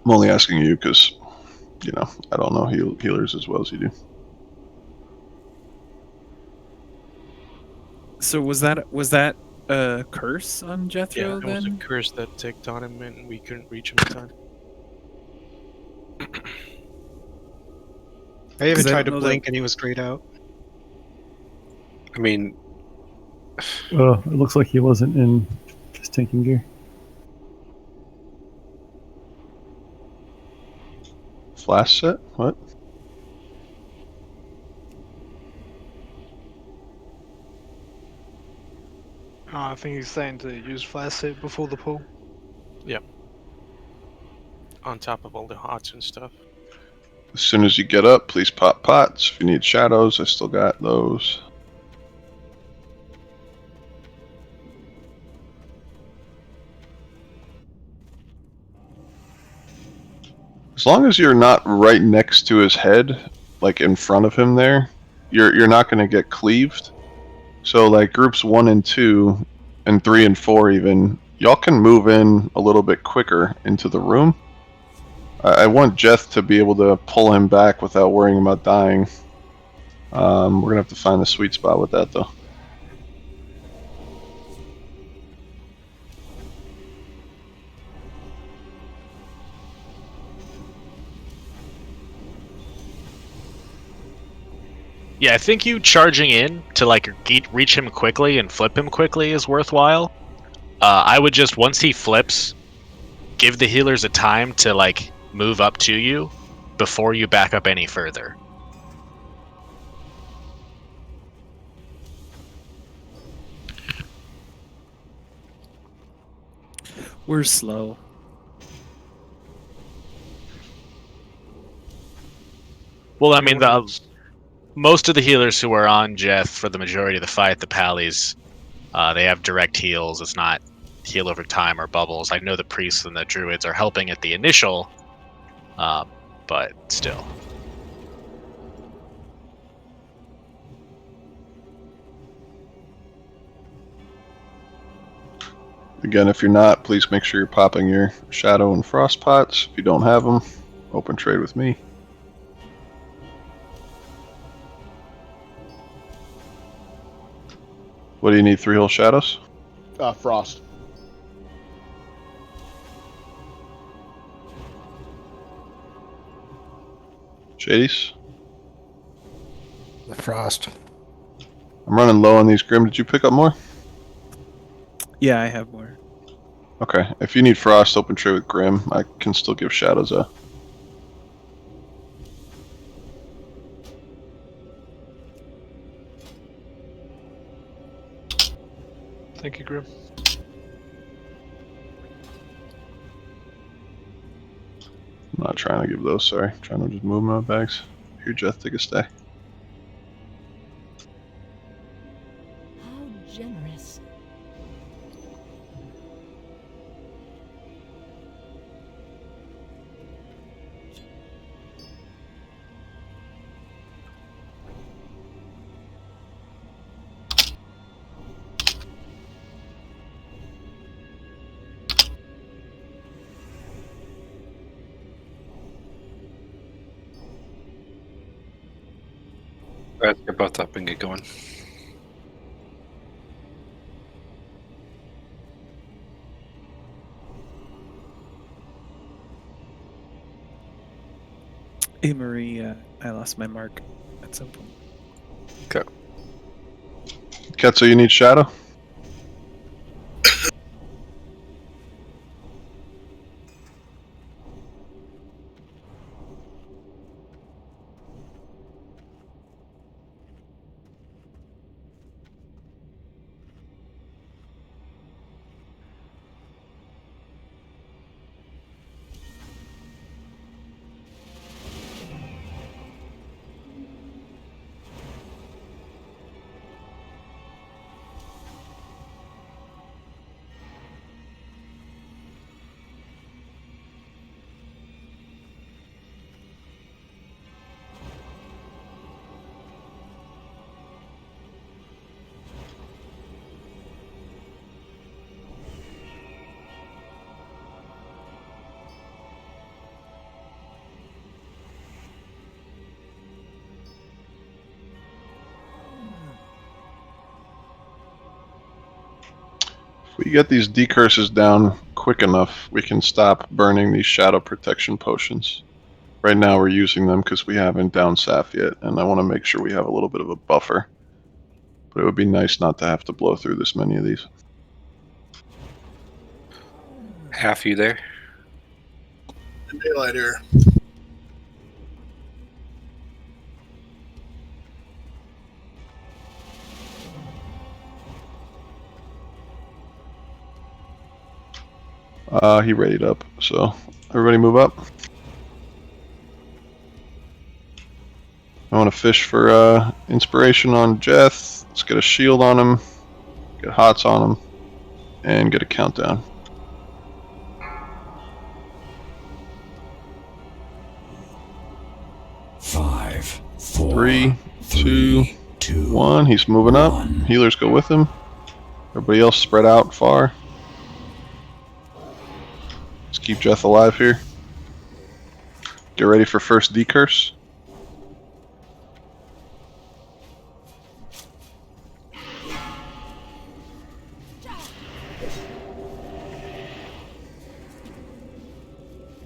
I'm only asking you because, you know, I don't know healers as well as you do. So was that a curse on Jethro Yeah, it was a then? curse that ticked on him, and we couldn't reach him in time. I even 'Cause I tried to don't know blink that- and he was grayed out. I mean, Oh, it looks like he wasn't in his tanking gear. Flash set? What? Oh, I think he's saying to use flash set before the pull. Yep. On top of all the hots and stuff. As soon as you get up, please pop pots. If you need shadows, I still got those. As long as you're not right next to his head, like in front of him there, you're not going to get cleaved. So like groups 1 and 2 and 3 and 4 even, y'all can move in a little bit quicker into the room. I want Jeth to be able to pull him back without worrying about dying. We're going to have to find the sweet spot with that though. Yeah, I think you charging in to like reach him quickly and flip him quickly is worthwhile. I would just, once he flips, give the healers a time to like move up to you before you back up any further. We're slow. Well, I mean, most of the healers who are on Jeth for the majority of the fight, the Pallies, they have direct heals. It's not heal over time or bubbles. I know the priests and the druids are helping at the initial, but still. Again, if you're not, please make sure you're popping your shadow and frost pots. If you don't have them, open trade with me. What do you need? 3 whole shadows? Frost. Shadies? The frost. I'm running low on these, Grim. Did you pick up more? Yeah, I have more. Okay. If you need frost, open trade with Grim. I can still give shadows a. Thank you, Grim. I'm not trying to give those, sorry. I'm trying to just move my bags. Here, Jeff, take a stay. How generous. let's get both up and get going. Hey Marie, I lost my mark at some point. Okay. Ketso, you need shadow? If we get these decurses down quick enough, we can stop burning these shadow protection potions. Right now we're using them because we haven't down Saf yet, and I want to make sure we have a little bit of a buffer. But it would be nice not to have to blow through this many of these. Half you there? Daylight here. He readied up, so everybody move up. I want to fish for inspiration on Jeth. Let's get a shield on him, get hots on him, and get a countdown. 5, 4, 3, 2, 1. He's moving up. Healers go with him. Everybody else spread out far. Let's keep Jeth alive here. Get ready for first decurse.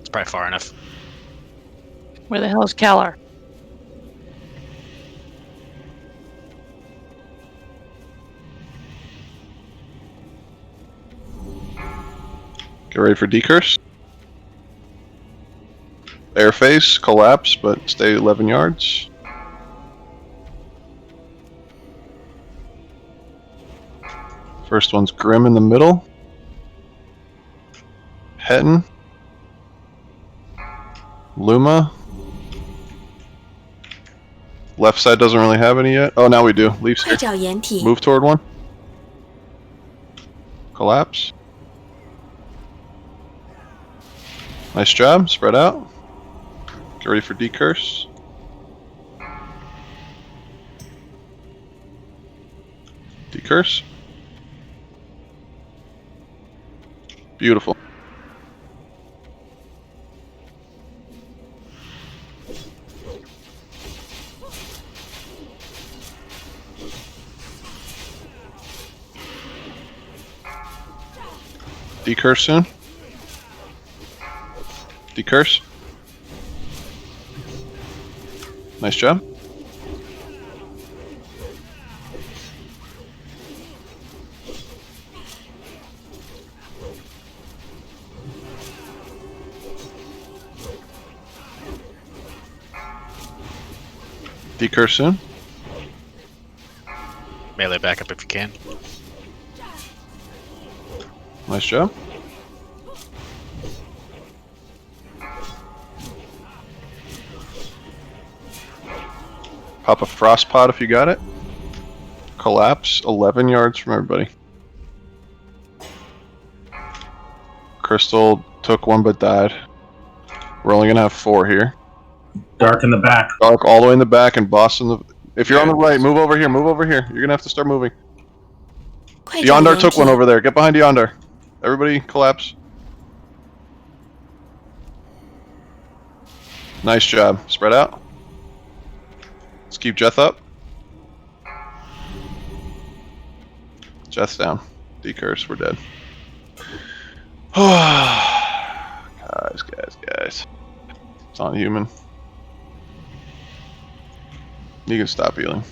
It's probably far enough. Where the hell is Keller? Get ready for decurse. Air phase, collapse, but stay 11 yards. First one's Grim in the middle. Hetton. Luma. Left side doesn't really have any yet. Oh, now we do. Leaf's here. Move toward one. Collapse. Nice job. Spread out. Get ready for decurse. Decurse. Beautiful. Decurse soon. Decurse. Nice job. Decurse soon. Melee backup if you can. Nice job. Pop a frost pot if you got it. Collapse 11 yards from everybody. Crystal took one but died. We're only gonna have 4 here. Dark in the back. Dark all the way in the back and boss in the... If you're on the right, move over here, move over here. You're gonna have to start moving. Yondar took one over there. Get behind Yondar. Everybody collapse. Nice job. Spread out. Let's keep Jeth up. Jeth's down. Decurse, we're dead. Guys. It's not human. You can stop healing.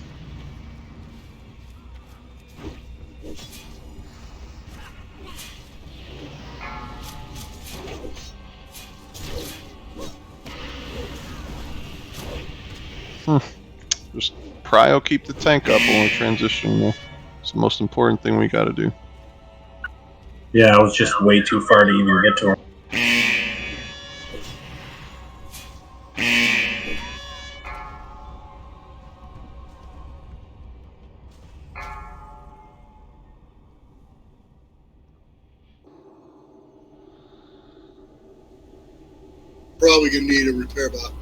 Just prio keep the tank up when we're transitioning there. It's the most important thing we gotta do. Yeah, I was just way too far to even get to her. Probably gonna need a repair bot.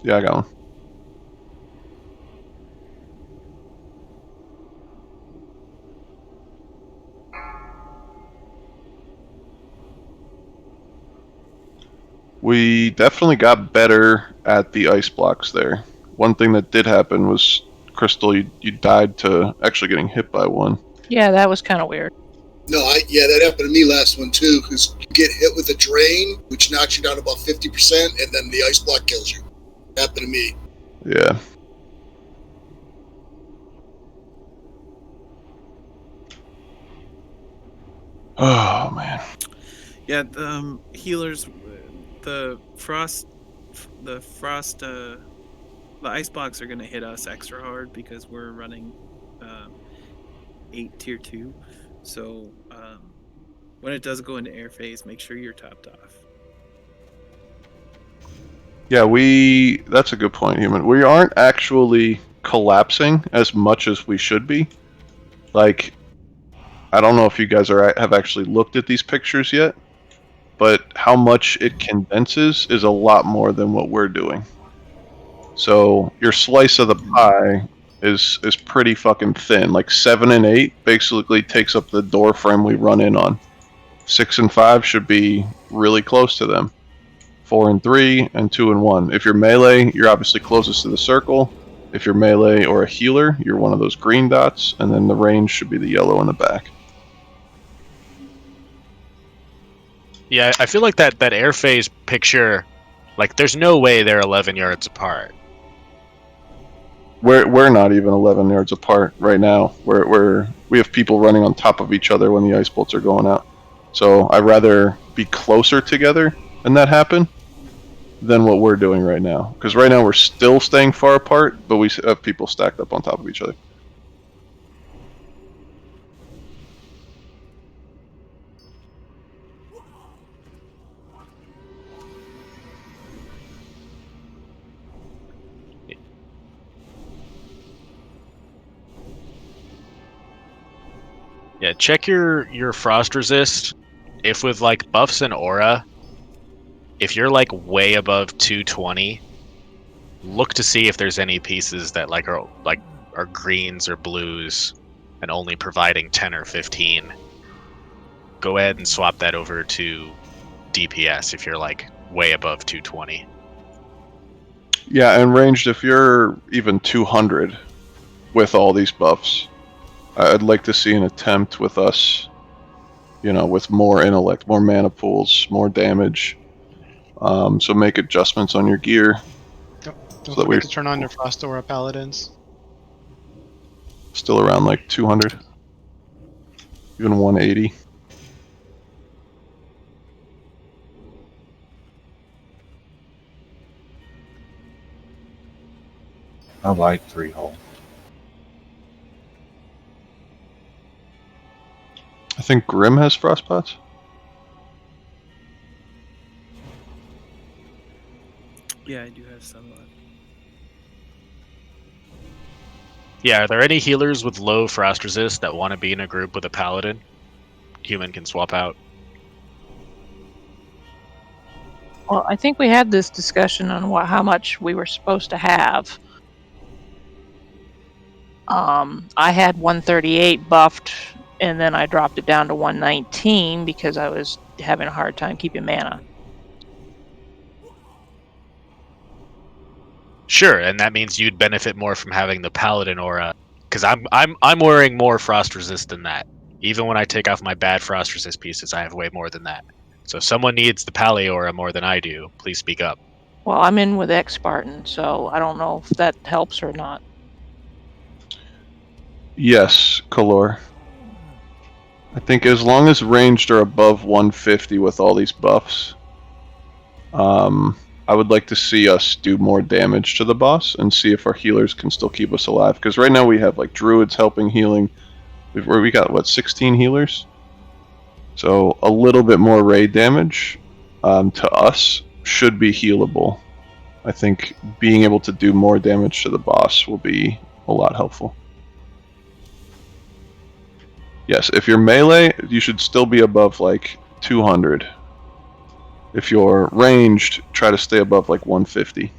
Yeah, I got one. We definitely got better at the ice blocks there. One thing that did happen was, Crystal, you died to actually getting hit by one. Yeah, that was kind of weird. No, yeah, that happened to me last one too, because you get hit with a drain, which knocks you down about 50%, and then the ice block kills you. Happened to me. Yeah. Oh man. Yeah, the healers, the ice blocks are going to hit us extra hard because we're running 8 tier 2. So when it does go into air phase, make sure you're topped off. Yeah, that's a good point, Human. We aren't actually collapsing as much as we should be. Like, I don't know if you guys have actually looked at these pictures yet, but how much it condenses is a lot more than what we're doing. So your slice of the pie is pretty fucking thin. Like 7 and 8 basically takes up the door frame we run in on. 6 and 5 should be really close to them. 4 and 3 and 2 and 1. If you're melee, you're obviously closest to the circle. If you're melee or a healer, you're one of those green dots, and then the range should be the yellow in the back. Yeah, I feel like that air phase picture, like, there's no way they're 11 yards apart. We're not even 11 yards apart right now. We have people running on top of each other when the ice bolts are going out. So I'd rather be closer together and that happen than what we're doing right now. Because right now we're still staying far apart, but we have people stacked up on top of each other. Yeah, check your frost resist. If with like buffs and aura, if you're like way above 220, look to see if there's any pieces that are greens or blues and only providing 10 or 15. Go ahead and swap that over to DPS if you're like way above 220. Yeah, and ranged, if you're even 200 with all these buffs, I'd like to see an attempt with us, with more intellect, more mana pools, more damage. So make adjustments on your gear. Don't forget to turn on your Frost Aura Paladins. Still around like 200, even 180. I like 3-hole. I think Grim has frostbots. Yeah, I do have some left. Yeah, are there any healers with low frost resist that want to be in a group with a paladin? Human can swap out. Well, I think we had this discussion on how much we were supposed to have. I had 138 buffed, and then I dropped it down to 119 because I was having a hard time keeping mana. Sure, and that means you'd benefit more from having the paladin aura, because I'm wearing more frost resist than that. Even when I take off my bad frost resist pieces, I have way more than that. So if someone needs the pally aura more than I do, please speak up. Well, I'm in with X-Spartan, so I don't know if that helps or not. Yes, Kalor. I think as long as ranged are above 150 with all these buffs, I would like to see us do more damage to the boss and see if our healers can still keep us alive. Because right now we have like druids helping healing. We got 16 healers. So a little bit more raid damage to us should be healable. I think being able to do more damage to the boss will be a lot helpful. Yes, if you're melee, you should still be above like 200. If you're ranged, try to stay above like 150.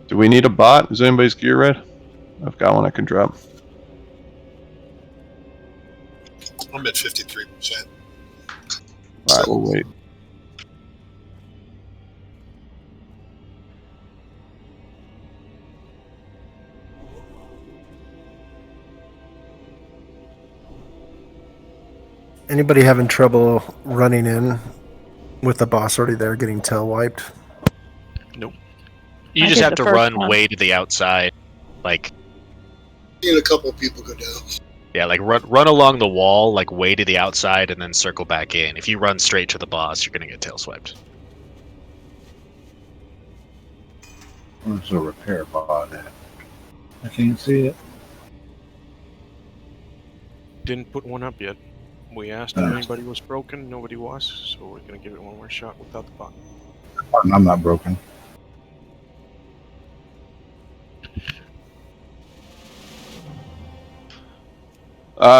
Do we need a bot? Is anybody's gear red? I've got one I can drop. I'm at 53%. All right, we'll wait. Anybody having trouble running in with the boss already there, getting tail wiped? Nope. You I just did have the to first run one. way to the outside, like Seen a couple of people go down. yeah, like run along the wall, like way to the outside, and then circle back in. If you run straight to the boss, you're gonna get tail swiped. Where's the repair pod at? I can't see it. Didn't put one up yet. We asked if anybody was broken. Nobody was, so we're gonna give it one more shot without the pot. I'm not broken.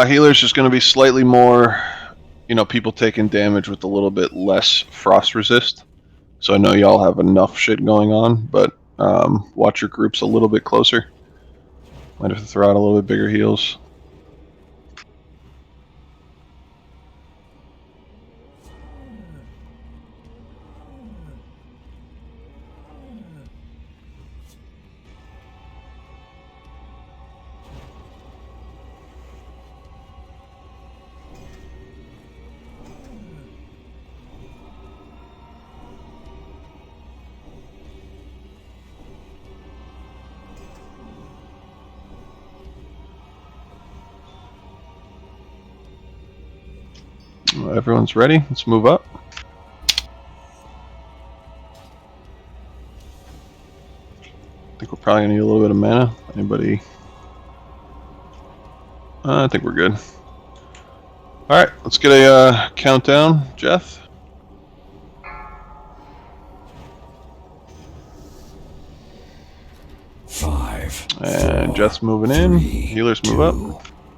Healer's just going to be slightly more, people taking damage with a little bit less frost resist. So I know y'all have enough shit going on, but watch your groups a little bit closer. Might have to throw out a little bit bigger heals. Everyone's ready. Let's move up. I think we're probably gonna need a little bit of mana. Anybody? I think we're good. All right, let's get a countdown, Jeff. Five. And Jeff's moving in. Healers move up.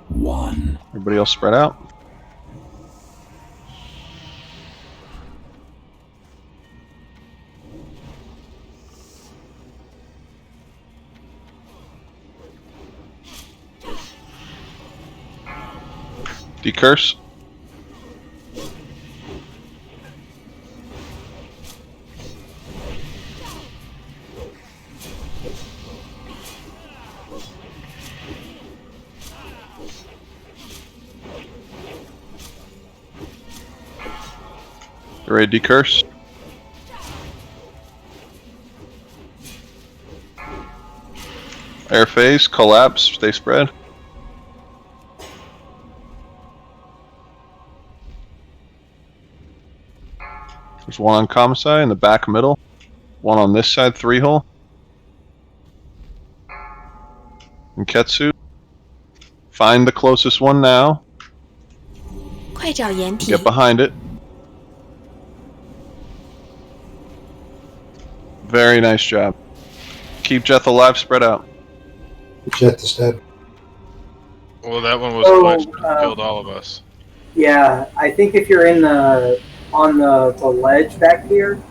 1. Everybody else spread out. Decurse. You ready to decurse? Air phase, collapse, stay spread. There's one on Kamasai in the back middle. One on this side, 3-hole. And Ketsu. Find the closest one now. 快找掩体 Get behind it. Very nice job. Keep Jeth alive, spread out. Jeth is dead. Well, that one was pushed and killed all of us. Yeah, I think if you're on the ledge back here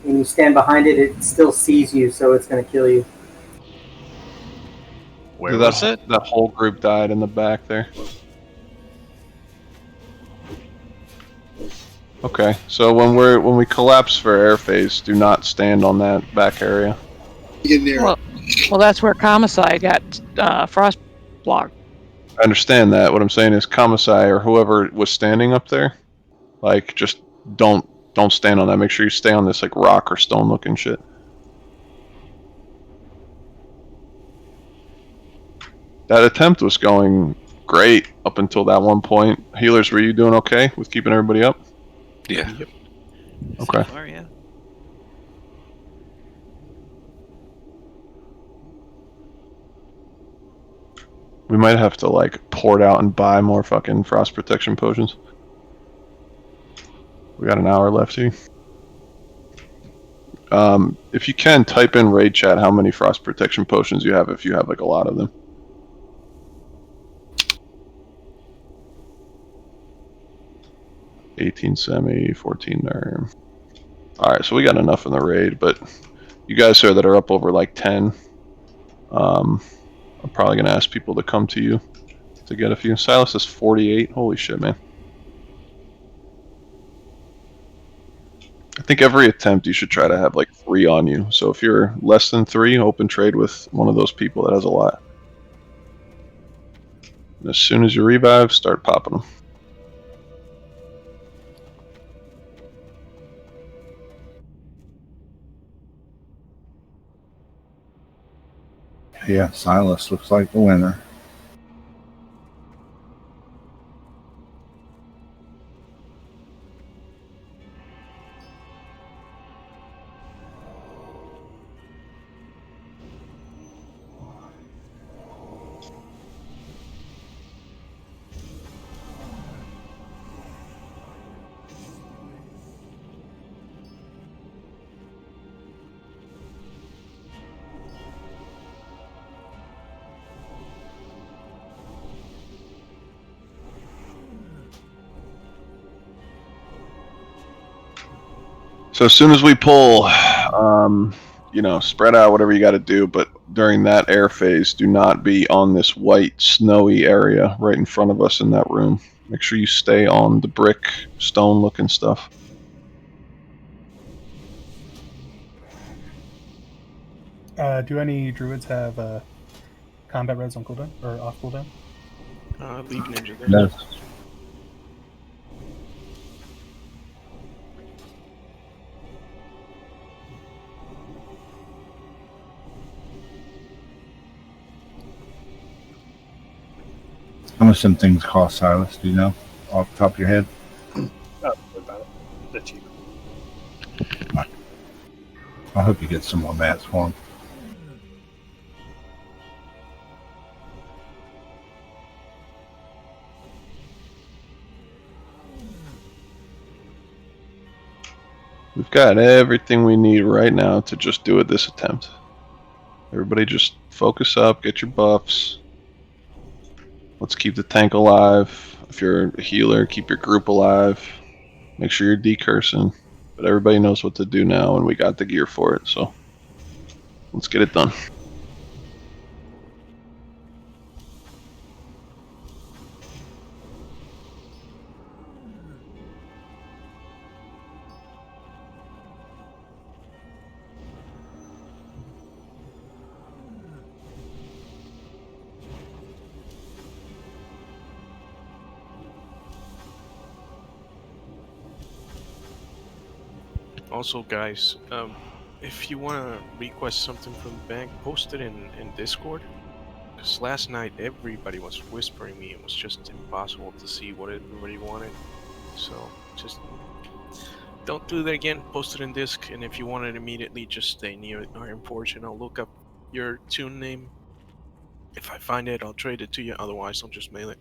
and you stand behind it, it still sees you, so it's going to kill you. Where was it? That whole group died in the back there. Okay, so when we collapse for air phase, do not stand on that back area. In there. Well, that's where Kamasai got frost blocked. I understand that. What I'm saying is Kamasai or whoever was standing up there, like, just don't stand on that. Make sure you stay on this like rock or stone looking shit. That attempt was going great up until that one point. Healers, were you doing okay with keeping everybody up? Yeah. Yep. Okay. So far, yeah. We might have to like port out and buy more fucking frost protection potions. We got an hour left here. If you can, type in raid chat how many frost protection potions you have if you have like a lot of them. $18 semi, 14 nerve. Alright, so we got enough in the raid, but you guys here that are up over like 10, I'm probably going to ask people to come to you to get a few. Silas is 48. Holy shit, man. I think every attempt you should try to have like 3 on you. So if you're less than 3, open trade with one of those people that has a lot. And as soon as you revive, start popping them. Yeah, Silas looks like the winner. So as soon as we pull, spread out whatever you got to do. But during that air phase, do not be on this white, snowy area right in front of us in that room. Make sure you stay on the brick, stone-looking stuff. Do any druids have combat res on cooldown or off cooldown? Leave ninja there. No. How much some things cost, Silas? Do you know off the top of your head? About it. They're cheap. I hope you get some more mats for them. We've got everything we need right now to just do it this attempt. Everybody just focus up, get your buffs. Let's keep the tank alive. If you're a healer, keep your group alive. Make sure you're decursing. But everybody knows what to do now, and we got the gear for it, so let's get it done. Also, guys, if you want to request something from the bank, post it in Discord. Because last night everybody was whispering me. It was just impossible to see what everybody wanted. So just don't do that again. Post it in Disc, and if you want it immediately, just stay near Iron Forge, and I'll look up your tune name. If I find it, I'll trade it to you. Otherwise, I'll just mail it.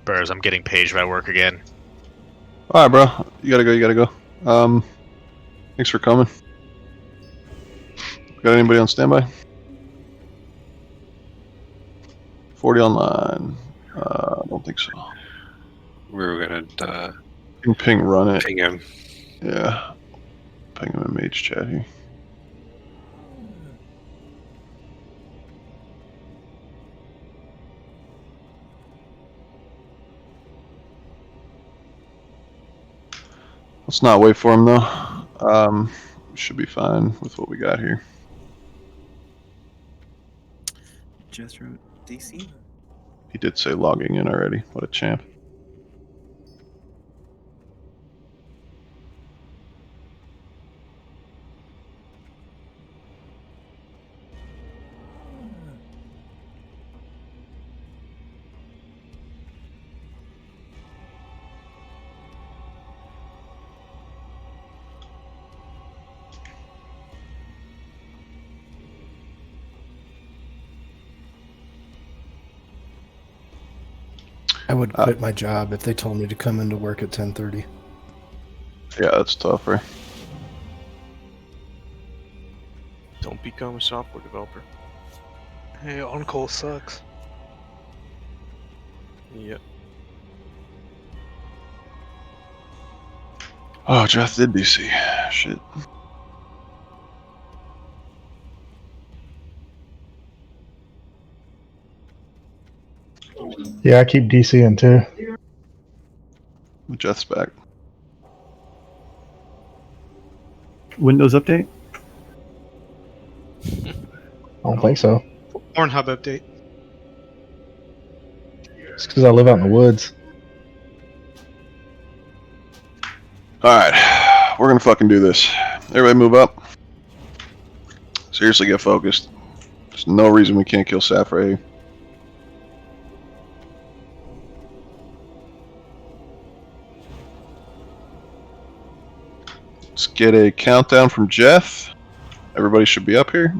Burrs, I'm getting paged by work again. Alright, bro. You gotta go. Thanks for coming. Got anybody on standby? 40 online. I don't think so. We were gonna You can ping run it. ping him. Yeah. Ping him in mage chat here. Let's not wait for him though. Should be fine with what we got here. Just wrote DC. He did say logging in already. What a champ. I would quit my job if they told me to come into work at 10:30. Yeah, that's tough, right? Don't become a software developer. Hey, on call sucks. Yep. Oh, Jeff did DC. Shit. Yeah, I keep DC in too. Jeff's back. Windows update? I don't think so. Pornhub update. It's because I live out in the woods. Alright, we're gonna fucking do this. Everybody move up. Seriously, get focused. There's no reason we can't kill Safra. Let's get a countdown from Jeff. Everybody should be up here.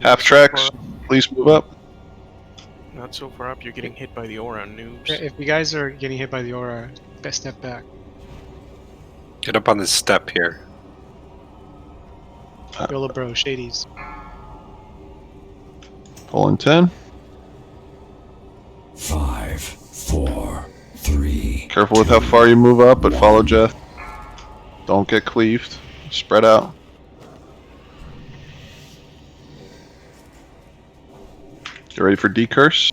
Half tracks, please move up. Not so far up, you're getting hit by the aura, noobs. Yeah, if you guys are getting hit by the aura, best step back. Get up on this step here. Yolo bro, shadies. Pulling 10. 5, 4, 3. Careful with how far you move up, but follow Jeff. Don't get cleaved. Spread out. Get ready for decurse.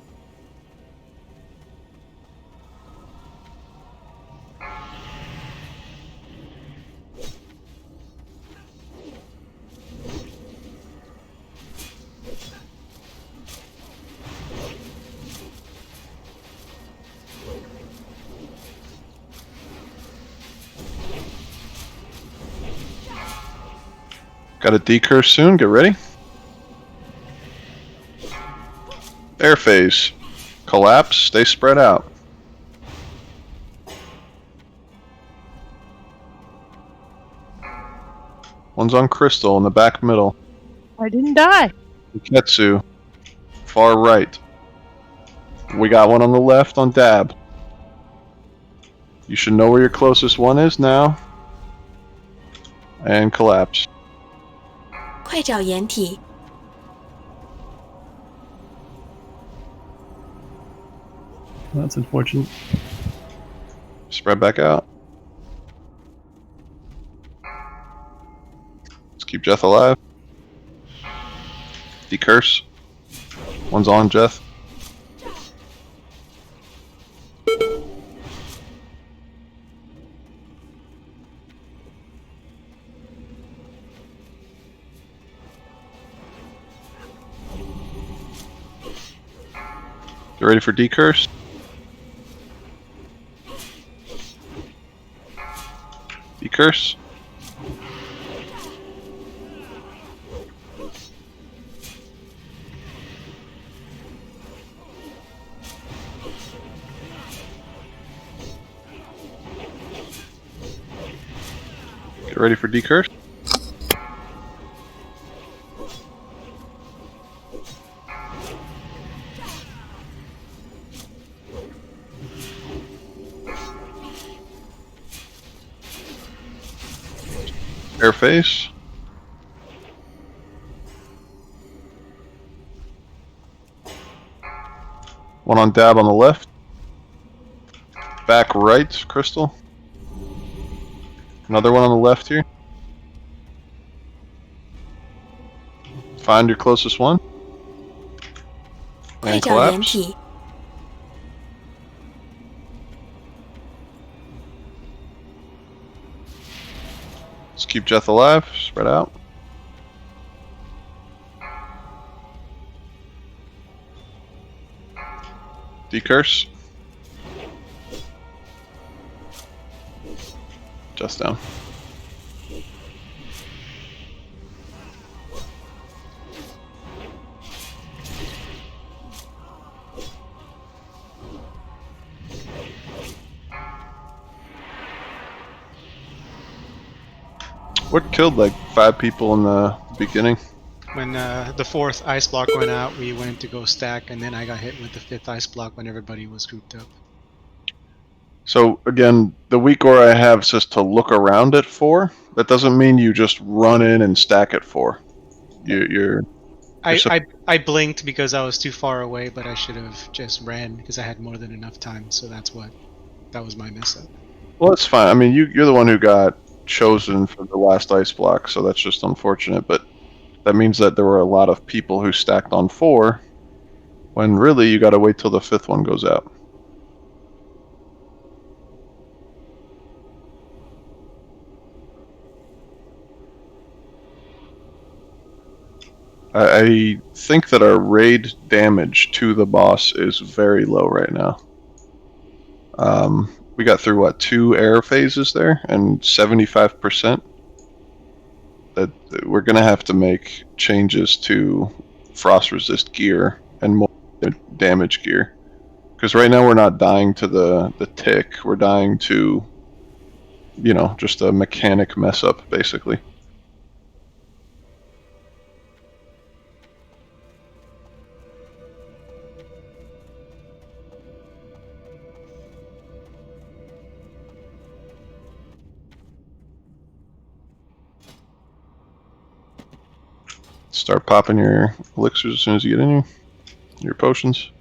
Got a decurse soon. Get ready. Air phase. Collapse. Stay spread out. One's on Crystal in the back middle. I didn't die. Ketsu. Far right. We got one on the left on Dab. You should know where your closest one is now. And collapse. 快找掩体， That's unfortunate. Spread back out. Let's keep Jeff alive. Decurse. One's on Jeff. Get ready for decurse. Decurse. Get ready for decurse. Air face. One on Dab on the left. Back right, Crystal. Another one on the left here. Find your closest one. 快 And 找掩 collapse. 体， Let's keep Jeff alive. Spread out. Decurse. Just down. What killed like 5 people in the beginning? when the 4th ice block went out, we went to go stack, and then I got hit with the 5th ice block when everybody was grouped up. So again, the weak aura I have says to look around at 4. That doesn't mean you just run in and stack at 4. You're I blinked because I was too far away, but I should have just ran because I had more than enough time. So that was my mess up. Well, it's fine. I mean, you're the one who got chosen for the last ice block, so that's just unfortunate. But that means that there were a lot of people who stacked on 4, when really you got to wait till the 5th one goes out. I think that our raid damage to the boss is very low right now. We got through, what, 2 air phases there, and 75%? That we're going to have to make changes to frost resist gear and more damage gear. Because right now we're not dying to the tick, we're dying to, just a mechanic mess up, basically. Start popping your elixirs as soon as you get in here. Your potions.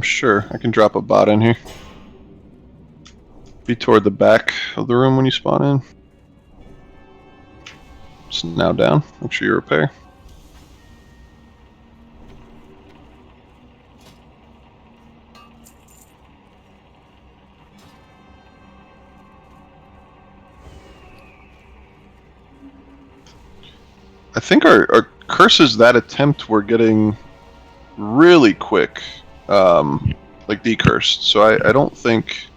Sure. I can drop a bot in here. Be toward the back of the room when you spawn in. It's now down. Make sure you repair. I think our curses that attempt were getting really quick, like decursed. So I don't think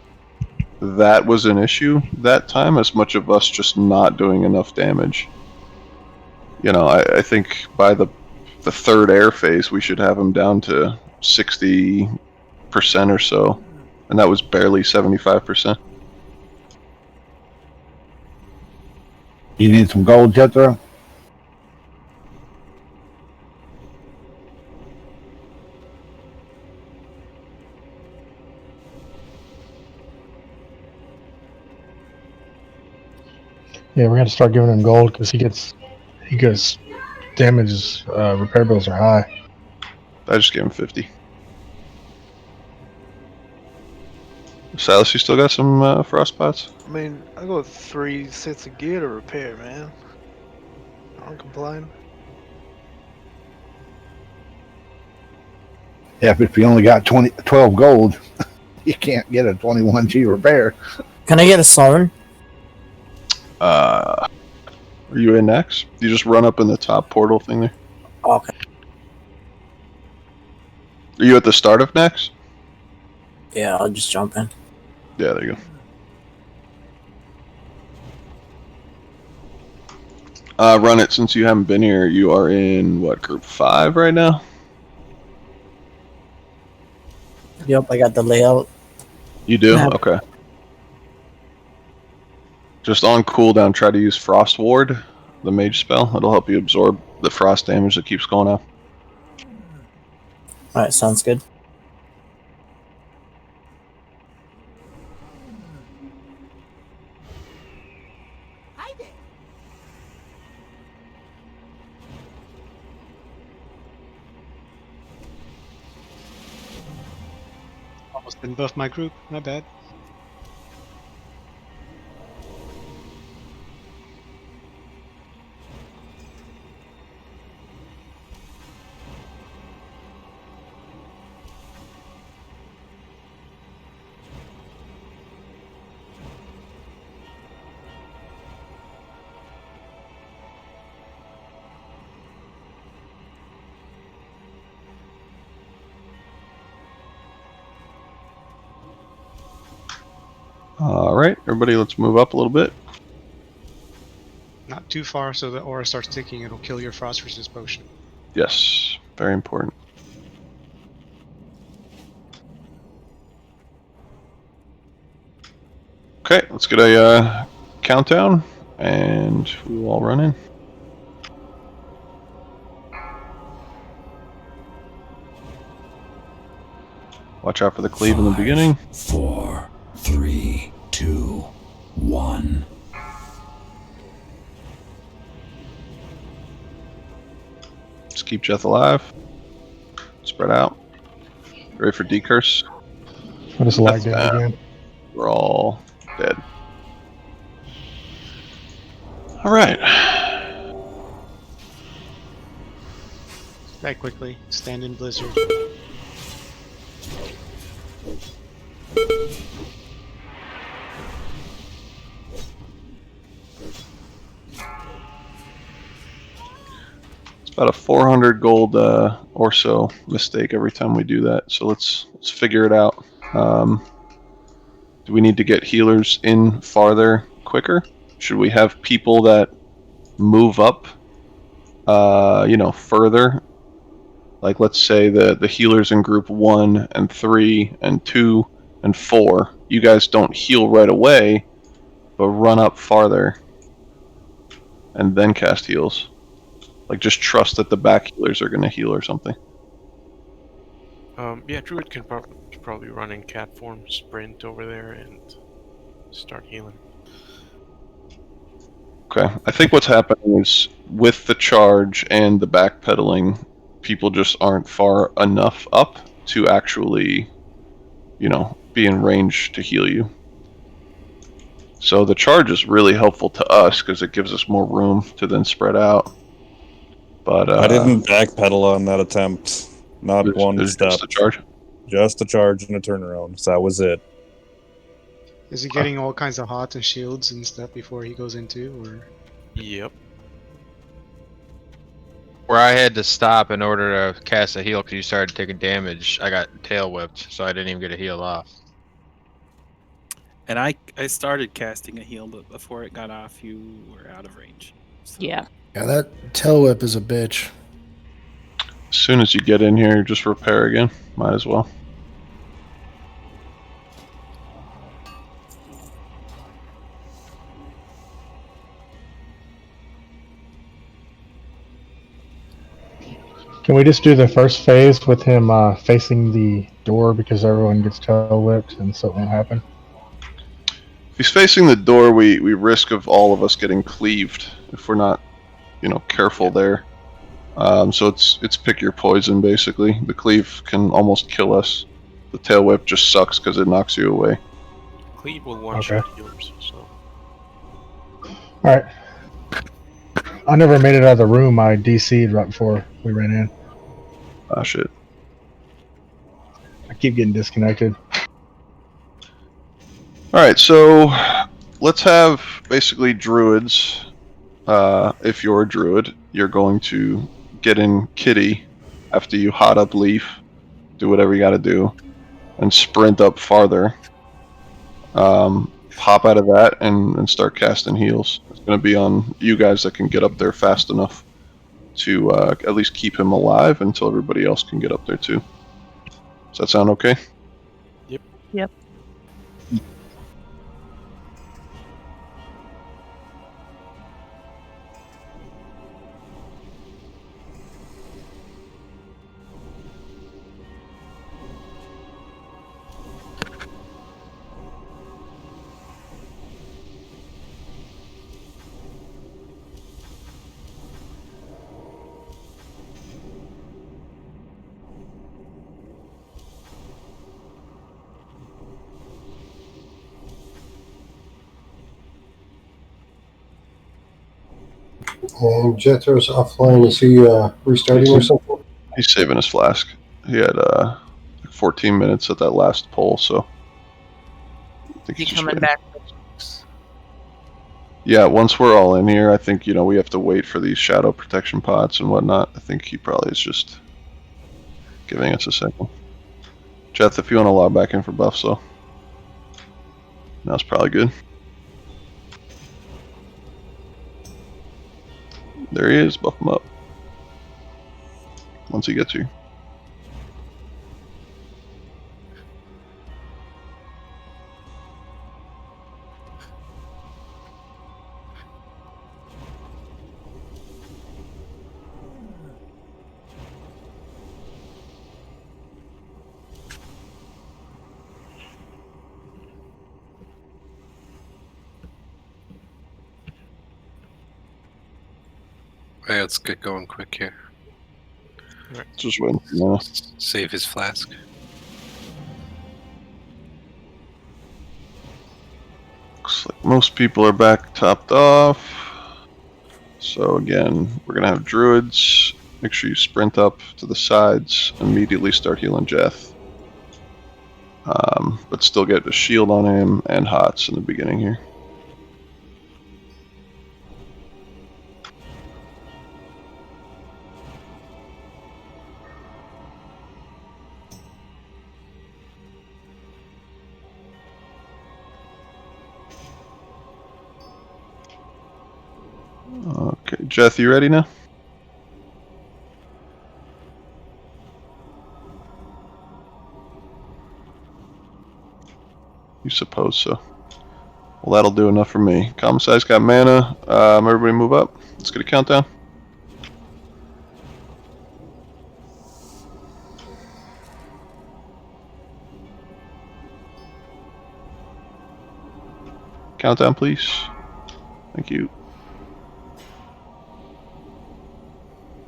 that was an issue that time, as much of us just not doing enough damage. I think by the 3rd air phase we should have them down to 60% or so, and that was barely 75%. You need some gold, Jethro? Yeah, we're gonna start giving him gold because he gets damage. Repair bills are high. I just gave him 50. Silas, you still got some frost pots? I mean, I got 3 sets of gear to repair, man. I don't complain. Yeah, but if you only got 12 gold, you can't get a 21G repair. Can I get a siren? Are you in Naxx? You just run up in the top portal thing there. Okay. Are you at the start of Naxx? Yeah, I'll just jump in. Yeah, there you go. Run it, since you haven't been here. You are in, what, group 5 right now? Yep, I got the layout. You do? Yeah. Okay. Just on cooldown, try to use Frost Ward, the mage spell. It'll help you absorb the frost damage that keeps going up. Alright, sounds good. Almost didn't buff my group. My bad. All right, everybody, let's move up a little bit. Not too far, so the aura starts ticking. It'll kill your frost resist potion. Yes, very important. Okay, let's get a countdown, and we will all run in. Watch out for the cleave in the beginning. 4, 3, 2, 1. Just keep Jeth alive. Spread out. Ready for decurse. What is lag damage again? We're all dead. All right. Die quickly. Stand in blizzard. It's about a 400 gold or so mistake every time we do that. So let's figure it out. Do we need to get healers in farther quicker? Should we have people that move up, further? Like, let's say the healers in group 1 and 3 and 2 and 4. You guys don't heal right away, but run up farther and then cast heals. Like, just trust that the back healers are going to heal or something. Yeah, Druid can probably run in cat form, sprint over there, and start healing. Okay, I think what's happening is with the charge and the backpedaling, people just aren't far enough up to actually, be in range to heal you. So the charge is really helpful to us because it gives us more room to then spread out. But I didn't backpedal on that attempt. Not one step. Just a charge? Just a charge and a turnaround. So that was it. Is he getting all kinds of hots and shields and stuff before he goes into, or? Yep. Where I had to stop in order to cast a heal because you started taking damage, I got tail whipped, so I didn't even get a heal off. And I started casting a heal, but before it got off, you were out of range. So. Yeah. Yeah, that tail whip is a bitch. As soon as you get in here, just repair again. Might as well. Can we just do the first phase with him facing the door because everyone gets tail whipped and so it won't happen? If he's facing the door, we risk of all of us getting cleaved if we're not, careful there. So it's pick your poison basically. The cleave can almost kill us. The tail whip just sucks because it knocks you away. Cleave will one-shot healers, so. Alright. I never made it out of the room. I DC'd right before we ran in. Ah, shit. I keep getting disconnected. Alright, so let's have basically druids. If you're a druid, you're going to get in Kitty after you hot up Leaf, do whatever you gotta do, and sprint up farther. Pop out of that and start casting heals. It's going to be on you guys that can get up there fast enough to at least keep him alive until everybody else can get up there too. Does that sound okay? Yep. Yep. And Jethro's offline. Is he restarting or something? He's saving his flask. He had 14 minutes at that last poll, so I think You he's just coming waiting. back? Yeah, once we're all in here, I think, we have to wait for these shadow protection pods and whatnot. I think he probably is just giving us a second. Jeth, if you want to log back in for buffs, so now's probably good. There he is, buff him up. Once he gets here. Alright, let's get going quick here. Just waiting for now. Save his flask. Looks like most people are back topped off. So again, we're gonna have druids. Make sure you sprint up to the sides. Immediately start healing Jeth. But still get a shield on him and hots in the beginning here. Okay, Jeth, you ready now? You suppose so. Well, that'll do enough for me. Common size got mana. Everybody move up. Let's get a countdown. Countdown, please. Thank you.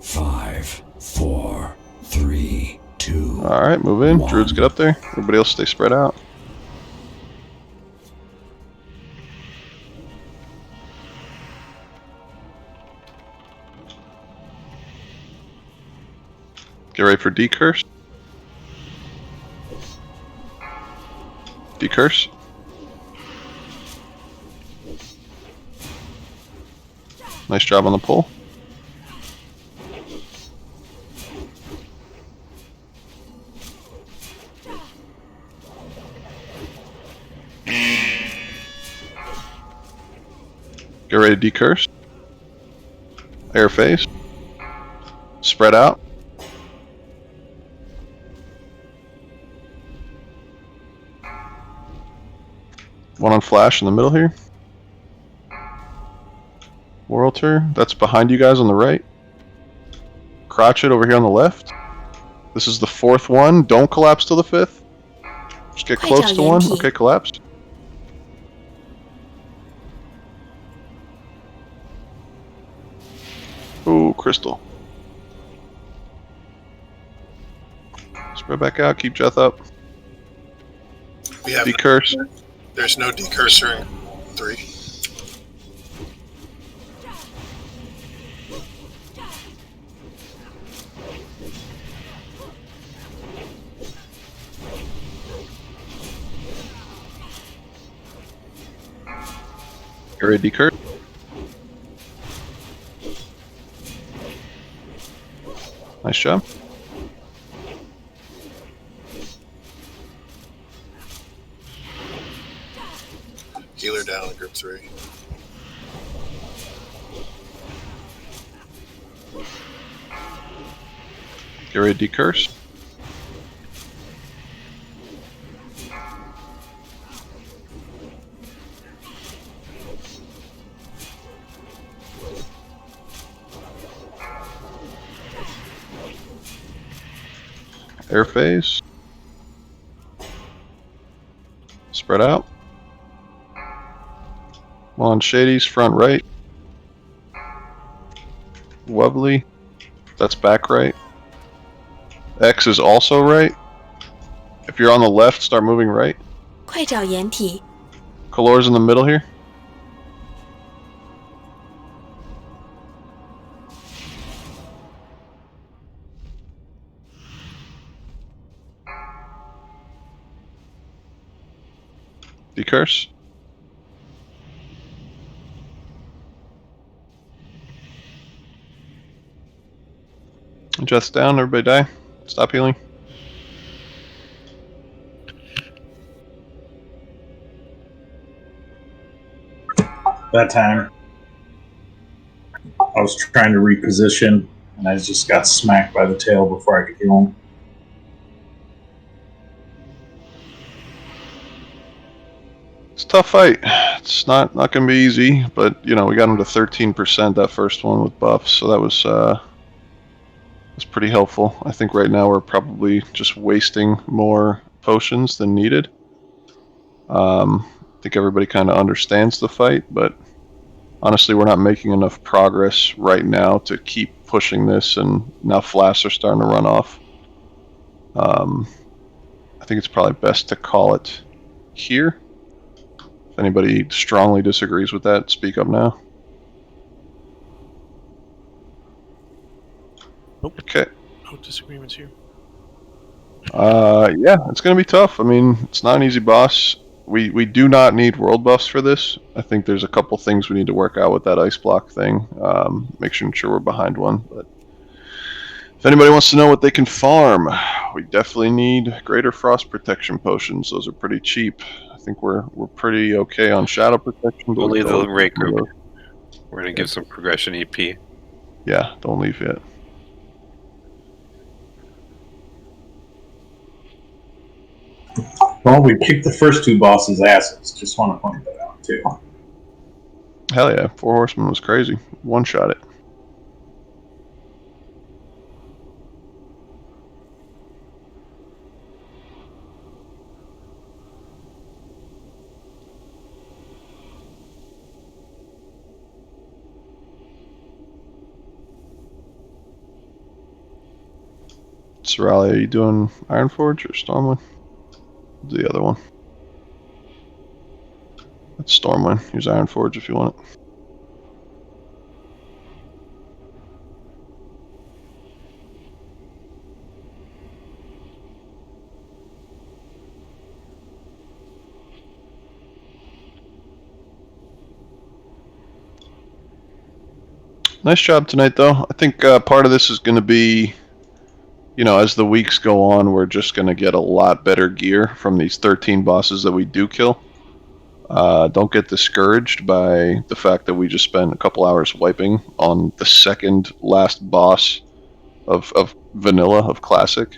5, 4, 3, 2. All right, move in. Druids, get up there. Everybody else, stay spread out. Get ready for decurse. Decurse. Nice job on the pull. Get ready to decurse. Air phase. Spread out. One on flash in the middle here. Whirlter, that's behind you guys on the right. Crotchet over here on the left. This is the fourth one. Don't collapse till the fifth. Just get close to one. Okay, collapsed. Ooh, crystal. Spread back out. Keep Jeth up. We have Decurse. There's no decursor in 3. Get ready to decurse. Nice job. Healer down in group 3. Get ready to decurse. Air phase. Spread out. One on Shady's front right. Wubbly. That's back right. X is also right. If you're on the left, start moving right. 快找掩体， Color's in the middle here. Decurse. Just down, everybody die. Stop healing. That time, I was trying to reposition, and I just got smacked by the tail before I could heal him. It's a tough fight. It's not going to be easy, but you know we got him to 13% that first one with buffs, so that was pretty helpful. I think right now we're probably just wasting more potions than needed. I think everybody kind of understands the fight, but honestly, we're not making enough progress right now to keep pushing this, and now flasks are starting to run off. I think it's probably best to call it here. If anybody strongly disagrees with that, speak up now. Nope. Okay. No disagreements here. Yeah, it's going to be tough. I mean, it's not an easy boss. We do not need world buffs for this. I think there's a couple things we need to work out with that ice block thing. Making sure we're behind one. But if anybody wants to know what they can farm, we definitely need greater frost protection potions. Those are pretty cheap. I think we're pretty okay on shadow protection. But We'll leave the don't- raid group. We're going to give some progression EP. Yeah, don't leave yet. Well, we kicked the first two bosses' asses. Just want to point that out, too. Hell yeah, 4 Horsemen was crazy. One shot it. Sorali, are you doing Ironforge or Stormwind? The other one. That's Stormwind. Use Ironforge if you want it. Nice job tonight, though. I think part of this is going to be, you know, as the weeks go on, we're just going to get a lot better gear from these 13 bosses that we do kill. Don't get discouraged by the fact that we just spent a couple hours wiping on the second last boss of vanilla, of classic.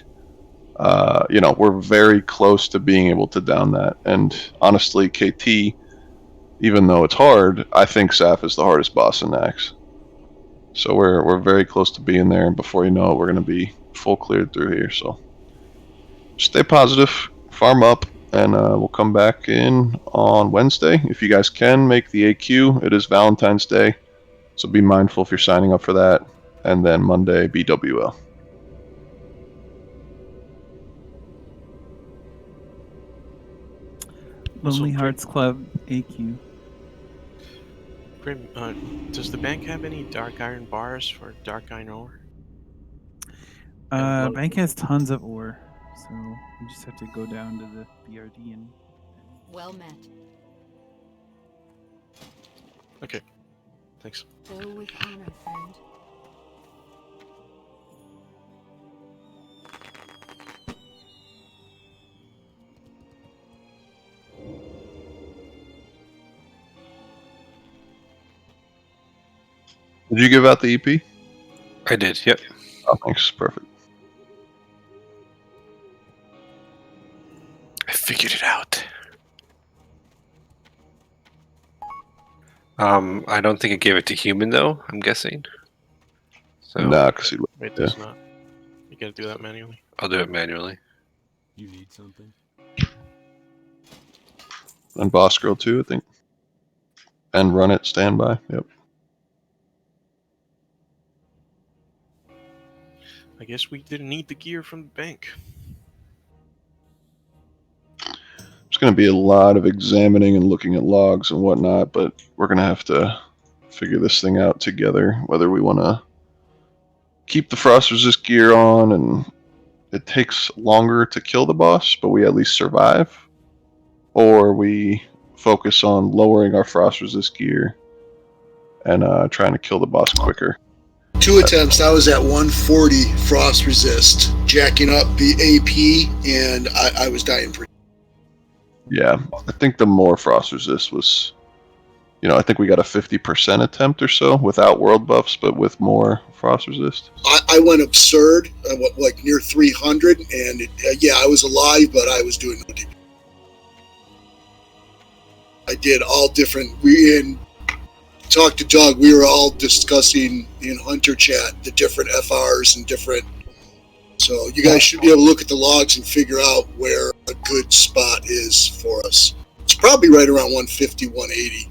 You know, we're very close to being able to down that. And honestly, KT, even though it's hard, I think Saf is the hardest boss in Naxx. So we're very close to being there, and before you know it, we're going to be full cleared through here. So stay positive, farm up, and we'll come back in on Wednesday. If you guys can, make the AQ. It is Valentine's Day, so be mindful if you're signing up for that. And then Monday, BWL. Lonely Hearts Club AQ. Grim, does the bank have any dark iron bars for dark iron ore? Bank has tons of ore, so we just have to go down to the BRD and. Well met. Okay, thanks. Go with honor, friend. Did you give out the EP? I did, yep. Oh, thanks. Perfect. I figured it out. I don't think it gave it to human, though, I'm guessing. So Nah, because he... Wait, does not. You gotta do that manually. I'll do it manually. You need something? And Boss Girl too, I think. And run it standby. Yep. I guess we didn't need the gear from the bank. There's going to be a lot of examining and looking at logs and whatnot, but we're going to have to figure this thing out together, whether we want to keep the frost resist gear on, and it takes longer to kill the boss, but we at least survive, or we focus on lowering our frost resist gear and trying to kill the boss quicker. 2 attempts, I was at 140 frost resist, jacking up the AP, and I was dying pretty. Yeah, I think the more frost resist was, I think we got a 50% attempt or so without world buffs, but with more frost resist. I went absurd, like near 300, and I was alive, but I was doing no DPS. I did all different. Talked to Doug. We were all discussing in Hunter chat the different FRs and different. So you guys should be able to look at the logs and figure out where a good spot is for us. It's probably right around 150, 180.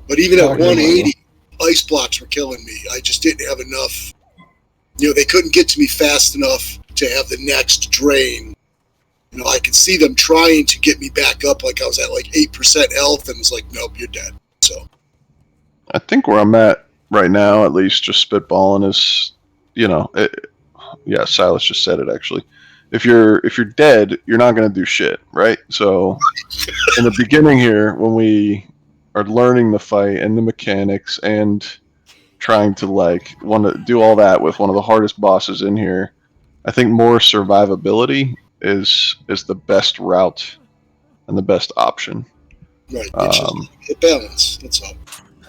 But even at 180, ice blocks were killing me. I just didn't have enough. They couldn't get to me fast enough to have the next drain. I could see them trying to get me back up, like I was at like 8% health, and it's like, nope, you're dead. So I think where I'm at right now, at least just spitballing, is, Silas just said it actually. If you're dead, you're not going to do shit, right? So in the beginning here, when we are learning the fight and the mechanics and trying to want to do all that with one of the hardest bosses in here, I think more survivability is the best route and the best option. Right. It's just a balance. That's all.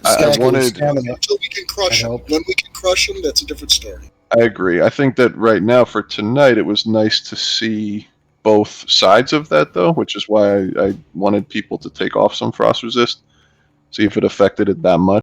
I wanted until we can crush them. When we can crush them, that's a different story. I agree. I think that right now for tonight, it was nice to see both sides of that, though, which is why I wanted people to take off some frost resist, see if it affected it that much.